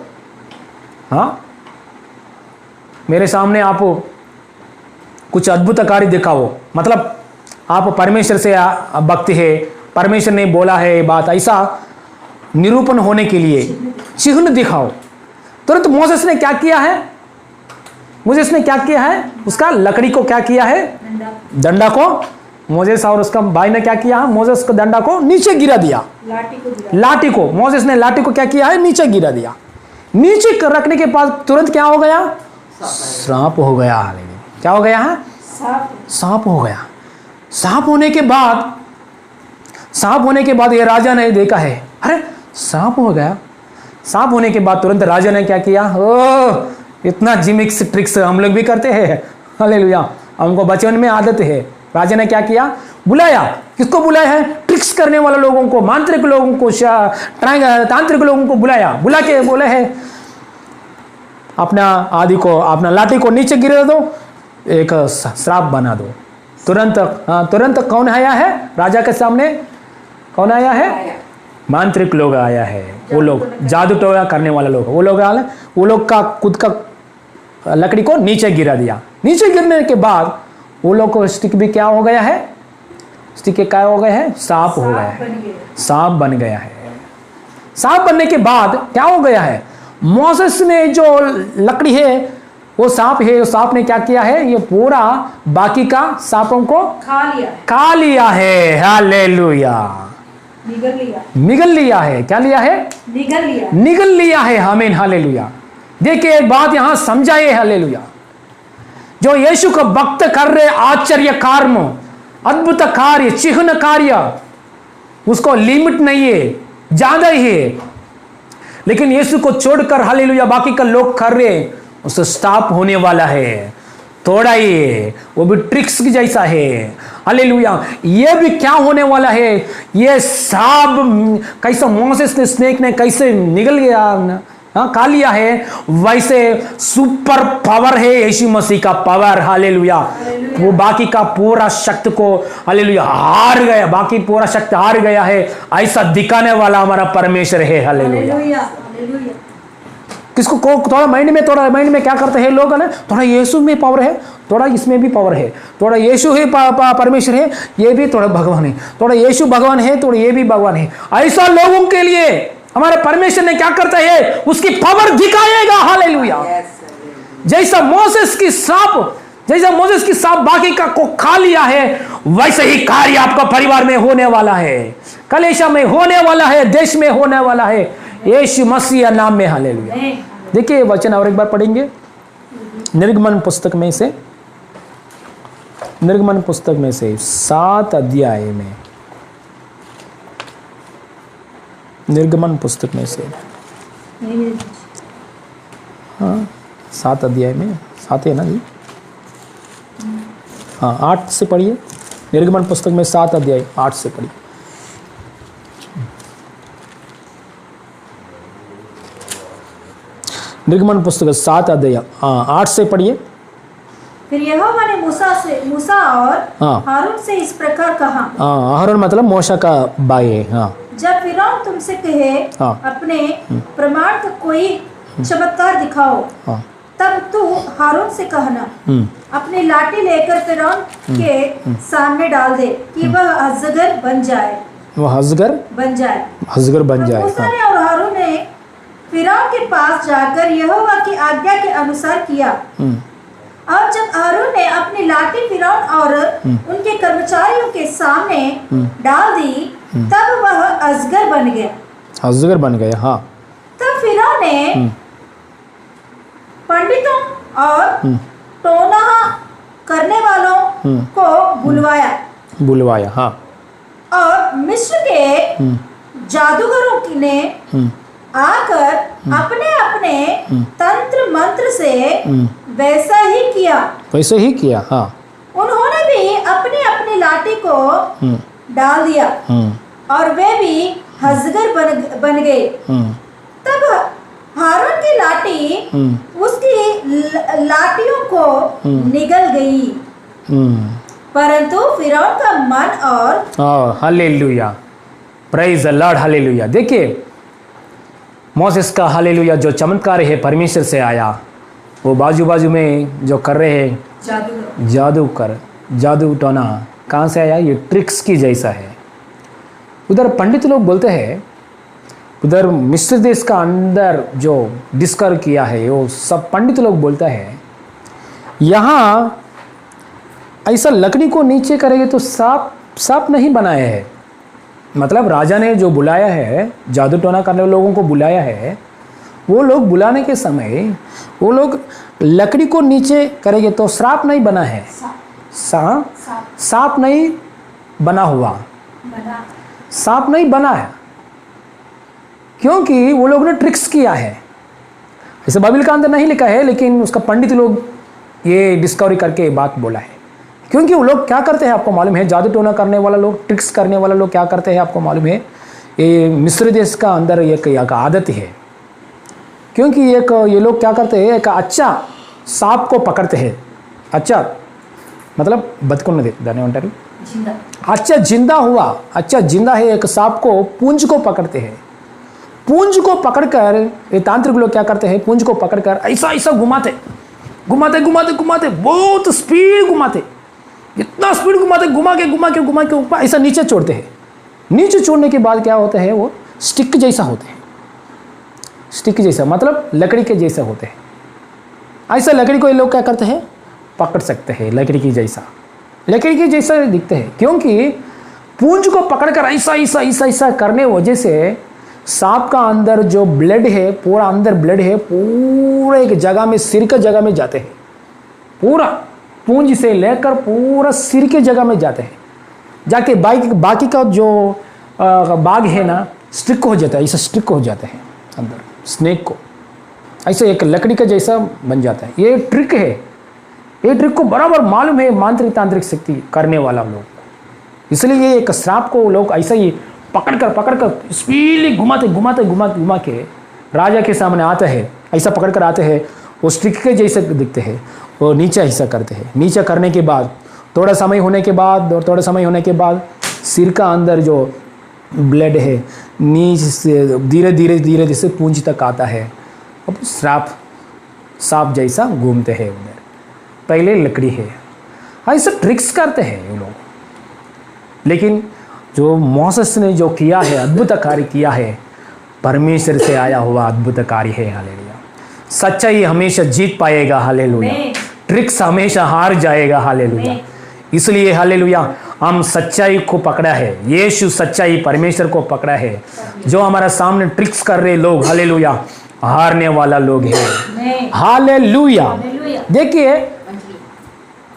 हाँ, मेरे सामने आप कुछ अद्भुत कार्य दिखाओ, मतलब आप परमेश्वर से भक्ति है, परमेश्वर ने बोला है ये बात, ऐसा निरूपण होने के लिए चिन्ह दिखाओ। तुरंत मोसेस ने क्या किया है? मोसेस ने क्या किया है? उसका लकड़ी को क्या किया है? डंडा को। मोसेस और उसका भाई ने क्या किया? मोसेस का डंडा को नीचे गिरा दिया, लाठी को। मोसेस ने लाठी को क्या किया है? नीचे गिरा दिया। नीचे रखने के बाद तुरंत क्या हो गया? सांप हो गया। क्या हो गया है? सांप हो गया। सांप होने के बाद ये राजा ने देखा है, अरे सांप हो गया। सांप होने के बाद तुरंत राजा ने क्या किया? ओ, इतना जिमिक्स ट्रिक्स हम लोग भी करते हैं, हालेलुया, हमको बचपन में आदत है। राजा ने क्या किया? बुलाया। किसको बुलाया है? ट्रिक्स करने वाले लोगों को, मांत्रिक लोगों को, तांत्रिक लोगों को बुलाया। बुला के बोले है, अपना आदि को, अपना लाठी को नीचे गिरा दो, एक श्राप बना दो। तुरंत कौन आया है राजा के सामने? कौन आया है? मांत्रिक लोग आया है। वो लोग जादू टोना करने वाले लोग, वो लोग का खुद का लकड़ी को नीचे गिरा दिया। नीचे गिरने के बाद वो लोग को स्टिक भी क्या हो गया है? स्टिक के क्या हो गया है? सांप हो गया है। सांप बन गया है। सांप बनने के बाद क्या हो गया है? मोसेस ने जो लकड़ी है, वो सांप है, उस सांप ने क्या किया है? ये पूरा बाकी का सांपों को खा लिया है। हालेलुया, निगल लिया है। क्या लिया है? निगल लिया है। आमीन, हालेलुया। देखिए एक बात यहां समझाइए, हालेलुया। जो यीशु का भक्त कर रहे आश्चर्य कार्य, अद्भुत कार्य, चिन्ह कार्य, उसको लिमिट नहीं है, ज्यादा ही है। लेकिन यीशु को छोड़कर हालेलुया बाकी का लोग कर रहे, उससे स्टॉप होने वाला है। थोड़ा ही है, वो भी ट्रिक्स की जैसा है। हालेलुया। ये भी क्या होने वाला है? ये सांप कैसे मोसेस ने, स्नेक ने कैसे निगल गया, खा लिया है, वैसे सुपर पावर है यीशु मसीह का पावर। हालेलुया। वो बाकी का पूरा शक्ति को हालेलुया हार गया, बाकी पूरा शक्ति हार गया है, ऐसा दिखाने वाला हमारा परमेश्वर है। हालेलुया। किसको थोड़ा माइंड में क्या करते हैं लोग ना, थोड़ा यीशु में पावर है, थोड़ा इसमें भी पावर है, थोड़ा यीशु है परमेश्वर है, ये भी थोड़ा भगवान है, थोड़ा यीशु भगवान है, थोड़ा ये भी भगवान है। ऐसा लोगों के लिए हमारे परमेश्वर ने क्या करता है? उसकी पावर दिखाएगा। हालेलुया। जैसा मोसेस की सांप बाकी का को खा लिया है, वैसे ही कार्य आपका परिवार में होने वाला है, कलेशा में होने वाला है, देश में होने वाला है, यीशु मसीह नाम में। हालेलुया। देखिए वचन और एक बार पढ़ेंगे, निर्गमन पुस्तक में से 7 अध्याय में, निर्गमन पुस्तक में से, हाँ 7 अध्याय में, 7 है ना जी? हाँ 8 से पढ़िए। निर्गमन पुस्तक में 7 अध्याय 8 से पढ़िए। निर्गमन पुस्तक 7 अध्याय 8 से पढ़िए। फिर यहोवा ने मूसा और हारून से इस प्रकार कहा। हारून मतलब मूसा का भाई है। हाँ, जब फिरौन तुमसे कहे अपने प्रमाण का कोई चमत्कार दिखाओ, तब तू हारून से कहना, अपनी लाठी लेकर फिरौन के सामने डाल दे कि वह अजगर बन जाए। मूसा ने और हारून ने फिरौन के पास जाकर यहोवा की आज्ञा के अनुसार किया। और जब हारून ने अपनी लाठी फिरौन और उनके कर्मचारियों के सामने डाल दी, तब वह अजगर बन गया। हाँ। तब फिरौन ने पंडितों और टोना करने वालों को बुलवाया। हाँ। और मिस्र के जादूगरों ने आकर अपने अपने तंत्र मंत्र से वैसा ही किया। वैसे ही किया, हाँ। उन्होंने भी अपनी अपनी लाठी को डाल दिया और वे भी अजगर बन गए। तब हारून की लाठी उसकी लाठियों को निगल गई, परंतु फिरौन का मन और hallelujah, praise the Lord, hallelujah. देखिए मोसेस का हालेलुया जो चमत्कार है परमेश्वर से आया, वो बाजू बाजू में जो कर रहे हैं जादू टोना कहाँ से आया? ये ट्रिक्स की जैसा है। उधर पंडित लोग बोलते हैं, उधर मिस्र देश का अंदर जो डिस्कवर किया है वो सब पंडित लोग बोलता है, यहाँ ऐसा लकड़ी को नीचे करेंगे तो सांप नहीं बनाया है। मतलब राजा ने जो बुलाया है, जादू टोना करने वाले लोगों को बुलाया है, वो लोग बुलाने के समय वो लोग लकड़ी को नीचे करेंगे तो श्राप नहीं बना है, सांप नहीं बना हुआ, सांप नहीं बना है, क्योंकि वो लोग ने ट्रिक्स किया है। ऐसे बाइबल का अंदर नहीं लिखा है, लेकिन उसका पंडित लोग ये डिस्कवरी करके बात बोला है। क्योंकि वो लोग क्या करते हैं आपको मालूम है? जादू टोना करने वाला लोग, ट्रिक्स करने वाला लोग क्या करते हैं आपको मालूम है? ये मिस्र देश का अंदर एक आदत है। क्योंकि ये लोग क्या करते हैं, एक अच्छा सांप को पकड़ते हैं, अच्छा मतलब बतकुन दाने अंटारू, अच्छा जिंदा है एक सांप को, पूंज को पकड़ते हैं। पूंज को पकड़कर ये तांत्रिक लोग क्या करते हैं, पूंज को पकड़कर ऐसा घुमाते, बहुत स्पीड घुमाते, इतना स्पीड घुमा के ऐसा नीचे छोड़ते हैं। नीचे छोड़ने के बाद क्या होता है, वो स्टिक जैसा होते हैं। स्टिक जैसा मतलब लकड़ी के जैसा होते हैं। ऐसा लकड़ी को ये लोग क्या करते हैं, पकड़ सकते हैं, लकड़ी की जैसा दिखते हैं। क्योंकि पूंज को पकड़कर ऐसा करने वजह से सांप का अंदर जो ब्लड है, पूरा अंदर ब्लड है, पूरा एक जगह में, सिर के जगह में जाते हैं। पूरा पूंज से लेकर पूरा सिर के जगह में जाते हैं, जाके बाकी का जो बाग है ना, स्टिक हो जाता है, ऐसा स्टिक हो जाते हैं अंदर, स्नेक को ऐसे एक लकड़ी का जैसा बन जाता है। ये ट्रिक है, ये ट्रिक को बराबर मालूम है मांत्रिक तांत्रिक शक्ति करने वाला लोग, इसलिए ये एक श्राप को लोग ऐसा ही पकड़ कर स्पीडली घुमा के राजा के सामने आते हैं। ऐसा पकड़ कर आते हैं, वो स्टिक के जैसे दिखते हैं, वो नीचे ऐसा करते हैं। नीचे करने के बाद थोड़ा समय होने के बाद सिर का अंदर जो ब्लड है नीचे से धीरे से पूंछ तक आता है। अब सांप जैसा घूमते हैं उधर, पहले लकड़ी है, ऐसा ट्रिक्स करते हैं ये लोग। लेकिन जो मोसेस ने जो किया है, अद्भुत कार्य किया है, परमेश्वर से आया हुआ अद्भुत कार्य है। हालेलुया। सच्चाई हमेशा जीत पाएगा। हालेलुया। ट्रिक्स हमेशा हार जाएगा। हालेलुया। इसलिए हालेलुया हम सच्चाई को पकड़ा है, यीशु सच्चाई परमेश्वर को पकड़ा है। जो हमारा सामने ट्रिक्स कर रहे लोग, हालेलुया, हारने वाला लोग है। हालेलुया। देखिए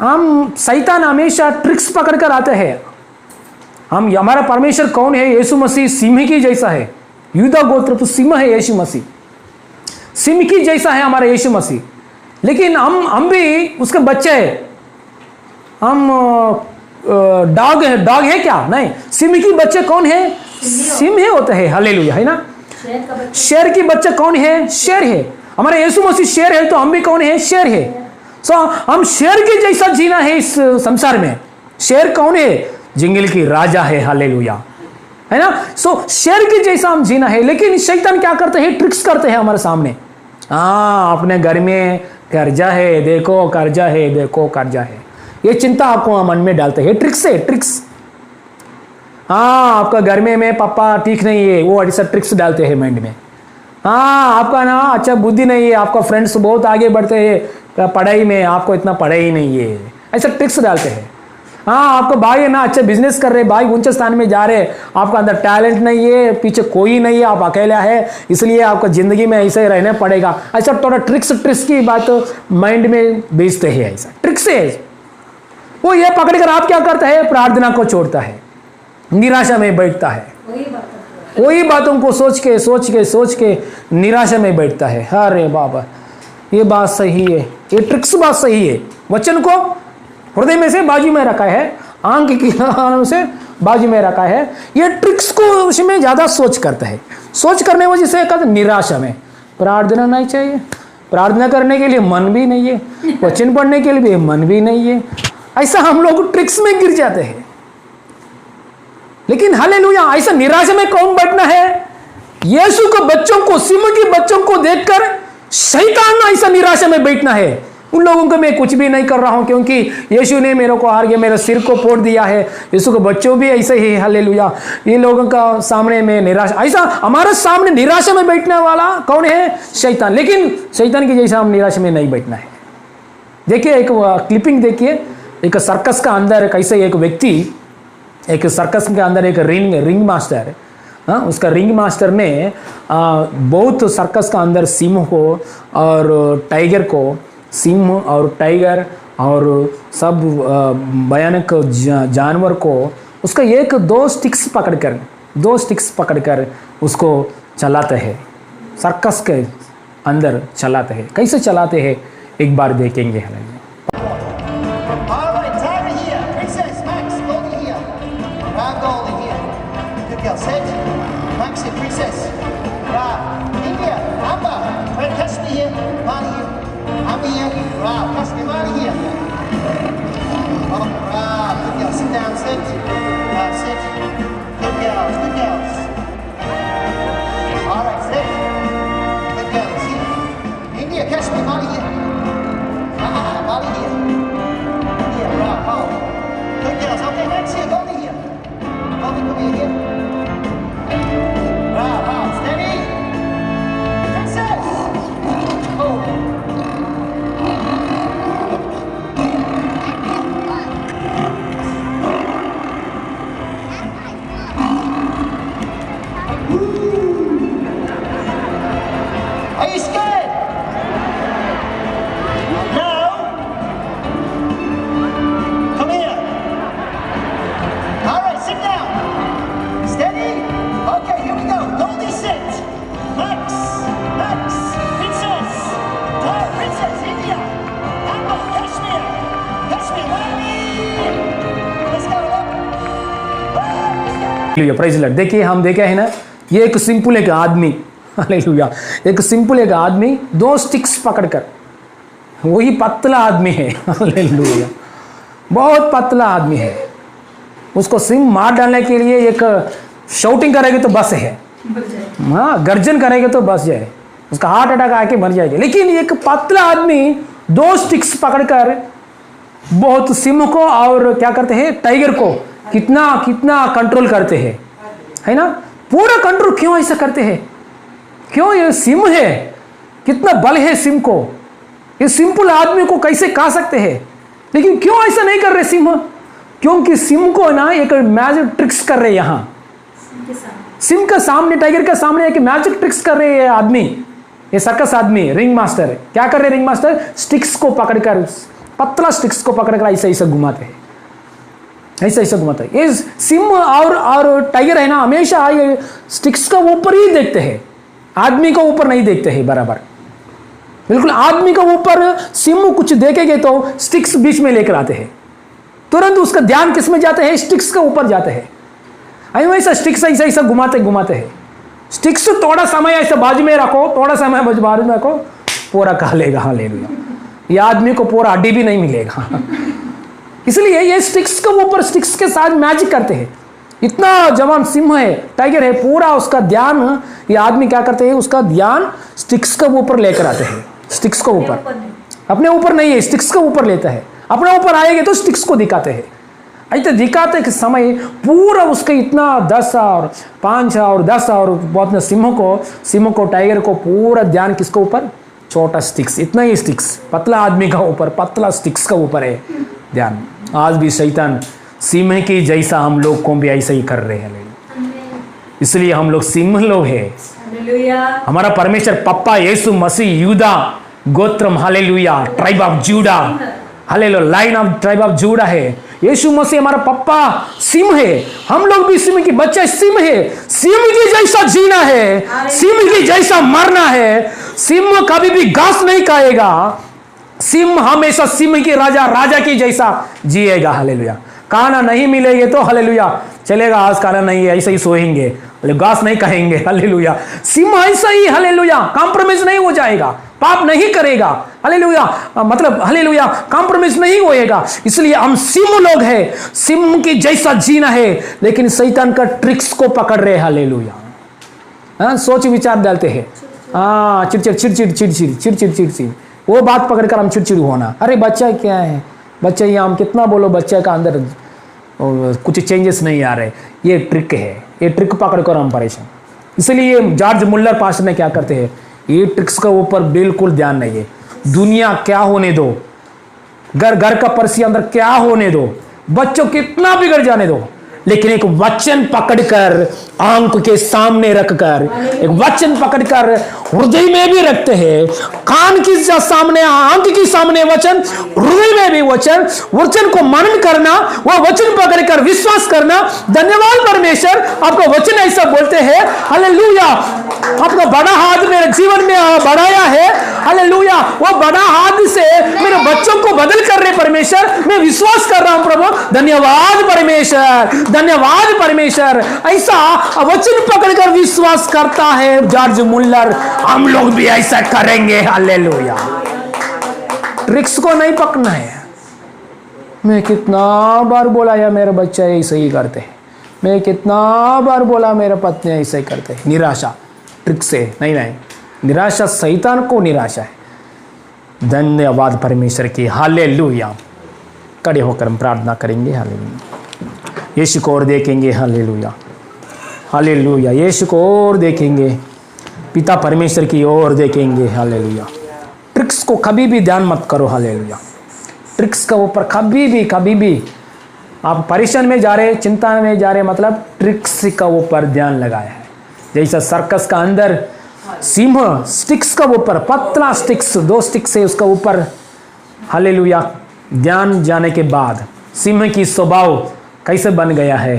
हम शैतान हमेशा ट्रिक्स पकड़ कर आते हैं। हमारा परमेश्वर कौन है? यीशु मसीह सिंह की जैसा है, यूदा गोत्र तो सिंह है यीशु मसीह, सिंह की जैसा है हमारा यीशु मसीह। लेकिन हम भी उसके बच्चे हैं। हम डॉग है क्या? नहीं। सिंह की बच्चे कौन है? सिंह होते हैं। हालेलुया, है ना। शेर की बच्चे कौन है? शेर है। हमारे यीशु मसीह शेर है, तो हम भी कौन है? शेर है। सो हम शेर के जैसा जीना है इस संसार में। शेर कौन है? जंगल की राजा है। हालेलुया, है ना। सो शेर के जैसा हम जीना है। लेकिन शैतान क्या करते हैं? ट्रिक्स करते हैं हमारे सामने। अपने घर में कर्जा है, देखो कर्जा है, देखो कर्जा है, ये चिंता आपको मन में डालते हैं। ट्रिक्स है, ट्रिक्स। आपका घर में पापा ठीक नहीं है, वो ऐसा ट्रिक्स डालते हैं माइंड में। आपका ना अच्छा बुद्धि नहीं है, आपका फ्रेंड्स बहुत आगे बढ़ते हैं पढ़ाई में, आपको इतना पढ़ाई नहीं है, ऐसा ट्रिक्स डालते हैं। आपको भाई है ना अच्छा बिजनेस कर रहे, भाई ऊंचे स्थान में जा रहे, आपका अंदर टैलेंट नहीं है, पीछे कोई नहीं है, आप अकेला है, इसलिए आपको जिंदगी में ऐसे रहना पड़ेगा। ऐसा थोड़ा ट्रिक्स की बात माइंड में बेचते हैं। ऐसा ट्रिक्स है। वो ये पकड़कर आप क्या करता है? प्रार्थना को छोड़ता है, निराशा में बैठता है। वही बातों को सोच के निराशा में बैठता है। अरे बाबा, ये बात सही है, ये ट्रिक्स बात सही है। वचन को हृदय में से बाजू में रखा है, आंख की से बाजू में रखा है। ये ट्रिक्स को उसमें ज़्यादा सोच करता है। सोच करने वजह से कहते निराशा में प्रार्थना नहीं चाहिए, प्रार्थना करने के लिए मन भी नहीं है, वचन पढ़ने के लिए भी मन भी नहीं है। ऐसा हम लोग ट्रिक्स में गिर जाते हैं। लेकिन हालेलुया, ऐसा निराशा में कौन बैठना है? यीशु के बच्चों को, सिमोन के बच्चों को देखकर शैतान ऐसा निराशा में बैठना है। उन लोगों को मैं कुछ भी नहीं कर रहा हूं क्योंकि यीशु ने मेरे को हार के मेरे सिर को फोड़ दिया है। यीशु के बच्चों भी ऐसे ही, हालेलुया। ये लोगों का सामने में निराशा, ऐसा हमारे सामने निराशा में बैठने वाला कौन है? शैतान। लेकिन शैतान की जैसा हम निराशा में नहीं बैठना है। देखिए एक क्लिपिंग देखिए, एक सर्कस का अंदर कैसे एक व्यक्ति, एक सर्कस के अंदर एक रिंग मास्टर, उसका रिंग मास्टर ने बहुत सर्कस का अंदर सिंह को और टाइगर को, सिंह और टाइगर और सब भयानक जानवर को उसका दो स्टिक्स पकड़कर उसको चलाते हैं। सर्कस के अंदर चलाते हैं। कैसे चलाते हैं एक बार देखेंगे हमें। Praise lord. देखिए हम देखे है ना, ये एक सिंपल एक आदमी, हालेलुया, एक सिंपल एक आदमी दो स्टिक्स पकड़कर, वही पतला आदमी है, हालेलुया, बहुत पतला आदमी है। उसको सिम मार डालने के लिए एक शाउटिंग करेगी तो बस है, हाँ, गर्जन करेगी तो बस जाए, उसका हार्ट अटैक आके मर जाएगा। लेकिन एक पतला आदमी दो स्टिक्स पकड़कर बहुत सिंह को और क्या करते हैं, टाइगर को कितना कंट्रोल करते हैं, है ना। पूरा कंट्रोल क्यों ऐसा करते हैं? क्यों? ये सिंह है, कितना बल है सिंह को, ये सिंपल आदमी को कैसे खा सकते हैं। लेकिन क्यों ऐसा नहीं कर रहे सिंह? क्योंकि सिंह को ना एक मैजिक ट्रिक्स कर रहे हैं। यहाँ सिंह के सामने, टाइगर के सामने एक मैजिक ट्रिक्स कर रहे हैं आदमी, ये सर्कस आदमी, रिंग मास्टर। क्या कर रहे रिंग मास्टर? स्टिक्स को पकड़कर, पतला स्टिक्स को पकड़कर ऐसा घुमाते हैं, ऐसा घुमाता है। ये सिंह और टाइगर है ना, हमेशा ये स्टिक्स का ऊपर ही देखते हैं, आदमी का ऊपर नहीं देखते हैं बराबर। बिल्कुल आदमी का ऊपर सिंह कुछ देखेंगे तो स्टिक्स बीच में लेकर आते हैं, तुरंत उसका ध्यान किस में जाते हैं? स्टिक्स के ऊपर जाते हैं। ऐसा स्टिक्स ऐसा घुमाते हैं। स्टिक्स थोड़ा समय ऐसा बाजू में रखो, थोड़ा समय बाजू में रखो, पूरा खा लेगा। हालेलुया, ये आदमी को पूरा हड्डी भी नहीं मिलेगा। इसलिए ये स्टिक्स के ऊपर, स्टिक्स के साथ मैजिक करते हैं। इतना जवान सिंह है, टाइगर है, पूरा उसका ध्यान, ये आदमी क्या करते हैं, उसका ध्यान स्टिक्स के ऊपर लेकर आते हैं। स्टिक्स के ऊपर, अपने ऊपर नहीं है, स्टिक्स के ऊपर लेता है। अपने ऊपर आएंगे तो स्टिक्स को दिखाते हैं। ऐसे दिखाते के समय पूरा उसके इतना 10 और 5 और 10 और बहुत सिंह को टाइगर को पूरा ध्यान किसके ऊपर? छोटा स्टिक्स, इतना ही स्टिक्स, पतला आदमी का ऊपर, पतला स्टिक्स का ऊपर है ध्यान। आज भी शैतान सिंह की जैसा हम लोग को भी ऐसा ही कर रहे हैं। इसलिए हम लोग सिंह लोग हैं। हमारा परमेश्वर पप्पा यीशु मसीह यूदा गोत्रम, hallelujah, tribe of Judah, hallelujah, line of tribe of Judah है। यीशु मसीह हमारा पप्पा सिंह है, हम लोग भी सिंह के बच्चे सिंह है। सिंह की जैसा जीना है, सिंह की जैसा मरना है। सिंह कभी भी घास नहीं खाएगा, सिंह हमेशा सिंह के राजा की जैसा जिएगा। हालेलुया। खाना नहीं मिलेगा तो हालेलुया चलेगा, आज खाना नहीं है, ऐसे ही सोएंगे, घास नहीं कहेंगे। हालेलुया। सिंह ऐसा ही हालेलुया कॉम्प्रोमाइज नहीं हो जाएगा, पाप नहीं करेगा। हालेलुया मतलब हालेलुया कॉम्प्रोमाइज नहीं होएगा। इसलिए हम सिंह लोग हैं, सिंह की जैसा जीना है, लेकिन शैतान का ट्रिक्स को पकड़ रहे। हालेलुया। सोच विचार डालते हैं, चिड़चिड़ वो बात पकड़कर हम चिड़चिड़ होना। अरे बच्चा क्या है, बच्चा ये हम कितना बोलो, बच्चे का अंदर कुछ चेंजेस नहीं आ रहे। ये ट्रिक है, ये ट्रिक पकड़कर हम परेशान। इसलिए जॉर्ज मुल्लर पास्टर ने क्या करते हैं, ये ट्रिक्स का ऊपर बिल्कुल ध्यान नहीं है। दुनिया क्या होने दो, घर का परिस्थिति अंदर क्या होने दो, बच्चों कितना बिगड़ जाने दो, लेकिन एक वचन पकड़कर आंख के सामने रखकर, एक वचन पकड़कर हृदय में भी रखते हैं, कान के सामने आंख के सामने वचन, हृदय में भी वचन, वचन को मनन करना, वो वचन पकड़कर विश्वास करना। धन्यवाद परमेश्वर, आपका वचन ऐसा बोलते हैं। हालेलुया। आपका बड़ा हाथ मेरे जीवन में बढ़ाया है। हालेलुया। वो बड़ा हाथ से मेरे बच्चों को बदल कर रहे परमेश्वर, मैं विश्वास कर रहा हूं प्रभु। धन्यवाद परमेश्वर, धन्यवाद परमेश्वर। ऐसा वचन पकड़कर विश्वास करता है जॉर्ज मुल्लर, हम लोग भी ऐसा करेंगे। हालेलुया। ट्रिक्स को नहीं पकड़ना है। मैं कितना बार बोला या मेरे बच्चे ऐसे ही करते हैं, मैं कितना बार बोला मेरे पत्नी ऐसे ही करते हैं। निराशा ट्रिक से नहीं, निराशा शैतान को निराशा है। धन्यवाद परमेश्वर की। हालेलुया। खड़े होकर हम प्रार्थना करेंगे। हालेलुया। यीशु को और देखेंगे। हालेलुया। हालेलुया। यीशु को और देखेंगे, पिता परमेश्वर की ओर देखेंगे। हालेलुया। ट्रिक्स को कभी भी ध्यान मत करो। हालेलुया। ट्रिक्स का ऊपर कभी भी आप परेशान में जा रहे, चिंता में जा रहे, मतलब ट्रिक्स का ऊपर ध्यान लगाया है। जैसा सर्कस का अंदर सिंह स्टिक्स का ऊपर, पतला स्टिक्स, 2 स्टिक्स है उसका ऊपर। हालेलुया। ध्यान जाने के बाद सिंह की स्वभाव कैसे बन गया है,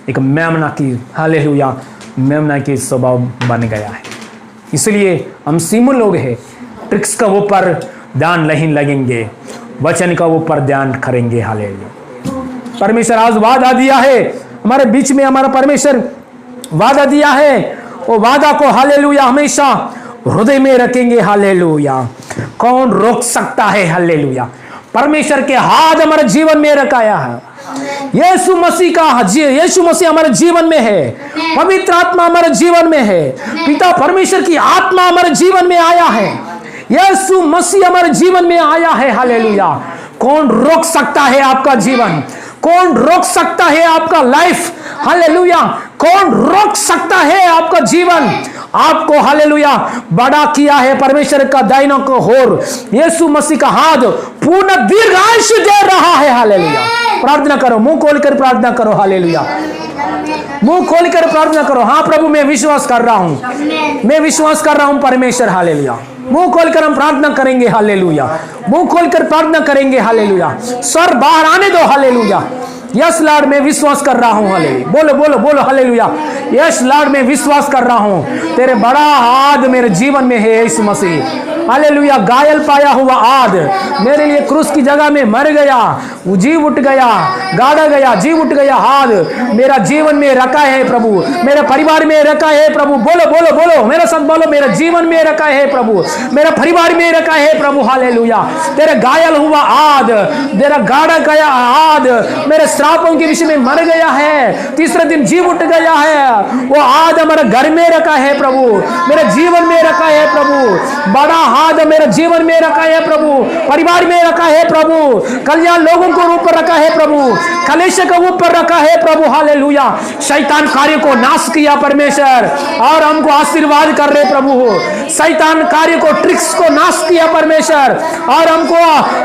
एक मेमना की, हालेलुया, मेमना की स्वभाव बन गया है। इसलिए हम सिंह लोग हैं, ट्रिक्स का ऊपर ध्यान नहीं लगेंगे, वचन का ऊपर ध्यान करेंगे। हालेलुया। परमेश्वर आज वादा दिया है हमारे बीच में, हमारा परमेश्वर वादा दिया है, वो वादा को हालेलुया हमेशा हृदय में रखेंगे। हालेलुया। कौन रोक सकता है। हालेलुया। परमेश्वर के हाथ हमारे जीवन में रखाया है। यीशु मसीह हमारे जीवन में है, पवित्र आत्मा हमारे जीवन में है, पिता परमेश्वर की आत्मा हमारे जीवन में आया है, यीशु मसीह हमारे जीवन में आया है। हालेलुया। कौन रोक सकता है आपका जीवन, कौन रोक सकता है आपका लाइफ। हालेलुया। कौन रोक सकता है आपका जीवन। आपको हालेलुया बड़ा किया है परमेश्वर का दाहिना को होर, यीशु मसीह का हाथ पूर्ण दीर्घायुष्य दे रहा है। हालेलुया। प्रार्थना करो, मुंह खोलकर प्रार्थना करो। हालेलुया। मुंह खोलकर प्रार्थना करो। हाँ प्रभु, मैं विश्वास कर रहा हूं, मैं विश्वास कर रहा हूं परमेश्वर। हालेलुया। मुंह खोलकर हम प्रार्थना करेंगे। हालेलुया। मुंह खोलकर प्रार्थना करेंगे। हालेलुया। स्वर बाहर आने दो। हालेलुया। यस लॉर्ड, मैं विश्वास कर रहा हूं। हालेलुया। बोलो बोलो बोलो। हालेलुया। यस लॉर्ड, मैं विश्वास कर रहा हूं, तेरे बड़ा हाथ मेरे जीवन में है। यीशु मसीह हालेलुया। घायल पाया हुआ आद मेरे लिए क्रूस की जगह में मर गया, वो जीव उठ गया, गाड़ा गया, जीव उठ गया। हाथ मेरा जीवन में रखा है प्रभु, मेरे परिवार में रखा है प्रभु। बोलो बोलो बोलो, मेरे साथ बोलो, मेरे जीवन में रखा है प्रभु, मेरा परिवार में रखा है प्रभु। हालेलुया। तेरे घायल हुआ आद, तेरा गाड़ा गया आद मेरे श्रापों के विषय में मर गया है, तीसरे दिन जीव उठ गया है। वो आद हमारे घर में रखा है प्रभु, मेरे जीवन में रखा है प्रभु। बड़ा हाथ मेरे जीवन में रखा है प्रभु, परिवार में रखा है प्रभु, कल्याण लोगों को ऊपर रखा है प्रभु, कलेश को ऊपर रखा है प्रभु। हालेलुया। शैतान कार्य को नाश किया परमेश्वर, और हमको आशीर्वाद कर रहे प्रभु। शैतान कार्य को, ट्रिक्स को नाश किया परमेश्वर, और हमको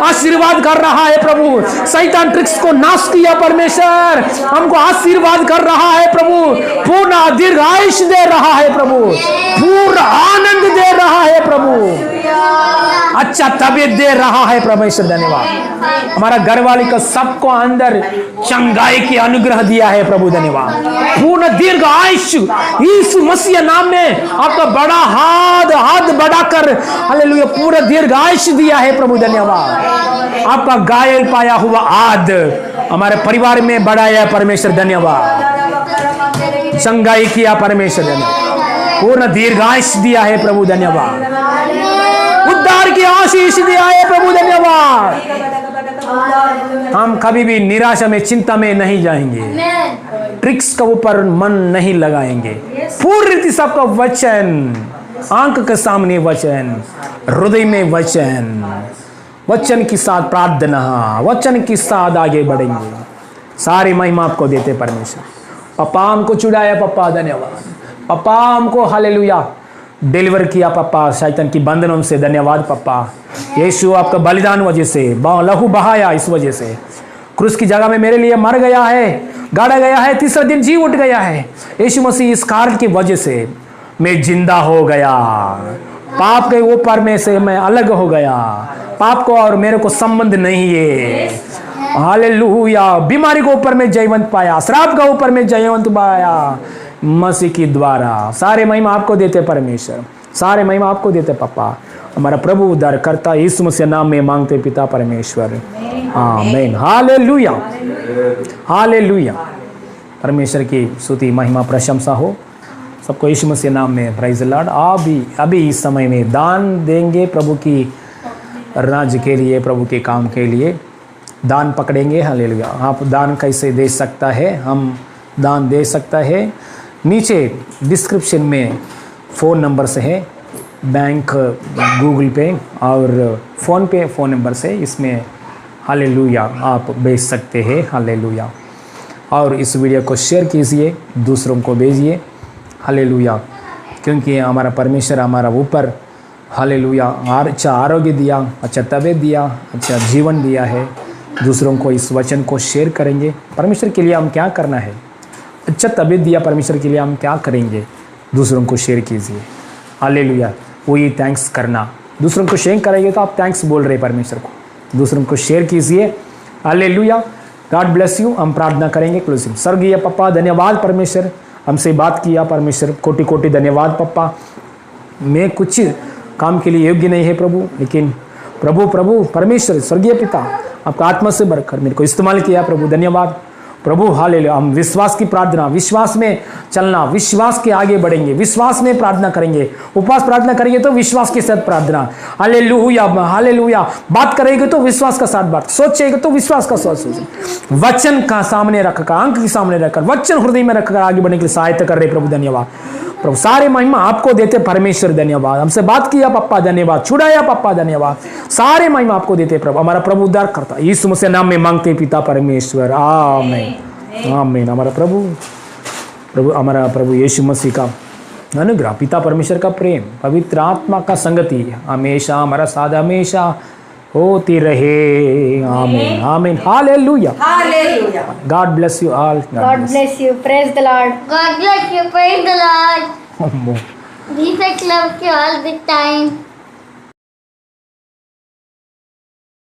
आशीर्वाद कर रहा है प्रभु। शैतान ट्रिक्स को नाश किया परमेश्वर, हमको आशीर्वाद कर रहा है प्रभु। पूर्ण दीर्घायुष्य दे रहा है प्रभु, पूर्ण आनंद दे रहा है प्रभु। अच्छा तबीयत दे रहा है परमेश्वर, धन्यवाद। हमारा घर वाले का सबको अंदर चंगाई की अनुग्रह दिया है प्रभु, धन्यवाद। पूर्ण दीर्घ आयुष्य यीशु मसीह नाम में आपका बड़ा हाथ बढ़ाकर हालेलुया पूरा दीर्घ आयुष्य दिया है प्रभु, धन्यवाद। आपका घायल पाया हुआ आद हमारे परिवार में बढ़ाया परमेश्वर, धन्यवाद। चंगाई किया परमेश्वर, धन्यवाद। पूर्ण दीर्घायुष्य दिया है प्रभु, धन्यवाद। उद्धार की आशीष दिया है प्रभु, धन्यवाद। हम कभी भी निराशा में चिंता में नहीं जाएंगे, ट्रिक्स के ऊपर मन नहीं लगाएंगे। पूर्ण रीति सबका वचन, आंख के सामने वचन, हृदय में वचन के साथ प्रार्थना, वचन के साथ आगे बढ़ेंगे। सारी महिमा आपको देते परमेश्वर। पापा हमको चुड़ाया पप्पा, धन्यवाद। पापा हमको हालेलुया डिलीवर किया पप्पा शैतान की बंधनों से, धन्यवाद पप्पा। यीशु आपका बलिदान वजह से लहू बहाया, इस वजह से क्रूस की जगह में मेरे लिए मर गया है, गाड़ा गया है, तीसरा दिन जी उठ गया है। यीशु मसीह इस कार्य की वजह से मैं जिंदा हो गया, पाप के ऊपर में से मैं अलग हो गया, पाप को और मेरे को संबंध नहीं है। हालेलुया। बीमारी के ऊपर में जयवंत पाया, श्राप के ऊपर में जयवंत पाया मसीह के द्वारा। सारे महिमा आपको देते परमेश्वर, सारे महिमा आपको देते पापा। हमारा प्रभु उद्धार करता यीशु मसीह नाम में मांगते पिता परमेश्वर, आमीन। Hallelujah, hallelujah. परमेश्वर की स्तुति महिमा प्रशंसा हो सबको यीशु मसीह नाम में। Praise the Lord. अभी इस समय में दान देंगे प्रभु की राज्य के लिए, प्रभु के काम के लिए दान पकड़ेंगे। हालेलुया। आप दान कैसे दे सकता है, हम दान दे सकता है, नीचे डिस्क्रिप्शन में फ़ोन नंबर से है, बैंक, गूगल पे और फ़ोन पे फ़ोन नंबर से, इसमें हालेलुया आप भेज सकते हैं। हालेलुया। और इस वीडियो को शेयर कीजिए, दूसरों को भेजिए। हालेलुया। क्योंकि हमारा परमेश्वर हमारा ऊपर हालेलुया अच्छा आरोग्य दिया, अच्छा तबीयत दिया, अच्छा जीवन दिया है। दूसरों को इस वचन को शेयर करेंगे। परमेश्वर के लिए हम क्या करना है, अच्छा तबीयत दिया परमेश्वर के लिए हम क्या करेंगे, दूसरों को शेयर कीजिए। हालेलुया। वही थैंक्स करना, दूसरों को शेयर करेंगे तो आप थैंक्स बोल रहे परमेश्वर को, दूसरों को शेयर कीजिए। हालेलुया। God bless you. हम प्रार्थना करेंगे क्लोजिंग। स्वर्गीय पप्पा धन्यवाद परमेश्वर, हमसे बात किया परमेश्वर, कोटि कोटि धन्यवाद पप्पा। मैं कुछ काम के लिए योग्य नहीं है प्रभु, लेकिन प्रभु परमेश्वर स्वर्गीय पिता आपका आत्मा से भरकर मेरे को इस्तेमाल किया प्रभु, धन्यवाद प्रभु। हालेलुया। हम विश्वास की प्रार्थना, विश्वास में चलना, विश्वास के आगे बढ़ेंगे, विश्वास में प्रार्थना करेंगे, उपवास प्रार्थना करेंगे तो विश्वास के साथ प्रार्थना। Hallelujah, hallelujah. बात करेंगे तो विश्वास का साथ बात, सोचेंगे तो विश्वास का साथ सोचें। वचन का सामने रखकर, आंख के सामने रखकर, वचन हृदय में रखकर आगे बढ़ने के लिए सहायता कर रहे प्रभु, धन्यवाद प्रभु। सारे महिमा आपको देते परमेश्वर, धन्यवाद। हमसे बात किया पप्पा, धन्यवाद। छुड़ाया पप्पा, धन्यवाद। सारे महिमा आपको देते प्रभु। हमारा प्रभु उद्धार करता यीशु मसीह नाम में मांगते पिता परमेश्वर, आमीन, आमीन। हमारा प्रभु यीशु मसीह का अनुग्रह, पिता परमेश्वर का प्रेम, पवित्र आत्मा का संगति हमेशा हमारा साथ हमेशा होती रहे। आमीन, आमीन। Hallelujah, Hallelujah. God bless you all. God bless you. Praise the Lord. God bless you. Praise the Lord. you Jesus loves you all the time.